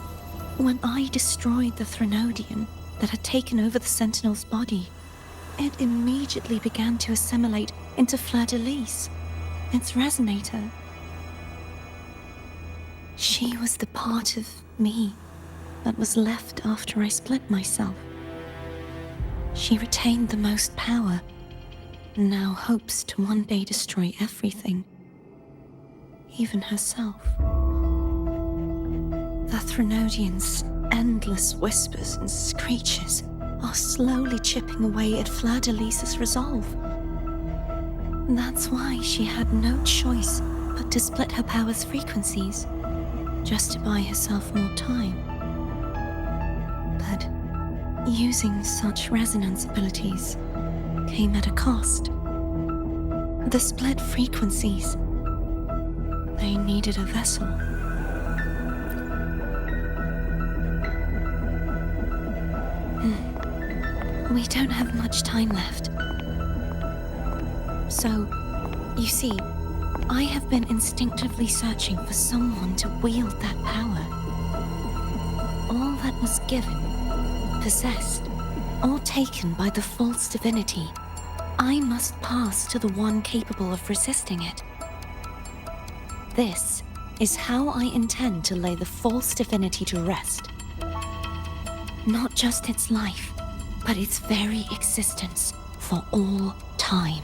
Speaker 4: when I destroyed the Threnodian that had taken over the Sentinel's body, it immediately began to assimilate into Fleur-de-Lis, its resonator. She was the part of me that was left after I split myself. She retained the most power, and now hopes to one day destroy everything, even herself. The Threnodians endless whispers and screeches are slowly chipping away at Fleur-de-Lis's resolve. That's why she had no choice but to split her power's frequencies, just to buy herself more time. But using such resonance abilities came at a cost. The split frequencies, they needed a vessel. We don't have much time left. So, you see, I have been instinctively searching for someone to wield that power. All that was given, possessed, or taken by the false divinity, I must pass to the one capable of resisting it. This is how I intend to lay the false divinity to rest. Not just its life, but its very existence for all time.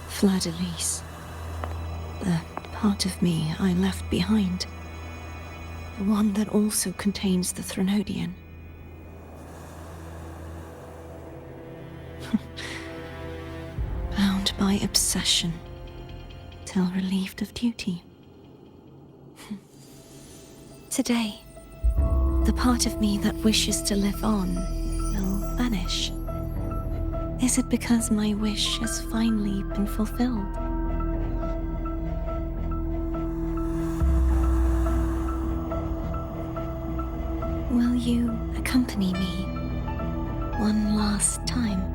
Speaker 4: Fleur-de-Lis, the part of me I left behind, the one that also contains the Threnodian. Bound by obsession, till relieved of duty. Today, the part of me that wishes to live on will vanish. Is it because my wish has finally been fulfilled? Will you accompany me one last time?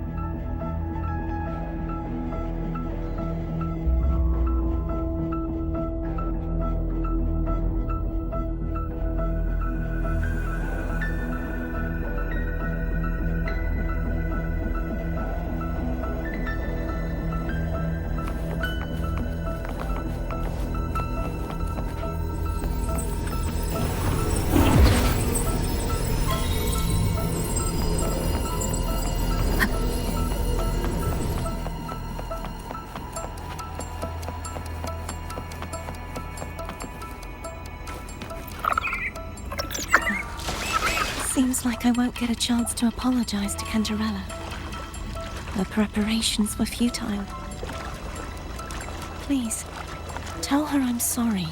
Speaker 4: Seems like I won't get a chance to apologize to Cantarella. Her preparations were futile. Please, tell her I'm sorry.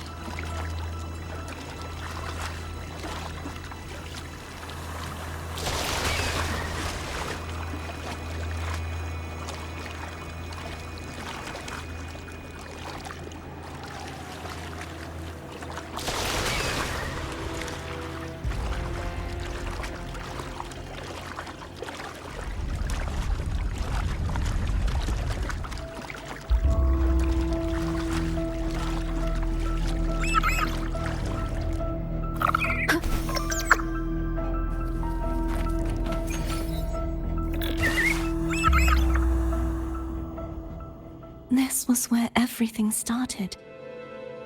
Speaker 4: This was where everything started.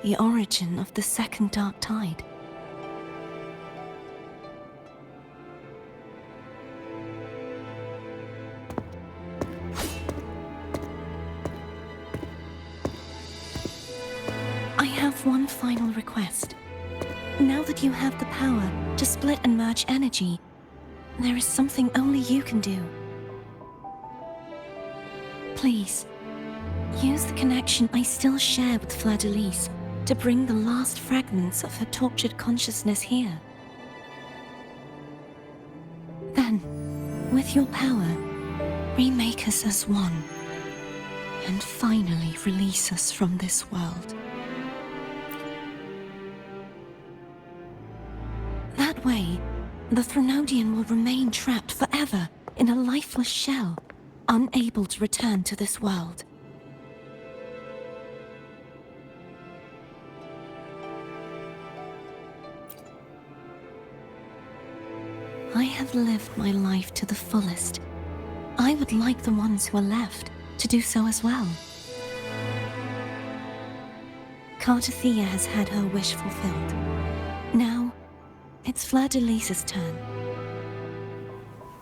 Speaker 4: The origin of the second dark tide. I have one final request. Now that you have the power to split and merge energy, there is something only you can do. Please, use the connection I still share with Fleur-de-Lis to bring the last fragments of her tortured consciousness here. Then, with your power, remake us as one, and finally release us from this world. That way, the Threnodian will remain trapped forever in a lifeless shell, unable to return to this world. I have lived my life to the fullest. I would like the ones who are left to do so as well. Cartathea has had her wish fulfilled. Now, it's Fleur-de-Lis's turn.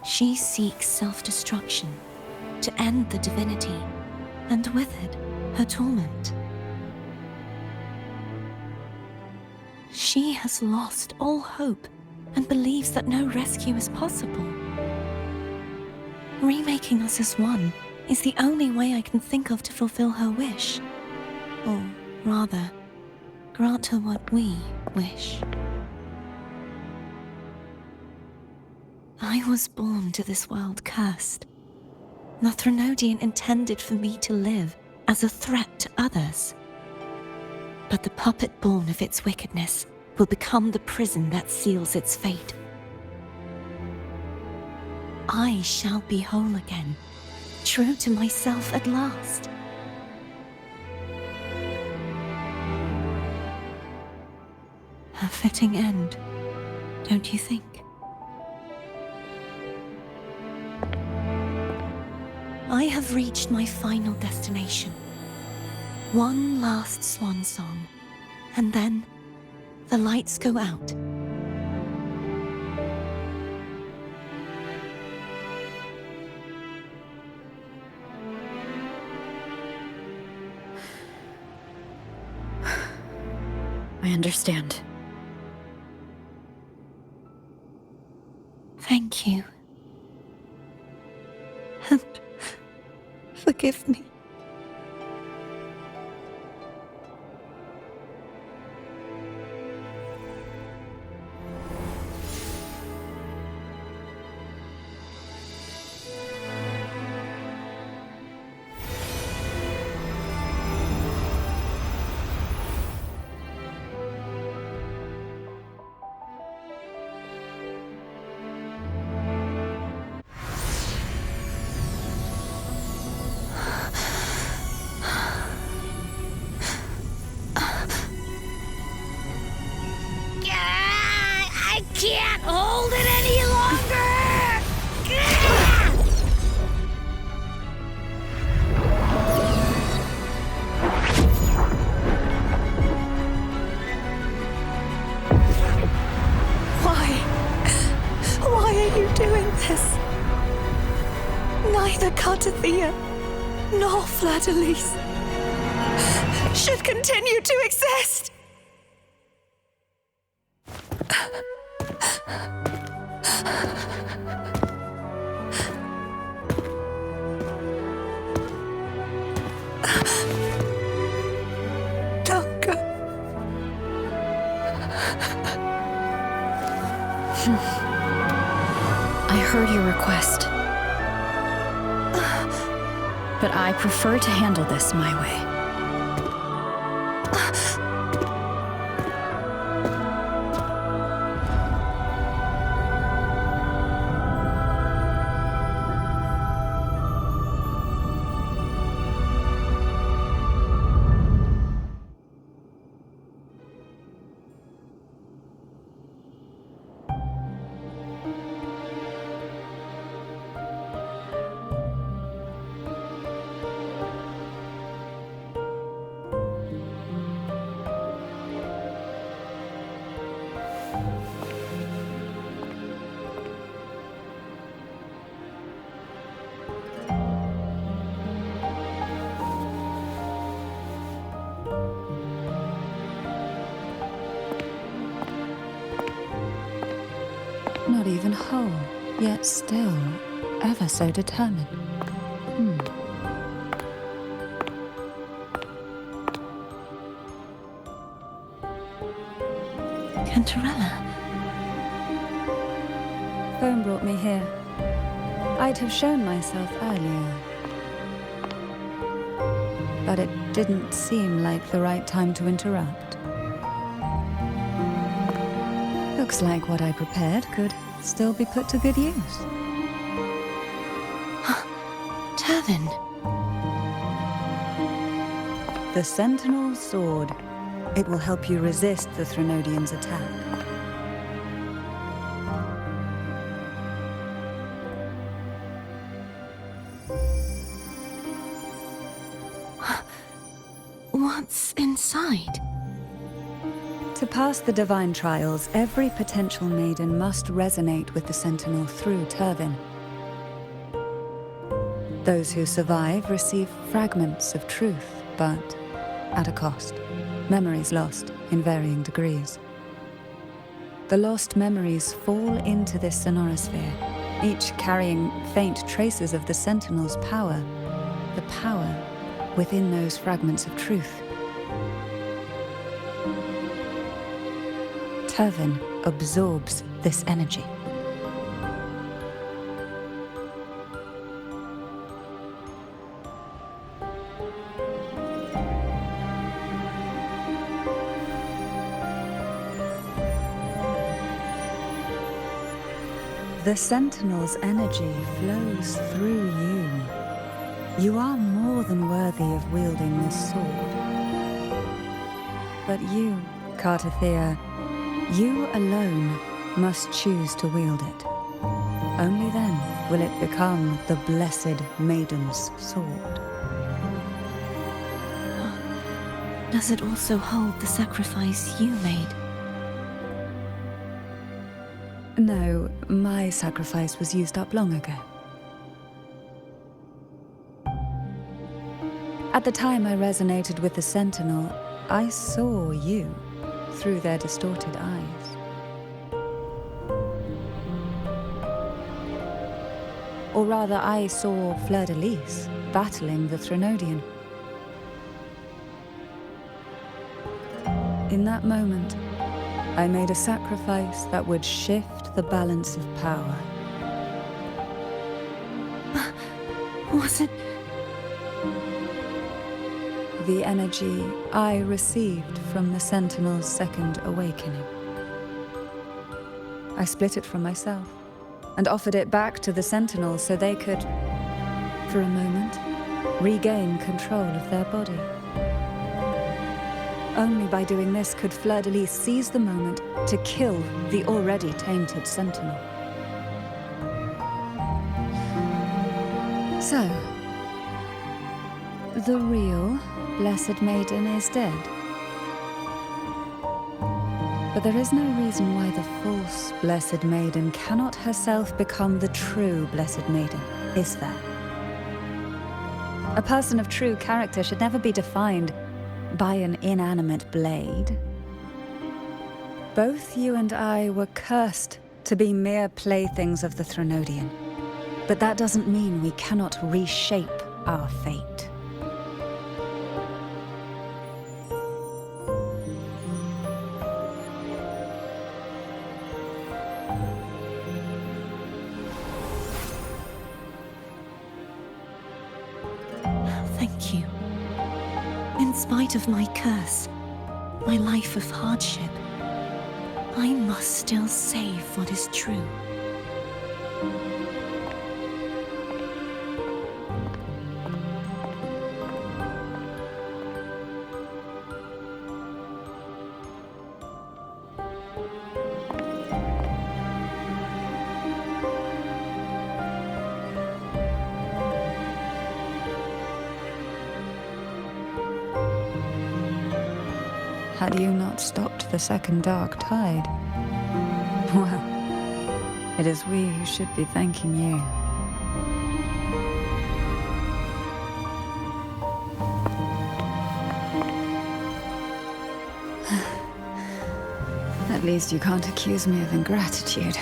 Speaker 4: She seeks self-destruction to end the divinity, and with it, her torment. She has lost all hope and believes that no rescue is possible. Remaking us as one is the only way I can think of to fulfill her wish. Or rather, grant her what we wish. I was born to this world cursed. The Threnodian intended for me to live as a threat to others. But the puppet born of its wickedness will become the prison that seals its fate. I shall be whole again, true to myself at last. A fitting end, don't you think? I have reached my final destination. One last swan song, and then the lights go out.
Speaker 1: I understand.
Speaker 4: Thank you. And forgive me.
Speaker 2: I can't hold it any longer!
Speaker 4: Why are you doing this? Neither Cartathea nor Fladalise should continue to exist. Don't go.
Speaker 1: I heard your request. But I prefer to handle this my way.
Speaker 7: Not even whole, yet still ever so determined.
Speaker 4: Cantarella.
Speaker 7: Phone brought me here. I'd have shown myself earlier. But it didn't seem like the right time to interrupt. Looks like what I prepared could still be put to good use.
Speaker 4: Turvin.
Speaker 7: The Sentinel Sword. It will help you resist the Threnodian's attack.
Speaker 4: What's inside?
Speaker 7: To pass the divine trials, every potential maiden must resonate with the Sentinel through Turvin. Those who survive receive fragments of truth, but at a cost. Memories lost in varying degrees. The lost memories fall into this sonorosphere, each carrying faint traces of the Sentinel's power. The power within those fragments of truth. Turvin absorbs this energy. The Sentinel's energy flows through you. You are more than worthy of wielding this sword. But you, Cartathea, you alone must choose to wield it. Only then will it become the Blessed Maiden's sword.
Speaker 4: Does it also hold the sacrifice you made?
Speaker 7: No, my sacrifice was used up long ago. At the time I resonated with the Sentinel, I saw you through their distorted eyes. Or rather, I saw Fleur-de-Lis battling the Threnodian. In that moment, I made a sacrifice that would shift the balance of power.
Speaker 4: Was it?
Speaker 7: The energy I received from the Sentinel's second awakening. I split it from myself and offered it back to the Sentinels so they could, for a moment, regain control of their body. Only by doing this could Fleur-de-Lis seize the moment to kill the already tainted Sentinel. So, the real Blessed Maiden is dead. But there is no reason why the false Blessed Maiden cannot herself become the true Blessed Maiden, is there? A person of true character should never be defined by an inanimate blade. Both you and I were cursed to be mere playthings of the Threnodian. But that doesn't mean we cannot reshape our fate.
Speaker 4: Thank you. In spite of my curse, my life of hardship, I must still save what is true.
Speaker 7: Had you not stopped the second dark tide? Well, it is we who should be thanking you. At least you can't accuse me of ingratitude.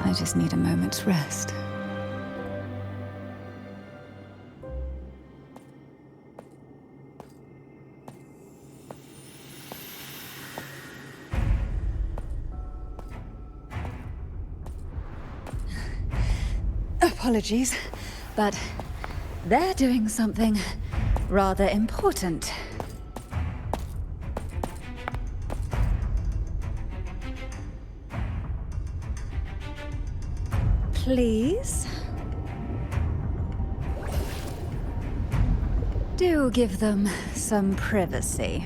Speaker 7: I just need a moment's rest. Apologies, but they're doing something rather important. Please? Do give them some privacy.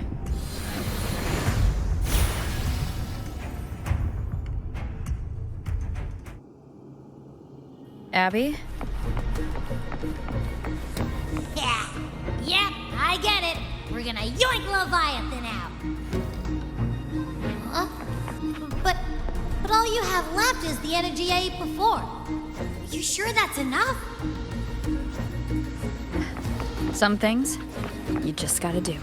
Speaker 7: Abby?
Speaker 2: Yeah, yep, I get it. We're gonna yoink Leviathan out. Huh? But all you have left is the energy I ate before. You sure that's enough?
Speaker 1: Some things, you just gotta do.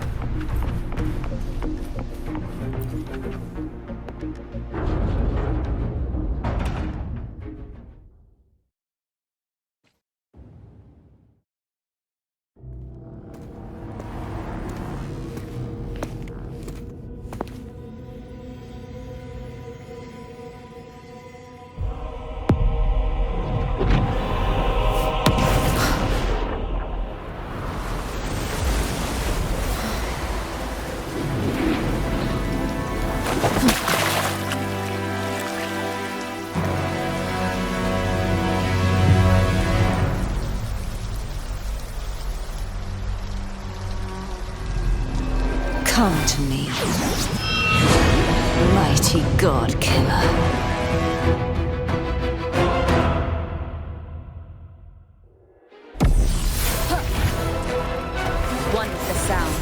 Speaker 4: Come to me, mighty god killer.
Speaker 1: One with the sound.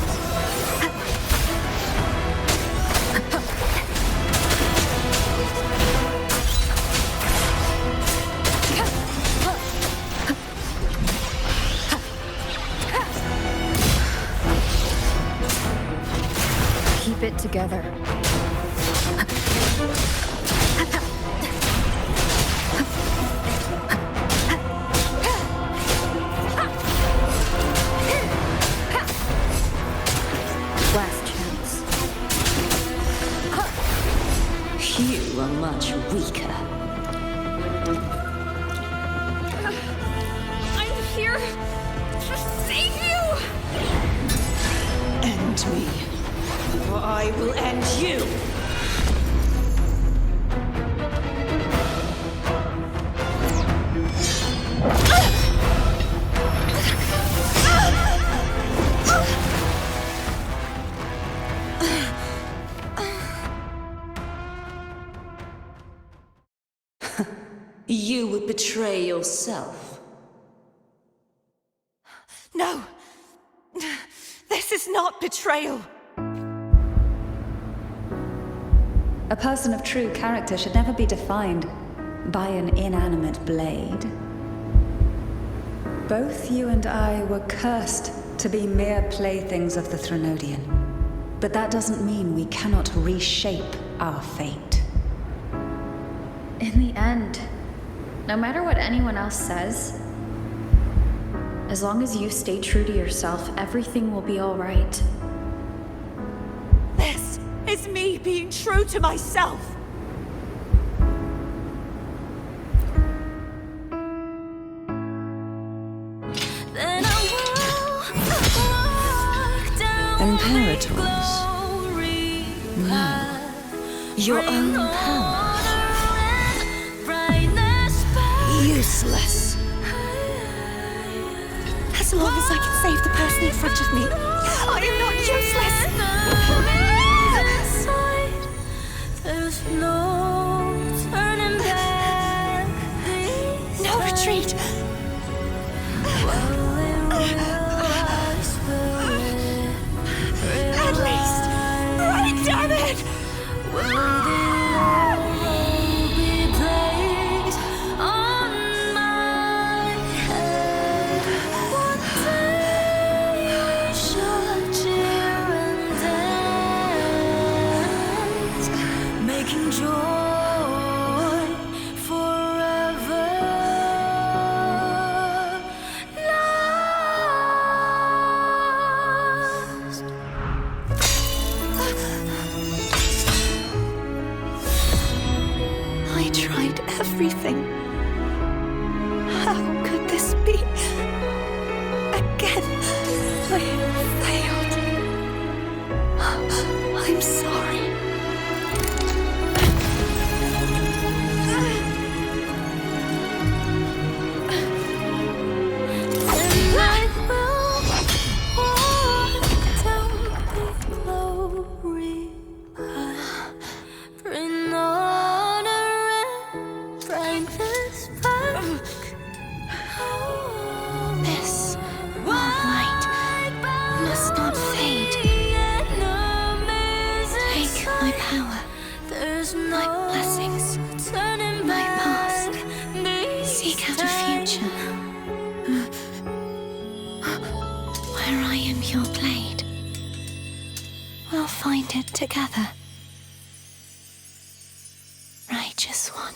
Speaker 1: Keep it together. Last chance.
Speaker 4: You are much weaker.
Speaker 11: I'm here to save you! End me, or I will end you!
Speaker 4: You would betray yourself.
Speaker 11: No! This is not betrayal!
Speaker 7: A person of true character should never be defined by an inanimate blade. Both you and I were cursed to be mere playthings of the Threnodian. But that doesn't mean we cannot reshape our fate.
Speaker 1: In the end, no matter what anyone else says, as long as you stay true to yourself, everything will be all right.
Speaker 11: This is me being true to myself!
Speaker 4: Imperators. No. Your own power.
Speaker 11: Useless. As long as I can save the person in front of me, I am not useless!
Speaker 12: There's no turning back.
Speaker 11: No retreat! At least, right, damn it! Everything. How could this be? Again, I failed. I'm sorry. Together. Righteous one.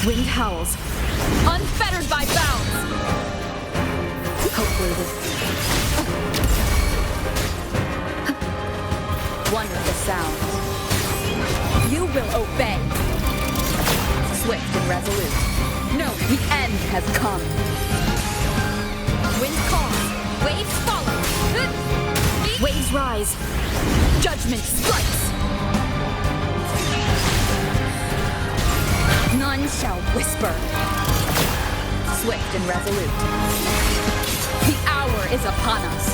Speaker 1: Wind howls, unfettered by bounds. Hopefully this... One with the sounds. You will obey. Swift and resolute. No, the end has come. Wind calls. Waves follow. Waves rise. Judgment strikes. None shall whisper. Swift and resolute. The hour is upon us.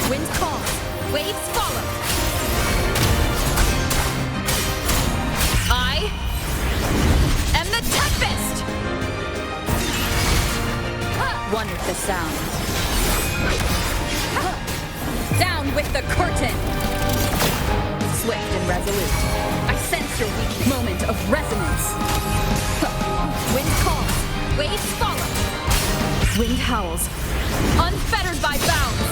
Speaker 1: Wind calls. Waves follow. I am the Tempest! One with the sound. Down with the curtain! Swift and resolute. I sense your weak moment of resonance. Wind calls. Waves follow. Wind howls. Unfettered by bounds.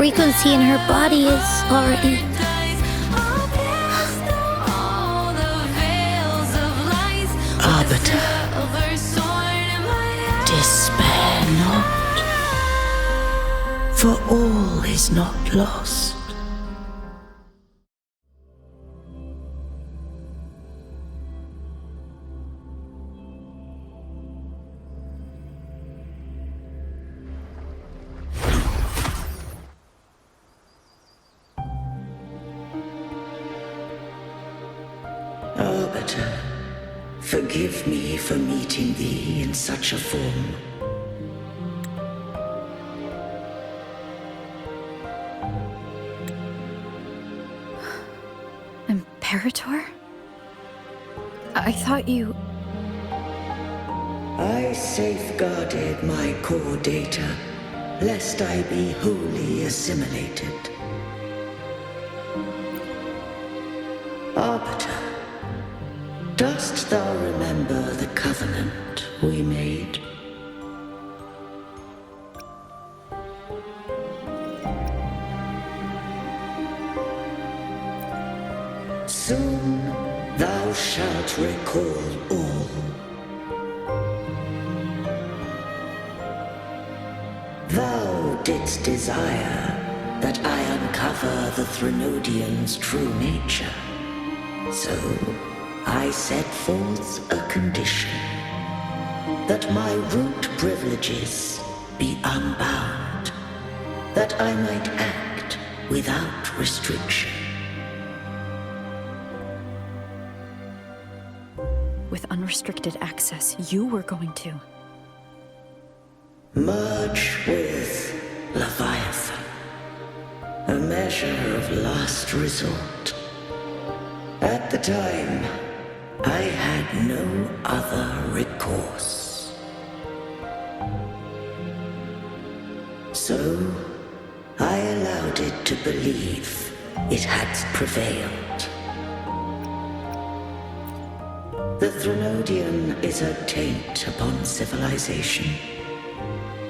Speaker 2: Frequency in her body is already...
Speaker 9: Arbiter, despair not, for all is not lost. Arbiter, forgive me for meeting thee in such a form.
Speaker 1: Imperator? I thought you...
Speaker 9: I safeguarded my core data, lest I be wholly assimilated. Arbiter, dost thou remember the covenant we made? Soon thou shalt recall all. Thou didst desire that I uncover the Threnodian's true nature. So I set forth a condition. that my root privileges be unbound, that I might act without restriction.
Speaker 1: With unrestricted access, you were going to.
Speaker 9: Merge with Leviathan, a measure of last resort. At the time, I had no other recourse. So, I allowed it to believe it had prevailed. The Threnodian is a taint upon civilization.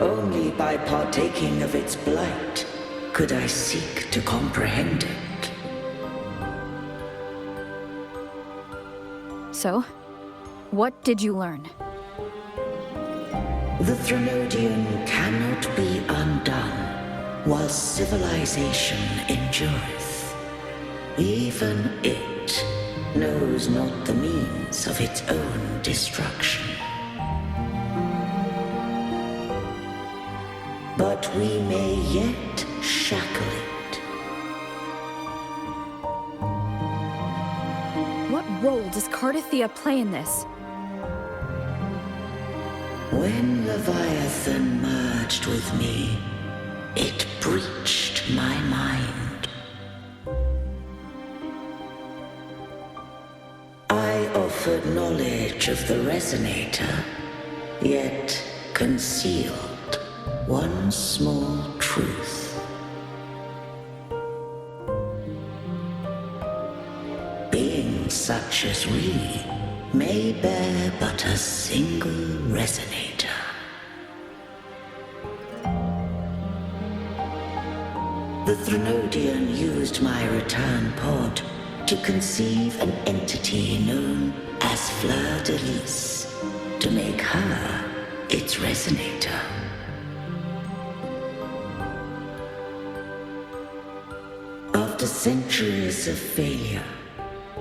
Speaker 9: Only by partaking of its blight could I seek to comprehend it.
Speaker 1: So, what did you learn?
Speaker 9: The Threnodian cannot be undone while civilization endureth. Even it knows not the means of its own destruction. But we may yet shackle it.
Speaker 1: What role does Cardathia play in this?
Speaker 9: When Leviathan merged with me, it breached my mind. I offered knowledge of the Resonator, yet concealed one small truth. Beings such as we may bear but a single Resonator. The Threnodian used my return pod to conceive an entity known as Fleur-de-Lis, to make her its Resonator. After centuries of failure,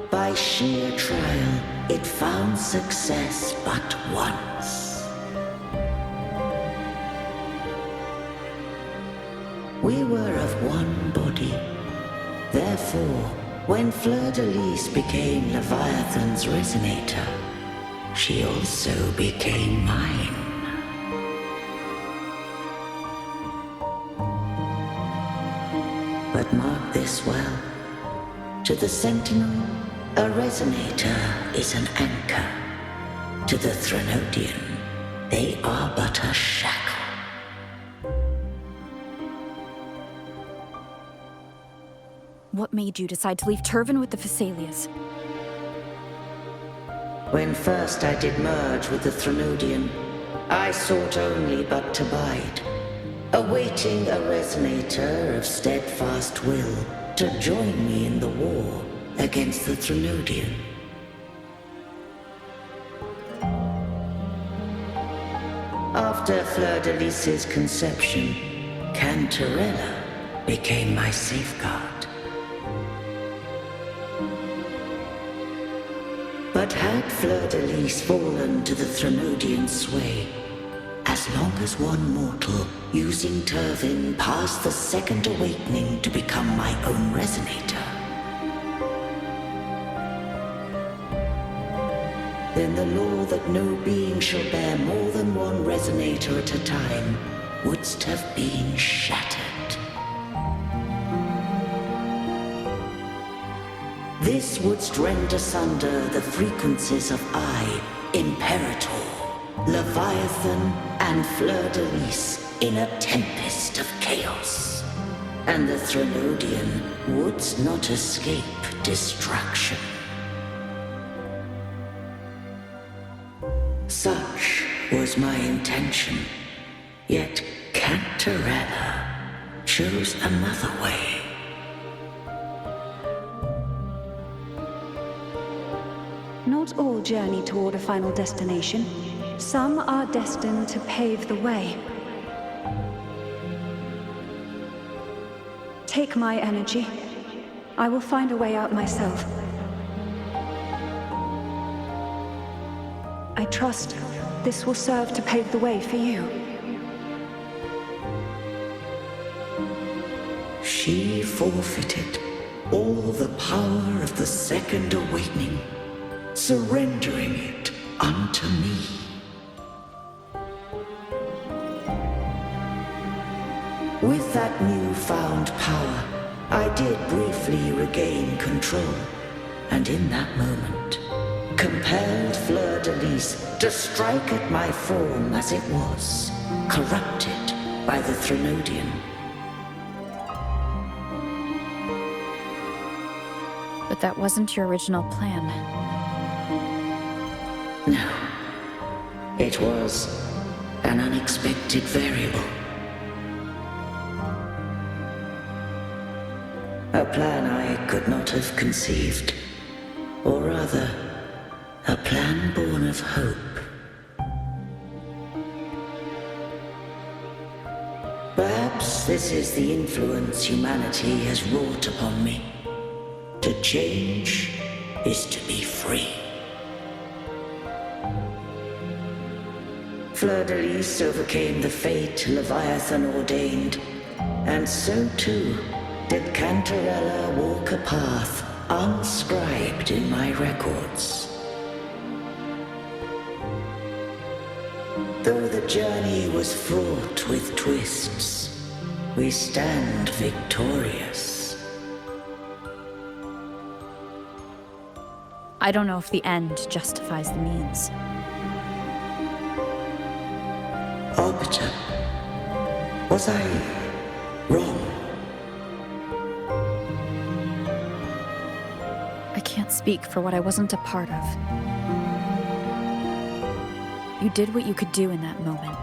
Speaker 9: by sheer trial, it found success but once. We were of one body. Therefore, when Fleur-de-Lis became Leviathan's Resonator, she also became mine. But mark this well. To the Sentinel, a Resonator is an anchor. To the Threnodian, they are but a shackle.
Speaker 1: What made you decide to leave Turvan with the Phassalias?
Speaker 9: When first I did merge with the Threnodian, I sought only but to bide, awaiting a Resonator of steadfast will to join me in the war against the Threnodian. After Fleur-de-Lis's conception, Cantarella became my safeguard. But had Fleur-de-Lis fallen to the Threnodian sway, as long as one mortal using Turvin passed the second awakening to become my own Resonator, then the law that no being shall bear more than one Resonator at a time wouldst have been shattered. This wouldst rend asunder the frequencies of I, Imperator, Leviathan, and Fleur-de-Lis in a tempest of chaos. And the Threnodian wouldst not escape destruction. Such was my intention, yet Cantarella chose another way.
Speaker 13: Not all journey toward a final destination. Some are destined to pave the way. Take my energy. I will find a way out myself. I trust this will serve to pave the way for you.
Speaker 9: She forfeited all the power of the Second Awakening, surrendering it unto me. With that newfound power, I did briefly regain control, and in that moment, compelled Fleur-de-Lis to strike at my form as it was, corrupted by the Threnodian.
Speaker 1: But that wasn't your original plan.
Speaker 9: No. It was an unexpected variable. A plan I could not have conceived. Or rather, a plan born of hope. Perhaps this is the influence humanity has wrought upon me. To change is to be free. Fleur-de-Lis overcame the fate Leviathan ordained, and so too did Cantarella walk a path unscribed in my records. Though the journey was fraught with twists, we stand victorious.
Speaker 1: I don't know if the end justifies the means.
Speaker 9: Arbiter, was I wrong?
Speaker 1: I can't speak for what I wasn't a part of. You did what you could do in that moment.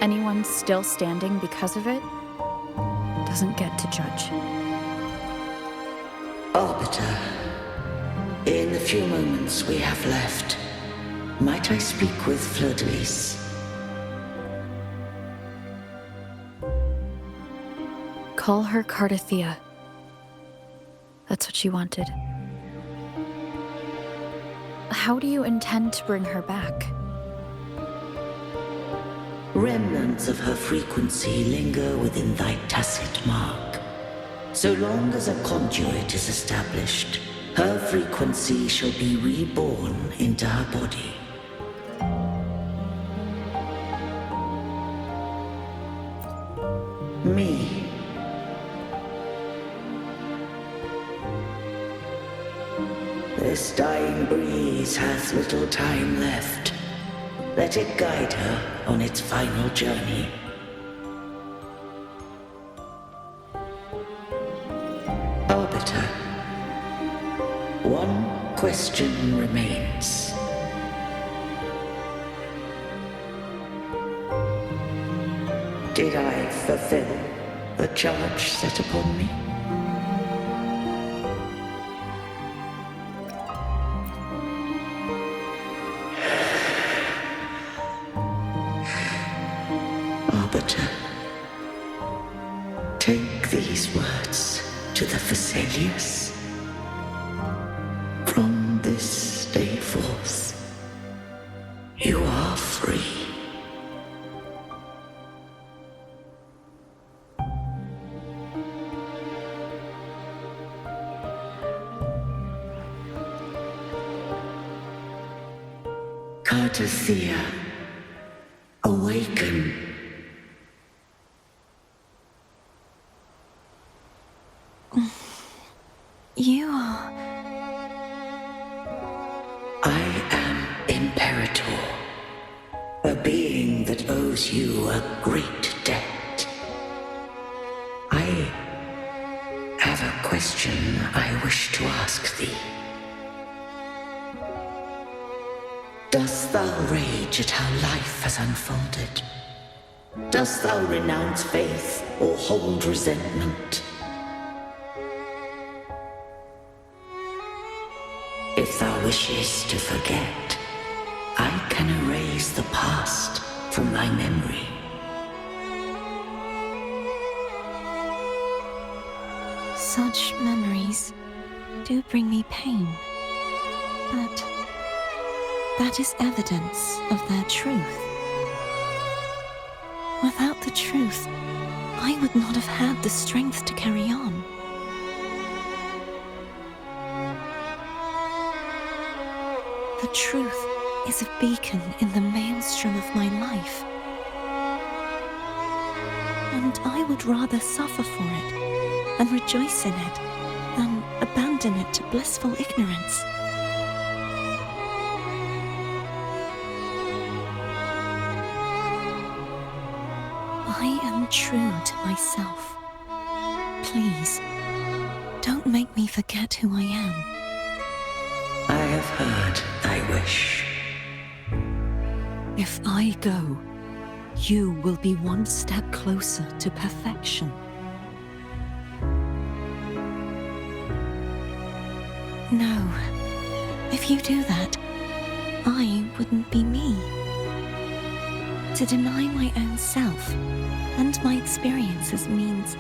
Speaker 1: Anyone still standing because of it doesn't get to judge.
Speaker 9: Arbiter, in the few moments we have left, might I speak with Fleur-de-Lis?
Speaker 1: Call her Cardathea. That's what she wanted. How do you intend to bring her back?
Speaker 9: Remnants of her frequency linger within thy tacit mark. So long as a conduit is established, her frequency shall be reborn into her body. Me. This dying breeze hath little time left. Let it guide her on its final journey. Arbiter, one question remains. Did I fulfill the charge set upon me? Arbiter, take these words to the Phasaelius. From this day forth, you are free. Cardathea, awaken.
Speaker 4: You are...
Speaker 9: I am Imperator, a being that owes you a great debt. I have a question I wish to ask thee. Dost thou rage at how life has unfolded? Dost thou renounce faith or hold resentment? If thou wishes to forget, I can erase the past from thy memory.
Speaker 4: Such memories do bring me pain, but that is evidence of their truth. Without the truth, I would not have had the strength to carry on. The truth is a beacon in the maelstrom of my life. And I would rather suffer for it and rejoice in it than abandon it to blissful ignorance. I am true to myself. Please, don't make me forget who I am.
Speaker 9: I have heard thy wish.
Speaker 4: If I go, you will be one step closer to perfection. No, if you do that, I wouldn't be me. To deny my own self and my experiences means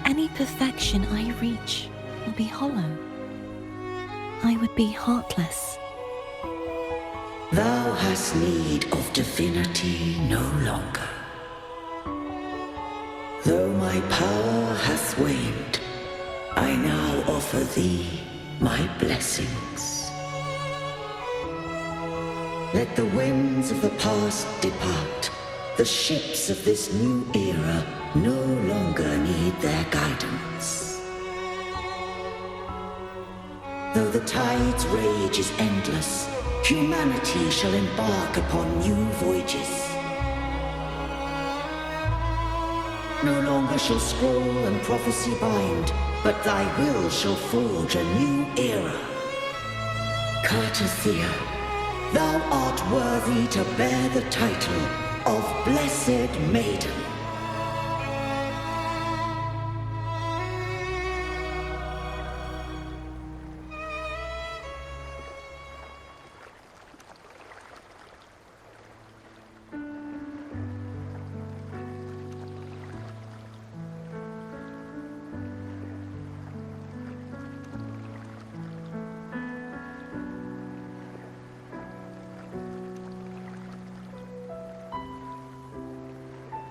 Speaker 4: any perfection I reach will be hollow. I would be heartless.
Speaker 9: Thou hast need of divinity no longer. Though my power hath waned, I now offer thee my blessings. Let the winds of the past depart. The ships of this new era no longer need their guidance. Though the tide's rage is endless, humanity shall embark upon new voyages. No longer shall scroll and prophecy bind, but thy will shall forge a new era. Cartathea, thou art worthy to bear the title of Blessed Maiden.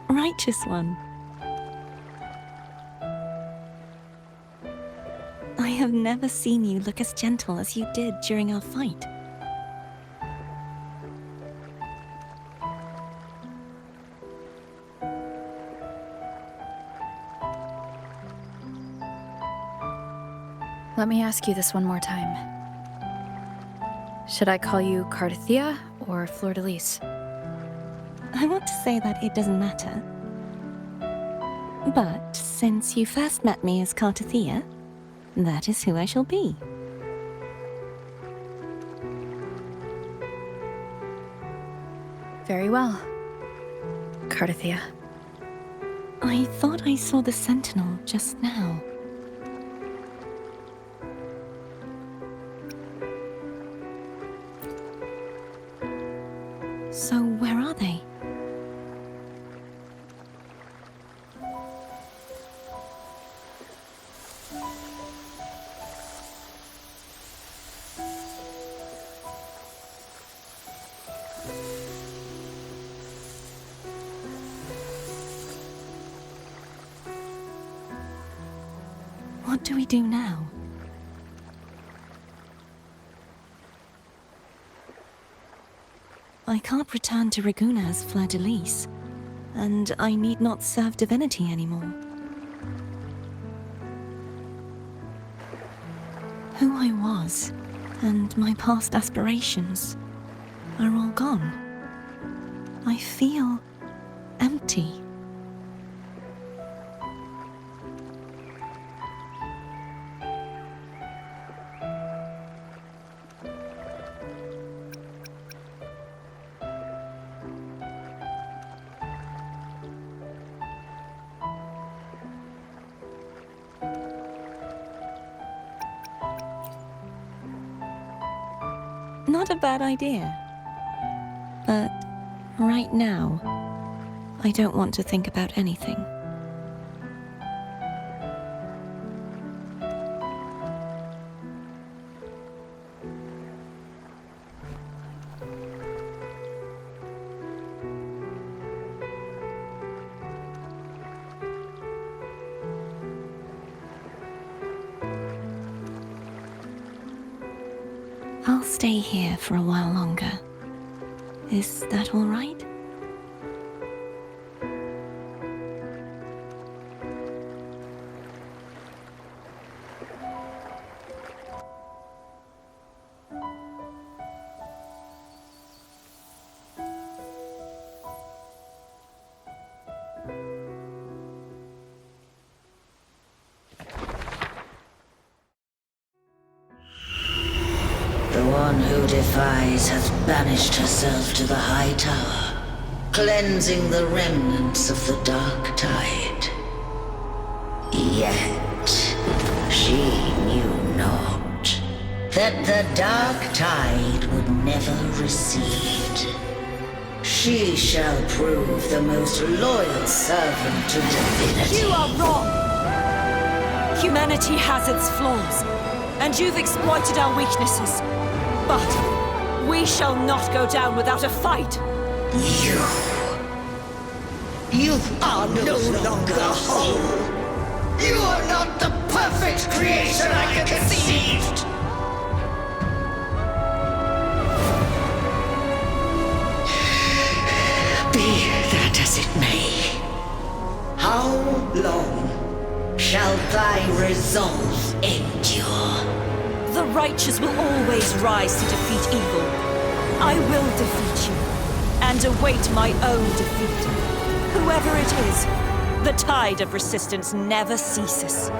Speaker 4: Righteous one. I have never seen you look as gentle as you did during our fight.
Speaker 1: Let me ask you this one more time. Should I call you Cartathea or Fleur-de-Lis?
Speaker 4: I want to say that it doesn't matter. But since you first met me as Cartathea, that is who I shall be.
Speaker 1: Very well, Cartathea.
Speaker 4: I thought I saw the Sentinel just now. So where are they? What do we do now? I can't return to Reguna as Fleur-de-Lis, and I need not serve divinity anymore. Who I was, and my past aspirations, are all gone. I feel empty. Not a bad idea. But right now, I don't want to think about anything. I'll stay here for a while longer. Is that all right?
Speaker 9: The one who defies has banished herself to the High Tower, cleansing the remnants of the Dark Tide. Yet, she knew not that the Dark Tide would never recede. She shall prove the most loyal servant to divinity.
Speaker 11: You are wrong! Humanity has its flaws, and you've exploited our weaknesses. But we shall not go down without a fight.
Speaker 9: You are no longer whole. You are not the perfect creation I conceived. Be that as it may, how long shall thy resolve endure?
Speaker 11: The righteous will always rise to defeat evil. I will defeat you, and await my own defeat. Whoever it is, the tide of resistance never ceases.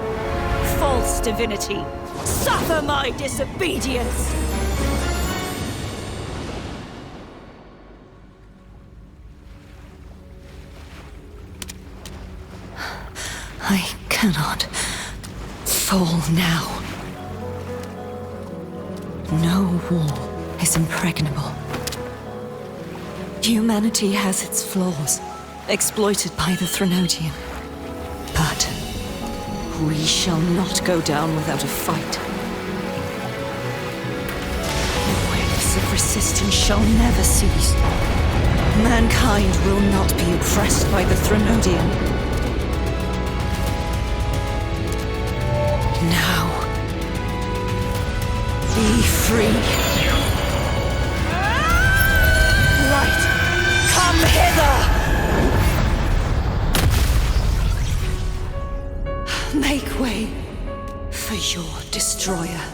Speaker 11: False divinity, suffer my disobedience!
Speaker 4: I cannot fall now. No wall is impregnable. Humanity has its flaws, exploited by the Threnodian. But we shall not go down without a fight. The waves of resistance shall never cease. Mankind will not be oppressed by the Threnodian. Now, be free.
Speaker 11: Light, come hither!
Speaker 4: Make way for your destroyer.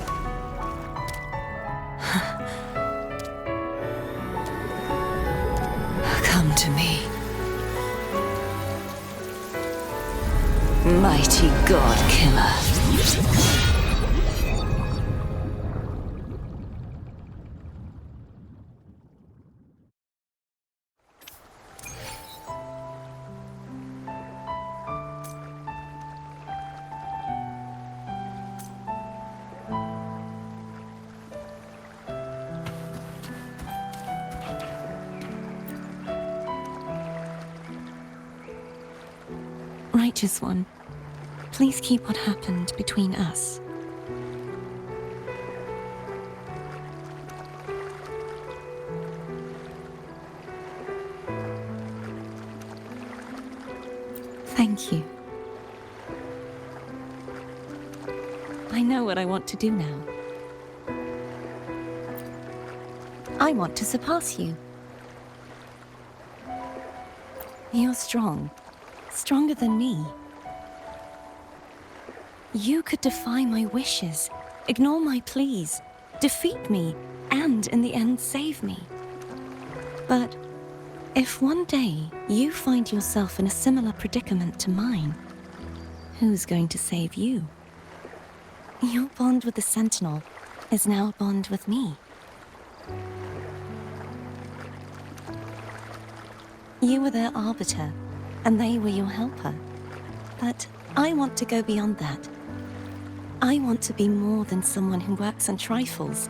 Speaker 4: Come to me. Mighty God Killer. Righteous One, please keep what happened between us. Thank you. I know what I want to do now. I want to surpass you. You're strong. Stronger than me. You could defy my wishes, ignore my pleas, defeat me, and in the end save me. But if one day you find yourself in a similar predicament to mine, who's going to save you? Your bond with the Sentinel is now a bond with me. You were their arbiter, and they were your helper. But I want to go beyond that. I want to be more than someone who works on trifles,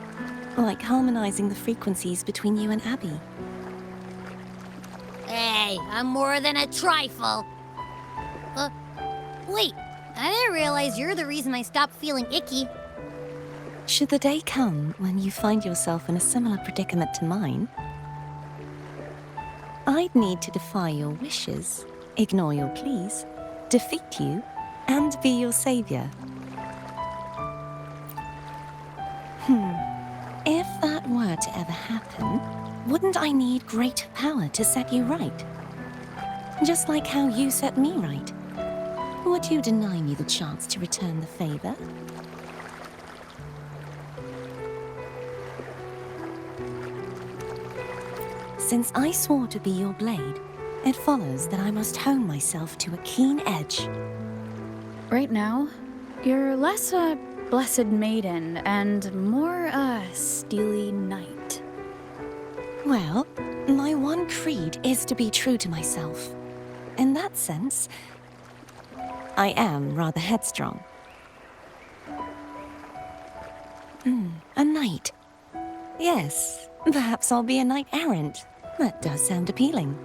Speaker 4: like harmonizing the frequencies between you and Abby.
Speaker 2: Hey, I'm more than a trifle. Wait, I didn't realize you're the reason I stopped feeling icky.
Speaker 4: Should the day come when you find yourself in a similar predicament to mine, I'd need to defy your wishes, ignore your pleas, defeat you, and be your savior. If that that to ever happen, wouldn't I need greater power to set you right? Just like how you set me right. Would you deny me the chance to return the favor? Since I swore to be your blade, it follows that I must hone myself to a keen edge.
Speaker 1: Right now, you're less a blessed maiden and more a steely knight.
Speaker 4: Well, my one creed is to be true to myself. In that sense, I am rather headstrong. A knight. Yes, perhaps I'll be a knight errant. That does sound appealing.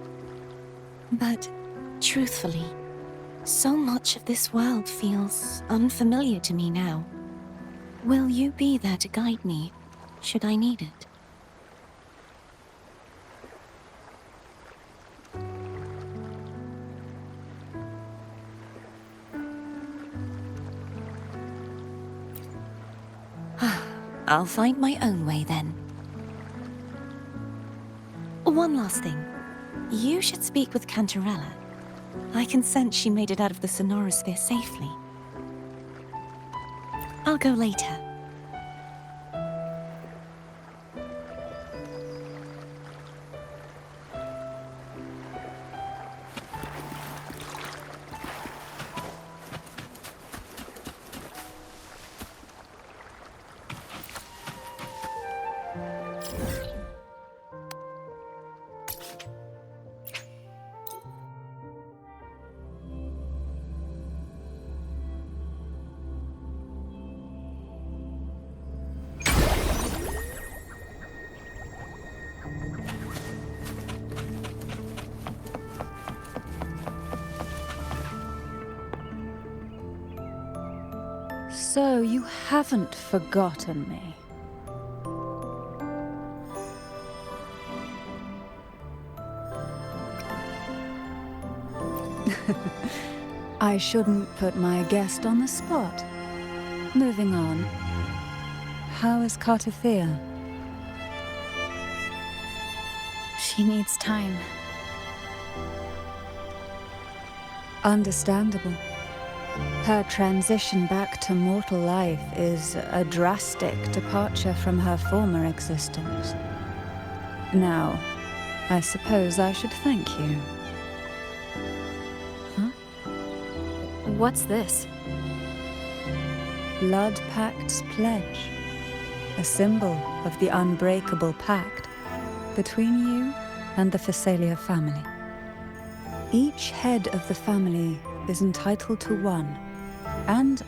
Speaker 4: But, truthfully, so much of this world feels unfamiliar to me now. Will you be there to guide me, should I need it? I'll find my own way then. One last thing. You should speak with Cantarella. I can sense she made it out of the Sonorosphere safely. I'll go later.
Speaker 7: So you haven't forgotten me. I shouldn't put my guest on the spot. Moving on. How is Cartathea?
Speaker 1: She needs time.
Speaker 7: Understandable. Her transition back to mortal life is a drastic departure from her former existence. Now, I suppose I should thank you.
Speaker 1: Huh? What's this?
Speaker 7: Blood Pact's pledge. A symbol of the unbreakable pact between you and the Phasalia family. Each head of the family is entitled to one, and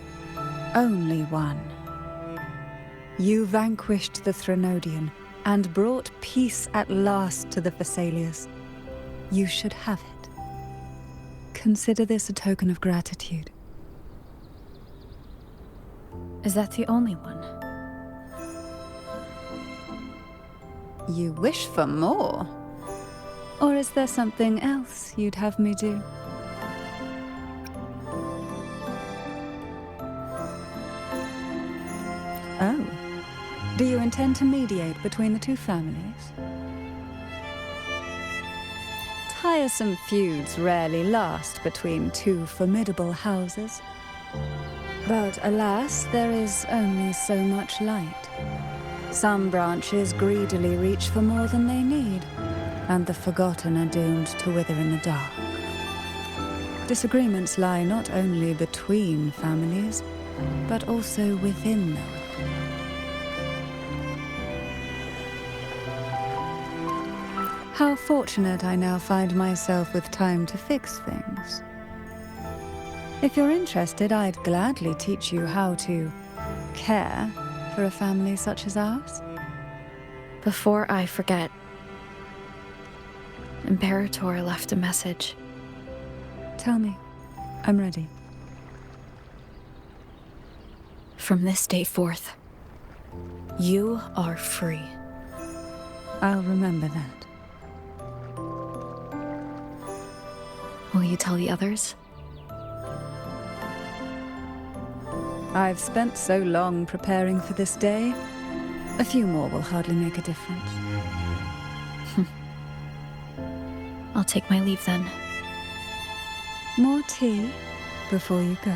Speaker 7: only one. You vanquished the Threnodian and brought peace at last to the Phasalias. You should have it. Consider this a token of gratitude.
Speaker 1: Is that the only one?
Speaker 7: You wish for more? Or is there something else you'd have me do? Oh. Do you intend to mediate between the two families? Tiresome feuds rarely last between two formidable houses. But alas, there is only so much light. Some branches greedily reach for more than they need, and the forgotten are doomed to wither in the dark. Disagreements lie not only between families, but also within them. How fortunate I now find myself with time to fix things. If you're interested, I'd gladly teach you how to care for a family such as ours.
Speaker 1: Before I forget, Imperator left a message.
Speaker 7: Tell me. I'm ready.
Speaker 1: From this day forth, you are free.
Speaker 7: I'll remember that.
Speaker 1: Will you tell the others?
Speaker 7: I've spent so long preparing for this day. A few more will hardly make a difference.
Speaker 1: I'll take my leave then.
Speaker 7: More tea before you go.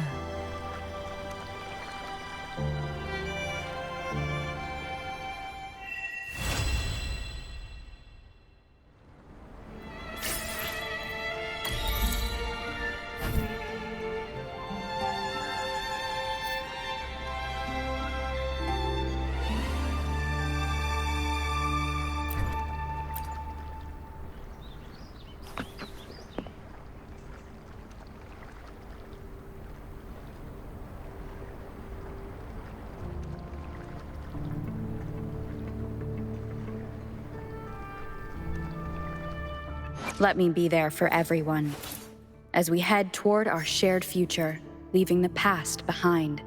Speaker 1: Let me be there for everyone, as we head toward our shared future, leaving the past behind.